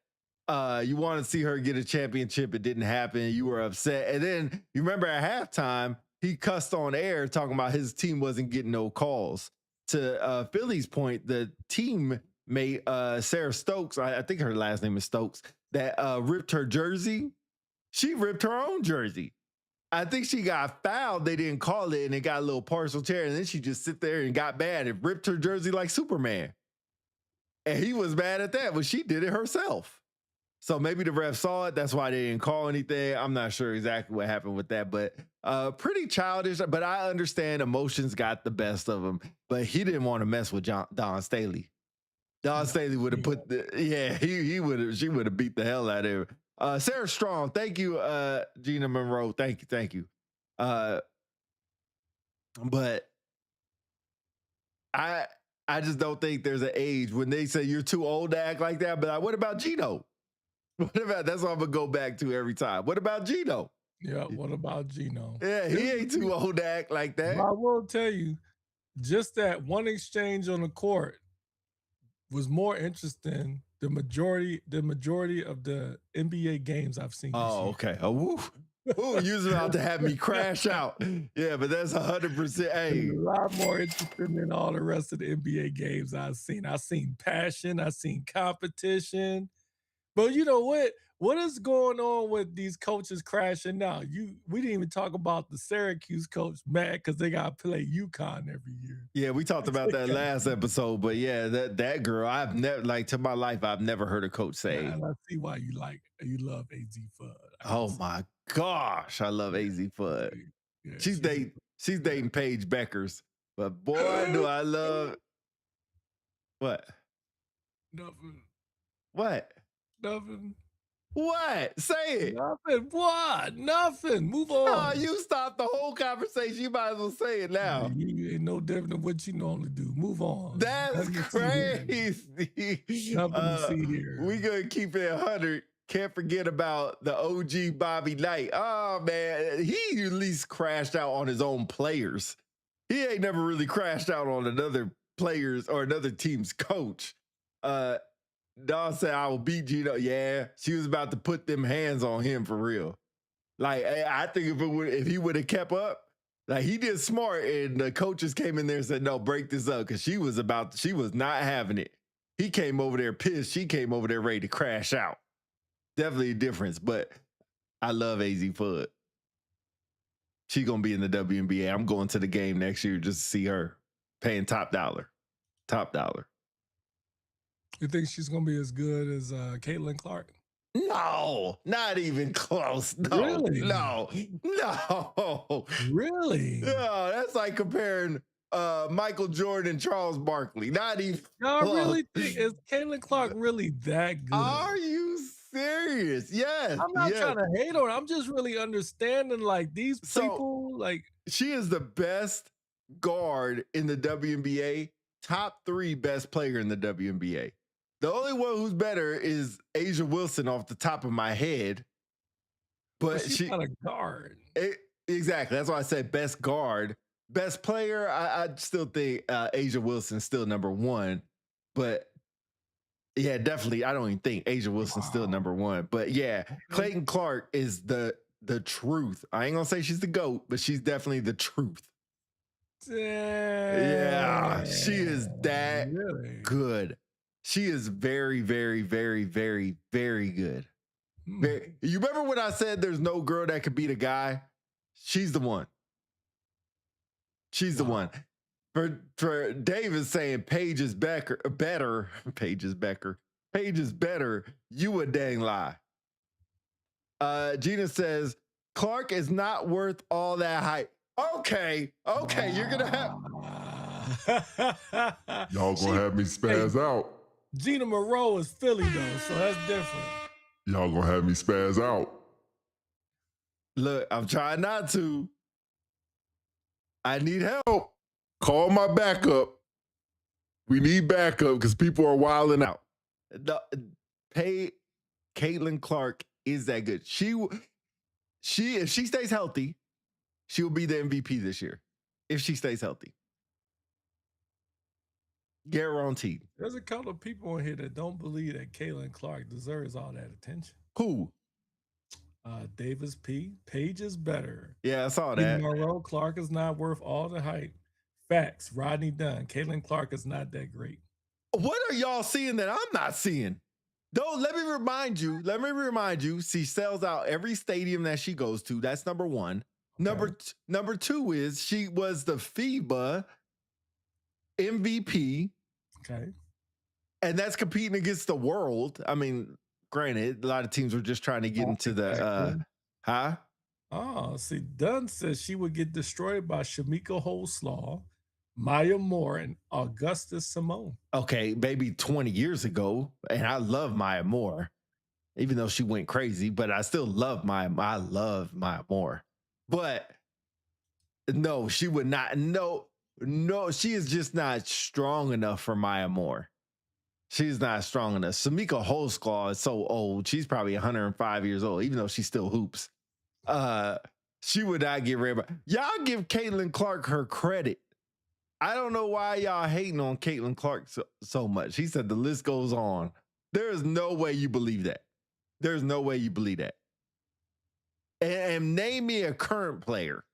[SPEAKER 1] you want to see her get a championship. It didn't happen. You were upset. And then you remember at halftime, he cussed on air talking about his team wasn't getting no calls. To Philly's point, the teammate, Sarah Stokes, I think her last name is Stokes, that ripped her jersey. She ripped her own jersey. I think she got fouled. They didn't call it, and it got a little partial tear, and then she just sit there and got mad and ripped her jersey like Superman. And he was mad at that, but she did it herself. So maybe the ref saw it. That's why they didn't call anything. I'm not sure exactly what happened with that, but pretty childish. But I understand emotions got the best of him. But he didn't want to mess with Dawn Staley. Dawn Staley would have put she would have beat the hell out of her. Sarah Strong, thank you, Gina Monroe. Thank you. But I just don't think there's an age when they say you're too old to act like that. But what about Gino? What about that's what I'm gonna go back to every time. What about Gino?
[SPEAKER 3] Yeah, what about Gino?
[SPEAKER 1] Yeah, he ain't too old to act like that.
[SPEAKER 3] I will tell you, just that one exchange on the court was more interesting. The majority of the NBA games I've seen.
[SPEAKER 1] Oh, okay. Oh, woo. Ooh, you was about to have me crash out. Yeah, but that's 100%. Hey,
[SPEAKER 3] a lot more interesting than all the rest of the NBA games I've seen. I've seen passion. I've seen competition. But you know what? What is going on with these coaches crashing out? We didn't even talk about the Syracuse coach mad because they got to play UConn every year.
[SPEAKER 1] Yeah, we talked about that last episode, but yeah, that girl, I've never, like, to my life, I've never heard a coach say.
[SPEAKER 3] And I see why you love AZ Fudd.
[SPEAKER 1] Oh my gosh, I love AZ Fudd. Yeah, she's dating Paige Beckers, but boy, do I love what?
[SPEAKER 3] Nothing.
[SPEAKER 1] What?
[SPEAKER 3] Nothing.
[SPEAKER 1] What? Say it.
[SPEAKER 3] Nothing. What? Nothing. Move on.
[SPEAKER 1] Oh, you stopped the whole conversation. You might as well say it now.
[SPEAKER 3] You ain't no different than what you normally do. Move on.
[SPEAKER 1] That's crazy.
[SPEAKER 3] Nothing to see here.
[SPEAKER 1] We gonna keep it 100. Can't forget about the OG Bobby Knight. Oh man, he at least crashed out on his own players. He ain't never really crashed out on another player's or another team's coach. Dawn said, I will beat Gino. Yeah, she was about to put them hands on him for real. Like, I think if he would have kept up, like, he did smart, and the coaches came in there and said, no, break this up, because she was not having it. He came over there pissed. She came over there ready to crash out. Definitely a difference, but I love AZ Fudd. She gonna be in the WNBA. I'm going to the game next year just to see her, paying top dollar. Top dollar.
[SPEAKER 3] You think she's gonna be as good as Caitlin Clark?
[SPEAKER 1] No, not even close. No,
[SPEAKER 3] really?
[SPEAKER 1] No.
[SPEAKER 3] Really?
[SPEAKER 1] No, that's like comparing Michael Jordan and Charles Barkley. Not even.
[SPEAKER 3] Y'all really think, is Caitlin Clark really that good?
[SPEAKER 1] Are you serious? Yes.
[SPEAKER 3] I'm not trying to hate on her. I'm just really understanding, like, these people, like,
[SPEAKER 1] she is the best guard in the WNBA, top 3 best player in the WNBA. The only one who's better is Asia Wilson off the top of my head. But
[SPEAKER 3] she's not a guard.
[SPEAKER 1] Exactly. That's why I said best guard. Best player, I still think Asia Wilson's still number 1. But yeah, definitely. I don't even think Asia Wilson's still number 1. But yeah, Caitlin Clark is the truth. I ain't gonna say she's the GOAT, but she's definitely the truth. Yeah, she is that good. She is very, very, very, very, very good. You remember when I said there's no girl that could beat a guy? She's the one. She's the one. For David saying Paige is better. Paige is better. You a dang lie. Gina says Clark is not worth all that hype. Okay, you're gonna
[SPEAKER 6] have y'all gonna have me spaz out.
[SPEAKER 3] Gina Moreau is Philly though, so that's different.
[SPEAKER 6] Y'all gonna have me spaz out.
[SPEAKER 1] Look, I'm trying not to. I need help.
[SPEAKER 6] Call my backup. We need backup because people are wilding out.
[SPEAKER 1] Caitlin Clark is that good. If she stays healthy, she'll be the MVP this year. If she stays healthy. Guaranteed.
[SPEAKER 3] There's a couple of people in here that don't believe that Caitlin Clark deserves all that attention.
[SPEAKER 1] Who?
[SPEAKER 3] Davis P. Paige is better.
[SPEAKER 1] Yeah, I saw that.
[SPEAKER 3] Monroe, Clark is not worth all the hype. Facts. Rodney Dunn. Caitlin Clark is not that great.
[SPEAKER 1] What are y'all seeing that I'm not seeing? Though, let me remind you, she sells out every stadium that she goes to. That's number 1. Okay. Number 2 is she was the FIBA MVP.
[SPEAKER 3] Okay.
[SPEAKER 1] And that's competing against the world. I mean, granted, a lot of teams were just trying to get into the
[SPEAKER 3] Oh, see, Dunn says she would get destroyed by Shamika Holslaw, Maya Moore, and Augustus Simone.
[SPEAKER 1] Okay, maybe 20 years ago, and I love Maya Moore, even though she went crazy, but I still love I love Maya Moore. But no, she would not. No, she is just not strong enough for Maya Moore. She's not strong enough. Shamika Holslaw is so old. She's probably 105 years old, even though she still hoops. She would not get rid of. Y'all give Caitlin Clark her credit. I don't know why y'all hating on Caitlin Clark so much. He said the list goes on. There is no way you believe that. There's no way you believe that. And name me a current player.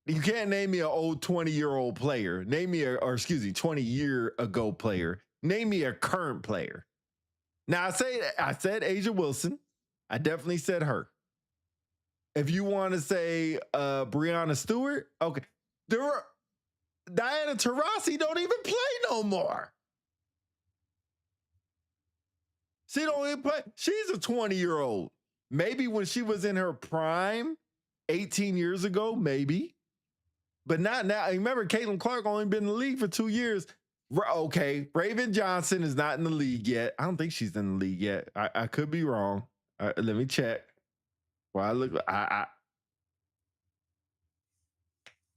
[SPEAKER 1] You can't name me an old 20-year-old player. Name me 20-year-ago player. Name me a current player. Now I said Asia Wilson. I definitely said her. If you want to say Breonna Stewart, okay. Diana Taurasi don't even play no more. She don't even play. She's a 20-year-old. Maybe when she was in her prime, 18 years ago, maybe. But not now. Remember, Caitlin Clark only been in the league for 2 years. Okay, Raven Johnson is not in the league yet. I don't think she's in the league yet. I could be wrong. Let me check. Well, I look.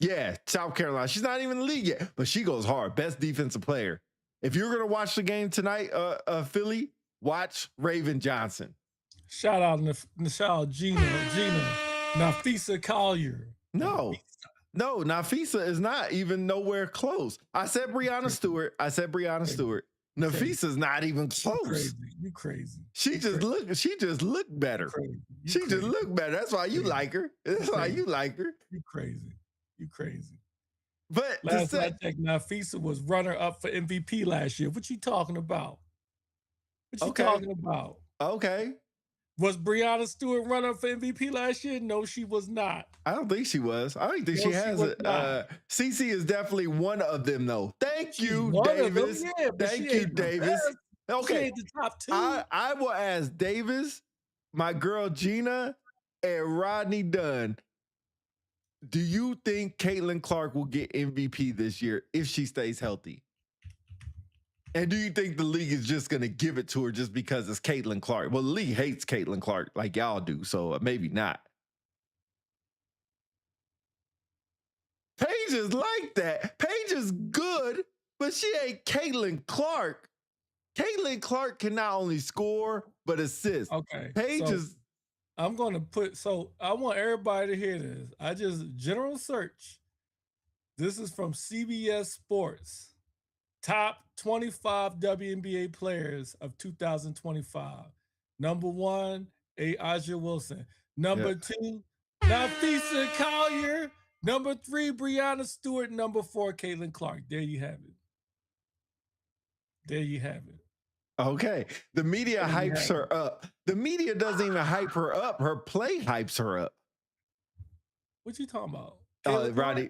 [SPEAKER 1] Yeah, South Carolina. She's not even in the league yet, but she goes hard. Best defensive player. If you're gonna watch the game tonight, Philly, watch Raven Johnson.
[SPEAKER 3] Shout out Gina, Nafisa Collier.
[SPEAKER 1] No, Nafisa is not even nowhere close. I said Breonna Stewart. Nafisa's not even close.
[SPEAKER 3] You crazy.
[SPEAKER 1] She just looked better. She just looked better. That's why you like her. That's why you like her.
[SPEAKER 3] You crazy.
[SPEAKER 1] But
[SPEAKER 3] last I checked, Nafisa was runner up for MVP last year. What you talking about?
[SPEAKER 1] Okay.
[SPEAKER 3] Was Breonna Stewart runner up for MVP last year? No, she was not.
[SPEAKER 1] I don't think she was. I don't think she has it. CC is definitely one of them, though. Thank you, Davis. Thank you, Davis. Okay.
[SPEAKER 3] She ain't the top two.
[SPEAKER 1] I will ask Davis, my girl Gina, and Rodney Dunn. Do you think Caitlin Clark will get MVP this year if she stays healthy? And do you think the league is just going to give it to her just because it's Caitlin Clark? Well, the league hates Caitlin Clark like y'all do, so maybe not. Paige is like that. Paige is good, but she ain't Caitlin Clark. Caitlin Clark can not only score, but assist.
[SPEAKER 3] Okay.
[SPEAKER 1] Paige is...
[SPEAKER 3] I'm going to I want everybody to hear this. I just general search. This is from CBS Sports. Top 25 WNBA players of 2025. Number 1, Asia Wilson. Number 2, Nafisa Collier. Number 3, Breonna Stewart. Number 4, Caitlin Clark. There you have it.
[SPEAKER 1] Okay. The media hypes her up. The media doesn't even hype her up. Her play hypes her up.
[SPEAKER 3] What you talking about?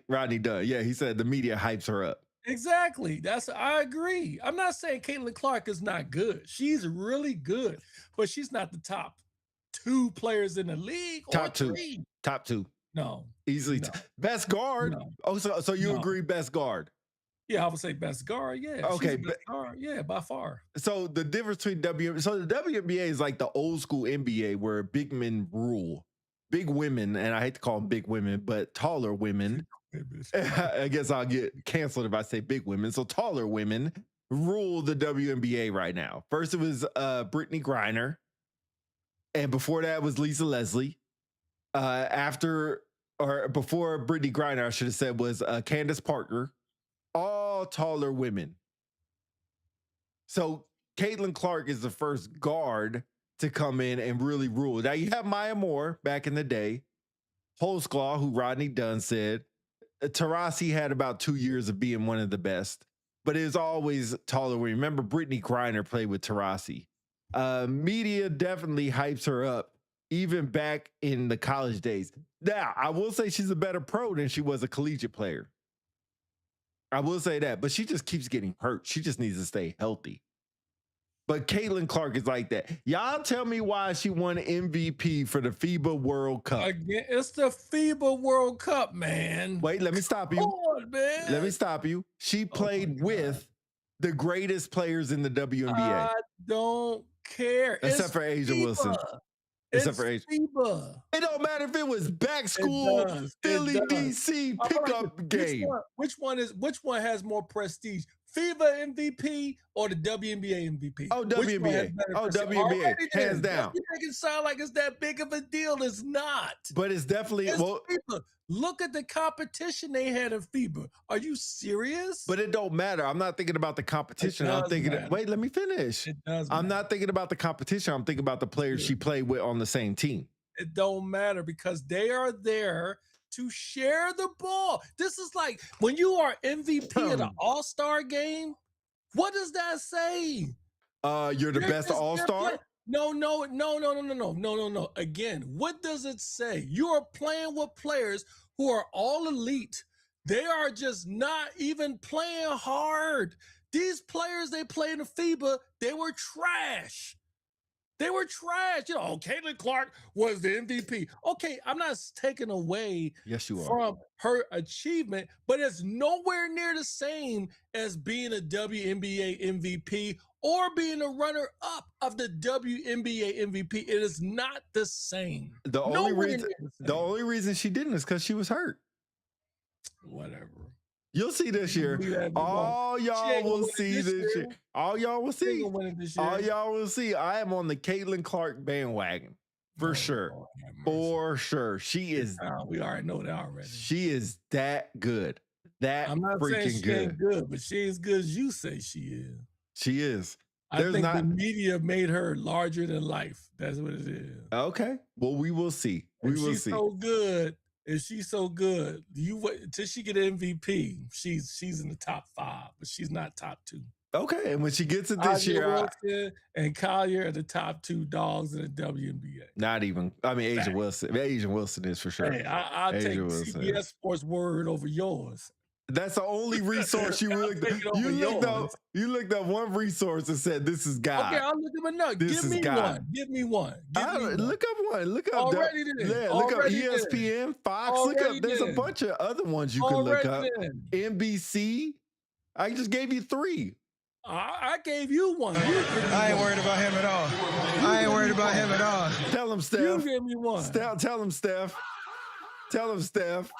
[SPEAKER 1] Rodney Dunn. Yeah, he said the media hypes her up.
[SPEAKER 3] Exactly. I agree. I'm not saying Caitlin Clark is not good. She's really good, but she's not the top 2 players in the league.
[SPEAKER 1] Top 2. Top 2.
[SPEAKER 3] No.
[SPEAKER 1] Easily.
[SPEAKER 3] No.
[SPEAKER 1] Best guard.
[SPEAKER 3] No.
[SPEAKER 1] Oh, so you agree best guard?
[SPEAKER 3] Yeah, I would say best guard. Yeah.
[SPEAKER 1] Okay.
[SPEAKER 3] Best guard. Yeah, by far.
[SPEAKER 1] So the difference between the WNBA is like the old school NBA where big men rule. Big women, and I hate to call them big women, but taller women. I guess I'll get canceled if I say big women. So taller women rule the WNBA right now. First it was Brittany Griner. And before that was Lisa Leslie. Before Brittany Griner, I should have said, was Candace Parker. All taller women. So Caitlin Clark is the first guard to come in and really rule. Now you have Maya Moore back in the day. Holsclaw, who Rodney Dunn said. Tyrese had about 2 years of being one of the best, but it was always taller women. Remember, Brittany Griner played with Tyrese. Media definitely hypes her up, even back in the college days. Now, I will say she's a better pro than she was a collegiate player. I will say that, but she just keeps getting hurt. She just needs to stay healthy. But Caitlin Clark is like that. Y'all tell me why she won MVP for the FIBA World Cup.
[SPEAKER 3] Again, it's the FIBA World Cup, man.
[SPEAKER 1] Wait, let me stop you.
[SPEAKER 3] Come on, man.
[SPEAKER 1] Let me stop you. She played with the greatest players in the WNBA.
[SPEAKER 3] I don't care.
[SPEAKER 1] Except for Asia Wilson. Except for Asia.
[SPEAKER 3] FIBA.
[SPEAKER 1] It don't matter if it was back school, Philly, DC, pickup game.
[SPEAKER 3] Which one has more prestige? FIBA MVP or the WNBA MVP?
[SPEAKER 1] Oh, WNBA. Oh, WNBA. Hands down.
[SPEAKER 3] You make it sound like it's that big of a deal. It's not.
[SPEAKER 1] But it's definitely...
[SPEAKER 3] FIBA. Look at the competition they had in FIBA. Are you serious?
[SPEAKER 1] But it don't matter. I'm not thinking about the competition. I'm thinking... Wait, let me finish.
[SPEAKER 3] It does
[SPEAKER 1] I'm not thinking about the competition. I'm thinking about the players she played with on the same team.
[SPEAKER 3] It don't matter because they are there to share the ball. This is like when you are MVP at an all-star game, what does that say?
[SPEAKER 1] You're the best all-star?
[SPEAKER 3] No. Again, what does it say? You are playing with players who are all elite. They are just not even playing hard. These players they play in the FIBA, they were trash. They were trash. You know, Caitlin Clark was the MVP. Okay, I'm not taking away from her achievement, but it's nowhere near the same as being a WNBA MVP or being a runner-up of the WNBA MVP. It is not the same.
[SPEAKER 1] The only reason she didn't is because she was hurt.
[SPEAKER 3] Whatever.
[SPEAKER 1] You'll see this year. All y'all will see this year. All y'all will see. All y'all will see. I am on the Caitlin Clark bandwagon. For sure. For sure. She is.
[SPEAKER 3] We already know that already.
[SPEAKER 1] She is that good. I'm not saying
[SPEAKER 3] she ain't good, but she ain't as good as you say she is.
[SPEAKER 1] She is.
[SPEAKER 3] I think the media made her larger than life. That's what it is.
[SPEAKER 1] Okay. Well, we will see. We will see.
[SPEAKER 3] So good. If she's so good, you wait till she get an MVP. She's in the top 5, but she's not top 2.
[SPEAKER 1] Okay, and when she gets it this year,
[SPEAKER 3] Wilson and Collier are the top 2 dogs in the WNBA.
[SPEAKER 1] Not even. I mean, Asia Wilson. Asia Wilson is for sure.
[SPEAKER 3] Hey, I'll take CBS Sports word over yours.
[SPEAKER 1] That's the only resource you looked up. You looked up one resource and said, "This is God."
[SPEAKER 3] Okay, I'll look him up. Give me one. Give me one.
[SPEAKER 1] Look up one. Look up.
[SPEAKER 3] Already did.
[SPEAKER 1] Yeah, look up ESPN, Fox. Look up. There's a bunch of other ones you can look up. NBC. I just gave you 3.
[SPEAKER 3] I gave you one.
[SPEAKER 7] I ain't worried about him at all. I ain't worried about him at all.
[SPEAKER 1] Tell him, Steph.
[SPEAKER 3] You gave me one.
[SPEAKER 1] Tell him, Steph. Tell him, Steph.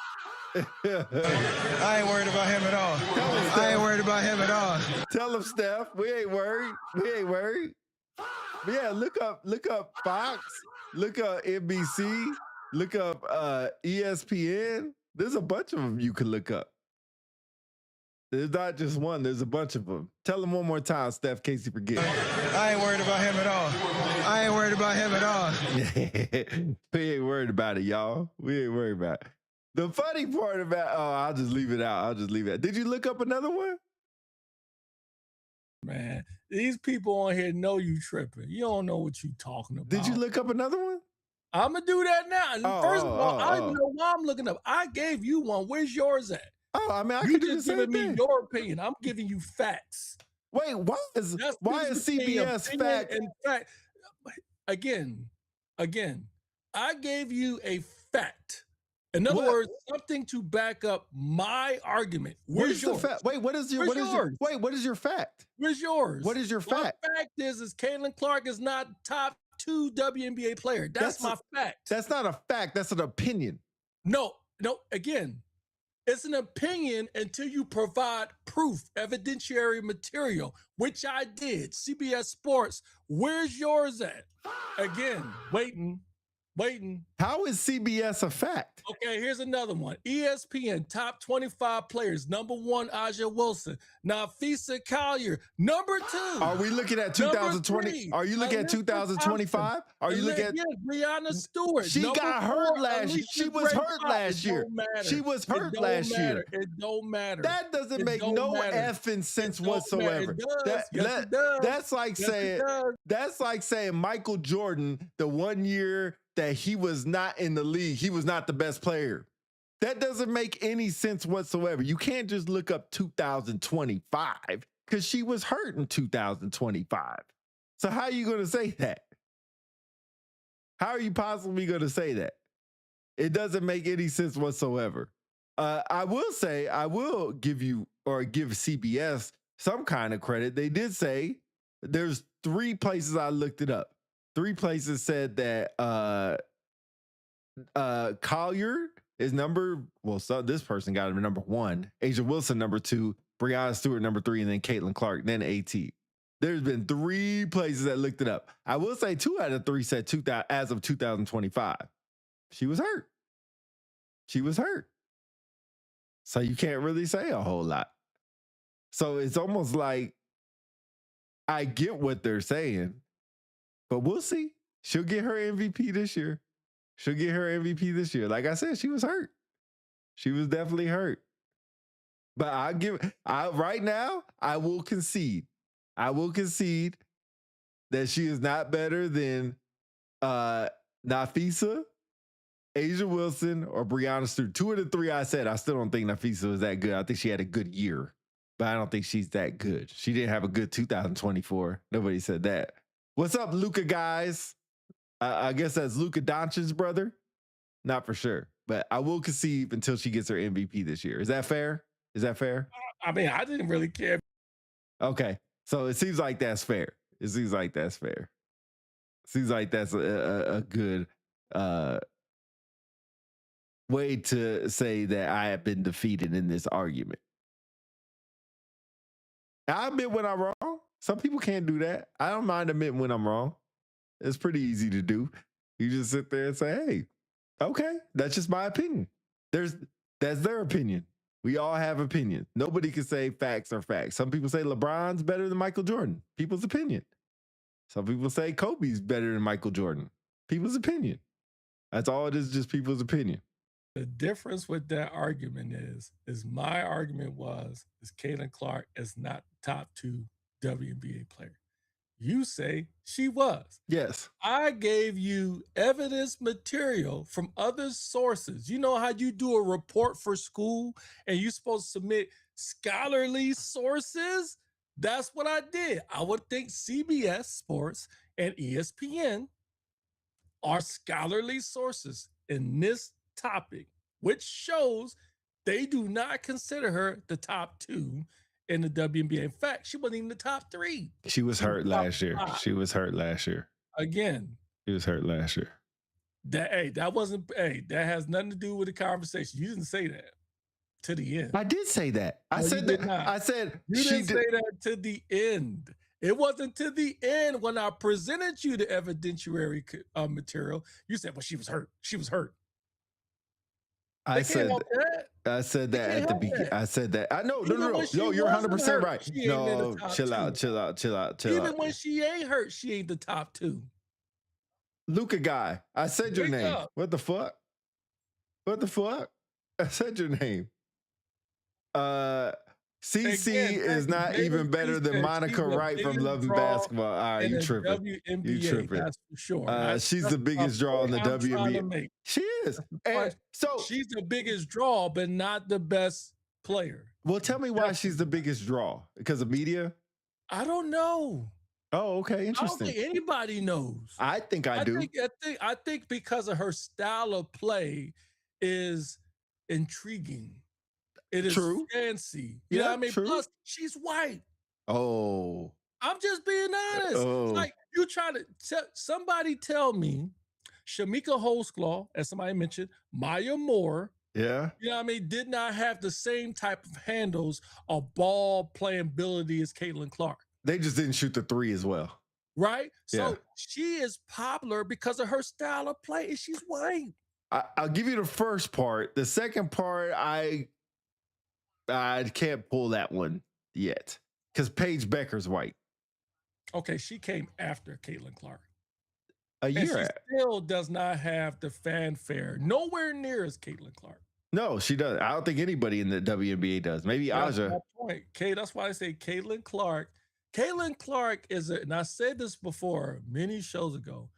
[SPEAKER 7] I ain't worried about him at all. I ain't worried about him at all.
[SPEAKER 1] Tell him, Steph. We ain't worried. We ain't worried. Yeah, look up Fox. Look up NBC. Look up ESPN. There's a bunch of them you can look up. There's not just one. There's a bunch of them. Tell him one more time, Steph, in case you forget.
[SPEAKER 7] I ain't worried about him at all. I ain't worried about him at all.
[SPEAKER 1] We ain't worried about it, y'all. We ain't worried about it. The funny part about, I'll just leave it out. Did you look up another one?
[SPEAKER 3] Man, these people on here know you tripping. You don't know what you talking about.
[SPEAKER 1] Did you look up another one?
[SPEAKER 3] I'm going to do that now. First of all, I don't know why I'm looking up. I gave you one. Where's yours at?
[SPEAKER 1] Oh, I mean,
[SPEAKER 3] you just giving me your opinion. I'm giving you facts.
[SPEAKER 1] Wait, why is CBS fact?
[SPEAKER 3] And fact? Again, I gave you a fact. In other words, something to back up my argument. Where's yours?
[SPEAKER 1] The fact? Wait, what is your fact?
[SPEAKER 3] Where's yours?
[SPEAKER 1] What is your fact?
[SPEAKER 3] My fact is Caitlin Clark is not top 2 WNBA player. That's my fact.
[SPEAKER 1] That's not a fact. That's an opinion.
[SPEAKER 3] No. Again, it's an opinion until you provide proof, evidentiary material, which I did. CBS Sports, where's yours at? Again, waiting.
[SPEAKER 1] How is CBS a fact?
[SPEAKER 3] Okay, here's another one. ESPN, top 25 players. Number 1, Aja Wilson. Nafisa Collier. Number 2.
[SPEAKER 1] Are we looking at 2020? Are you looking at 2025? Are you looking at
[SPEAKER 3] Brianna Stewart?
[SPEAKER 1] She got hurt last year. She was hurt last year. She was hurt last year.
[SPEAKER 3] It don't matter.
[SPEAKER 1] That doesn't make no effing sense whatsoever. That's like saying Michael Jordan, the 1 year that he was not in the league, he was not the best player. That doesn't make any sense whatsoever. You can't just look up 2025 because she was hurt in 2025. So how are you going to say that? How are you possibly going to say that? It doesn't make any sense whatsoever. I will give CBS some kind of credit. They did say there's 3 places I looked it up. 3 places said that Collier is this person got him number 1, Asia Wilson number 2, Brianna Stewart number 3, and then Caitlin Clark, then AT. There's been 3 places that looked it up. I will say 2 out of 3 said as of 2025. She was hurt. So you can't really say a whole lot. So it's almost like I get what they're saying, but we'll see. She'll get her MVP this year. Like I said, she was hurt. She was definitely hurt. But right now, I will concede that she is not better than Nafisa, Asia Wilson, or Brianna Stewart. 2 of the 3 I said, I still don't think Nafisa was that good. I think she had a good year, but I don't think she's that good. She didn't have a good 2024. Nobody said that. What's up, Luka guys? I guess that's Luka Doncic's brother. Not for sure, but I will concede until she gets her MVP this year. Is that fair? Is that fair?
[SPEAKER 3] I mean, I didn't really care.
[SPEAKER 1] Okay, so it seems like that's fair. It seems like that's fair. Seems like that's a good way to say that I have been defeated in this argument. I admit when I'm wrong. Some people can't do that. I don't mind admitting when I'm wrong. It's pretty easy to do. You just sit there and say, hey, okay, that's just my opinion. That's their opinion. We all have opinions. Nobody can say facts are facts. Some people say LeBron's better than Michael Jordan. People's opinion. Some people say Kobe's better than Michael Jordan. People's opinion. That's all it is, just people's opinion.
[SPEAKER 3] The difference with that argument is my argument is Caitlin Clark is not top 2 WNBA player. You say she was.
[SPEAKER 1] Yes.
[SPEAKER 3] I gave you evidence material from other sources. You know how you do a report for school and you're supposed to submit scholarly sources? That's what I did. I would think CBS Sports and ESPN are scholarly sources in this topic, which shows they do not consider her the top 2 in the WNBA. In fact, she wasn't even the top 3.
[SPEAKER 1] She was hurt last year.
[SPEAKER 3] 5.
[SPEAKER 1] She was hurt last year.
[SPEAKER 3] Again.
[SPEAKER 1] She was hurt last year.
[SPEAKER 3] That has nothing to do with the conversation. You didn't say that to the end.
[SPEAKER 1] I did say that. I said that. I said
[SPEAKER 3] you didn't say that to the end. It wasn't to the end when I presented you the evidentiary material. You said, well, she was hurt. She was hurt. I said that
[SPEAKER 1] at the beginning. I said that. I know. No. You're 100% right. No, chill out.
[SPEAKER 3] Even when she ain't hurt, she ain't the top 2.
[SPEAKER 1] Luka guy. I said your name. What the fuck? I said your name. CC is not even better than Monica Wright from Love and Basketball. All right, you tripping. You tripping.
[SPEAKER 3] That's for sure.
[SPEAKER 1] She's the biggest draw in the WNBA. She is. And so
[SPEAKER 3] she's the biggest draw, but not the best player.
[SPEAKER 1] Well, tell me why she's the biggest draw. Because of media?
[SPEAKER 3] I don't know.
[SPEAKER 1] Oh, okay. Interesting.
[SPEAKER 3] I don't think anybody knows.
[SPEAKER 1] I think I do.
[SPEAKER 3] I think because of her style of play is intriguing. It is fancy. You know what I mean?
[SPEAKER 1] True.
[SPEAKER 3] Plus, she's white.
[SPEAKER 1] Oh.
[SPEAKER 3] I'm just being honest.
[SPEAKER 1] Oh.
[SPEAKER 3] Like, you try to somebody tell me Shamika Holsclaw, as somebody mentioned, Maya Moore,
[SPEAKER 1] yeah,
[SPEAKER 3] you know what I mean, did not have the same type of handles or ball playing ability as Caitlin Clark.
[SPEAKER 1] They just didn't shoot the 3 as well.
[SPEAKER 3] Right? So she is popular because of her style of play, and she's white.
[SPEAKER 1] I'll give you the first part. The second part, I can't pull that one yet because Paige Becker's white.
[SPEAKER 3] Okay, she came after Caitlin Clark.
[SPEAKER 1] A year.
[SPEAKER 3] And she still does not have the fanfare, nowhere near as Caitlin Clark.
[SPEAKER 1] No, she doesn't. I don't think anybody in the WNBA does. Maybe Aja.
[SPEAKER 3] That's my point. That's why I say Caitlin Clark. Caitlin Clark and I said this before many shows ago,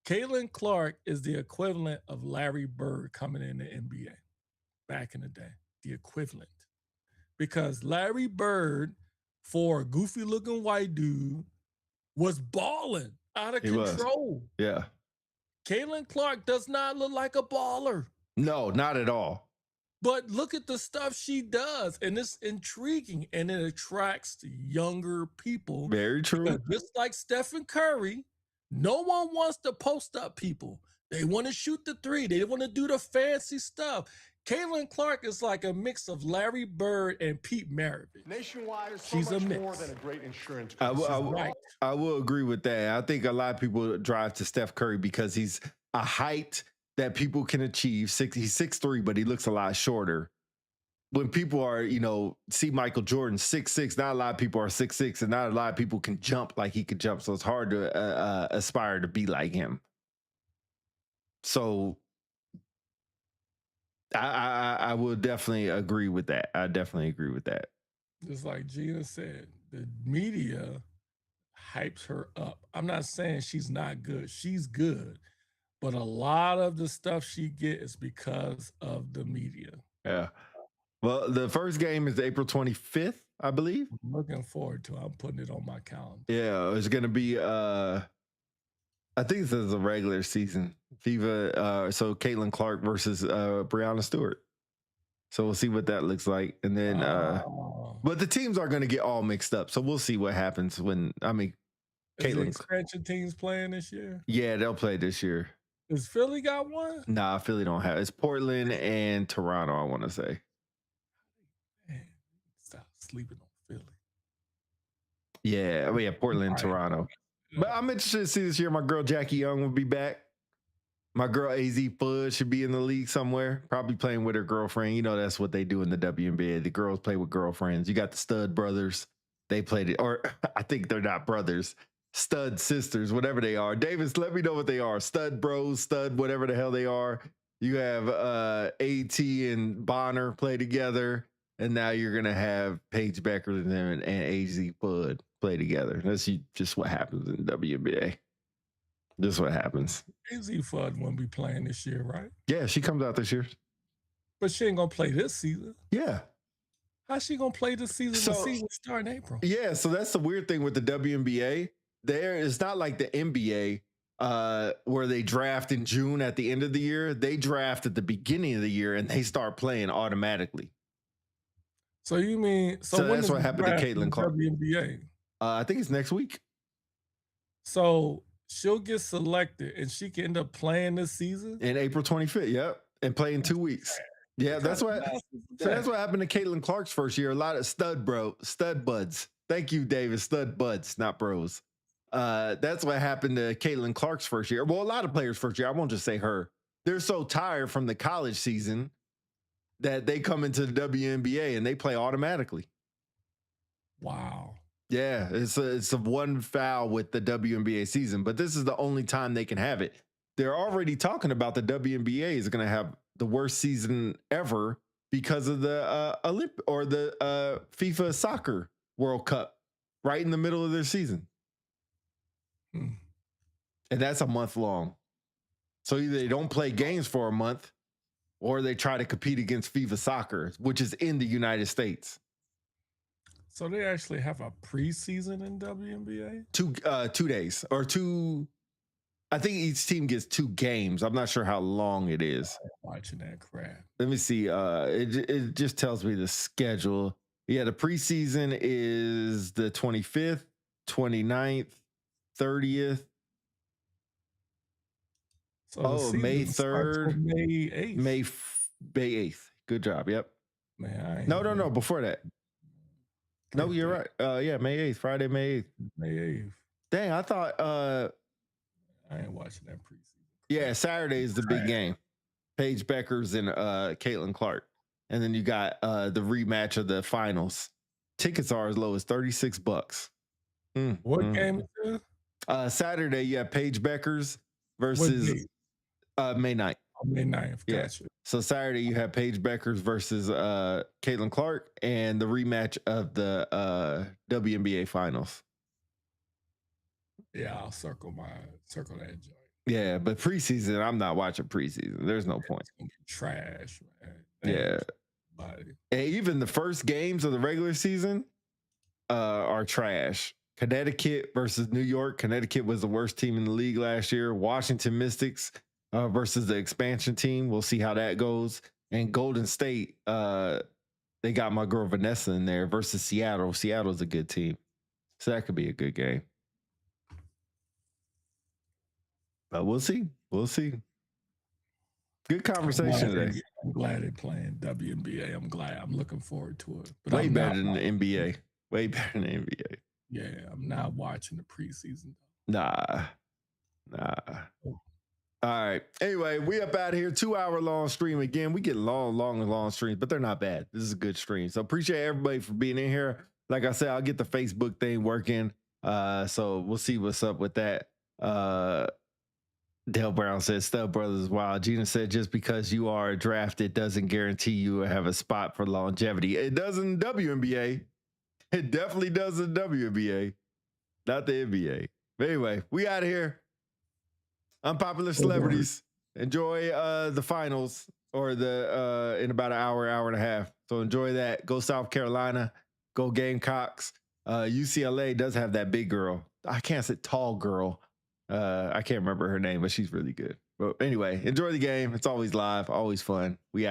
[SPEAKER 3] Caitlin Clark is the equivalent of Larry Bird coming in the NBA back in the day. The equivalent. Because Larry Bird, for a goofy-looking white dude, was balling out of control.
[SPEAKER 1] Yeah.
[SPEAKER 3] Caitlin Clark does not look like a baller.
[SPEAKER 1] No, not at all.
[SPEAKER 3] But look at the stuff she does, and it's intriguing, and it attracts younger people.
[SPEAKER 1] Very true.
[SPEAKER 3] Just like Stephen Curry, no one wants to post up people. They want to shoot the 3. They want to do the fancy stuff. Caitlin Clark is like a mix of Larry Bird and Pete Maravich.
[SPEAKER 8] Nationwide,
[SPEAKER 3] she's a mix.
[SPEAKER 8] More than a great insurance.
[SPEAKER 1] I will agree with that. I think a lot of people drive to Steph Curry because he's a height that people can achieve. He's 6'3", but he looks a lot shorter. When people are, see Michael Jordan 6'6", not a lot of people are 6'6", and not a lot of people can jump like he could jump. So it's hard to aspire to be like him. So I will definitely agree with that. I definitely agree with that.
[SPEAKER 3] Just like Gina said, the media hypes her up. I'm not saying she's not good. She's good. But a lot of the stuff she gets is because of the media.
[SPEAKER 1] Yeah. Well, the first game is April 25th, I believe.
[SPEAKER 3] I'm looking forward to it. I'm putting it on my calendar.
[SPEAKER 1] Yeah, it's going to be, I think this is a regular season. FIFA, so Caitlin Clark versus Breonna Stewart. So we'll see what that looks like. And then, but the teams are going to get all mixed up. So we'll see what happens when,
[SPEAKER 3] Is the
[SPEAKER 1] Caitlin.
[SPEAKER 3] expansion teams playing this year?
[SPEAKER 1] Yeah, they'll play this year.
[SPEAKER 3] Does Philly got one?
[SPEAKER 1] Nah, Philly don't have. It's Portland and Toronto, I want to say.
[SPEAKER 3] Man, stop sleeping on Philly.
[SPEAKER 1] Yeah, Portland, Toronto. But I'm interested to see this year. My girl Jackie Young will be back. My girl AZ Fudd should be in the league somewhere, probably playing with her girlfriend. You know, that's what they do in the WNBA. The girls play with girlfriends. You got the Stud brothers. They played it, or I think they're not brothers. Stud sisters, whatever they are. Davis, let me know what they are. Stud bros, stud, whatever the hell they are. You have AT and Bonner play together, and now you're going to have Paige Becker and AZ Fudd play together. That's just what happens in WNBA. Just what happens.
[SPEAKER 3] AZ Fudd won't be playing this year, right?
[SPEAKER 1] Yeah, she comes out this year.
[SPEAKER 3] But she ain't going to play this season.
[SPEAKER 1] Yeah.
[SPEAKER 3] How's she going to play this season? The season start in April.
[SPEAKER 1] Yeah, so that's the weird thing with the WNBA. It's not like the NBA where they draft in June at the end of the year. They draft at the beginning of the year and they start playing automatically.
[SPEAKER 3] So you mean
[SPEAKER 1] so that's what happened to Caitlin Clark.
[SPEAKER 3] WNBA?
[SPEAKER 1] I think it's next week.
[SPEAKER 3] So she'll get selected and she can end up playing this season
[SPEAKER 1] in April 25th. Yep, and play in 2 weeks. Yeah, that's what happened to Caitlin Clark's first year. A lot of stud buds. Thank you, David. Stud buds, not bros. That's what happened to Caitlin Clark's first year. Well, a lot of players' first year. I won't just say her. They're so tired from the college season that they come into the WNBA and they play automatically.
[SPEAKER 3] Wow.
[SPEAKER 1] Yeah, it's a one foul with the WNBA season, but this is the only time they can have it. They're already talking about the WNBA is going to have the worst season ever because of the the FIFA Soccer World Cup right in the middle of their season. And that's a month long. So either they don't play games for a month or they try to compete against FIFA Soccer, which is in the United States.
[SPEAKER 3] So they actually have a preseason in WNBA?
[SPEAKER 1] 2 days or two. I think each team gets 2 games. I'm not sure how long it is.
[SPEAKER 3] I'm watching that crap.
[SPEAKER 1] Let me see. It just tells me the schedule. Yeah, the preseason is the 25th, 29th, 30th.
[SPEAKER 3] So
[SPEAKER 1] May 3rd.
[SPEAKER 3] May 8th.
[SPEAKER 1] May 8th. Good job. Yep.
[SPEAKER 3] Man,
[SPEAKER 1] no. Before that. No, you're right. Yeah, May 8th. Friday, May 8th.
[SPEAKER 3] May 8th.
[SPEAKER 1] Dang, I thought
[SPEAKER 3] I ain't watching that preseason.
[SPEAKER 1] Yeah, Saturday is the big game. Paige Beckers and Caitlin Clark. And then you got the rematch of the finals. Tickets are as low as $36.
[SPEAKER 3] What game is
[SPEAKER 1] it? Saturday, you have Paige Beckers versus May 9th.
[SPEAKER 3] May 9th. Gotcha.
[SPEAKER 1] Yeah. So Saturday, you have Paige Beckers versus Caitlin Clark and the rematch of the WNBA finals.
[SPEAKER 3] Yeah, I'll circle that joint.
[SPEAKER 1] Yeah, but preseason, I'm not watching preseason. There's no point.
[SPEAKER 3] It's gonna be trash, man.
[SPEAKER 1] Yeah. And even the first games of the regular season are trash. Connecticut versus New York. Connecticut was the worst team in the league last year. Washington Mystics versus the expansion team. We'll see how that goes. And Golden State, they got my girl Vanessa in there versus Seattle. Seattle's a good team. So that could be a good game. But we'll see. We'll see. Good conversation today.
[SPEAKER 3] I'm glad they're playing WNBA. I'm glad. I'm looking forward to it. But
[SPEAKER 1] way better than the NBA. Way better than the NBA.
[SPEAKER 3] Yeah, I'm not watching the preseason.
[SPEAKER 1] Nah. All right. Anyway, we up out of here. 2-hour long stream again. We get long streams, but they're not bad. This is a good stream. So appreciate everybody for being in here. Like I said, I'll get the Facebook thing working. So we'll see what's up with that. Dale Brown said, Stub Brothers, wow. Gina said, just because you are drafted doesn't guarantee you will have a spot for longevity. It does in WNBA. It definitely does in WNBA. Not the NBA. But anyway, we out of here. Unpopular celebrities. Enjoy the finals or the in about an hour and a half. So enjoy that. Go South Carolina. Go Gamecocks. UCLA does have that big girl. I can't say tall girl. I can't remember her name, but she's really good. But anyway, enjoy the game. It's always live, always fun. We out.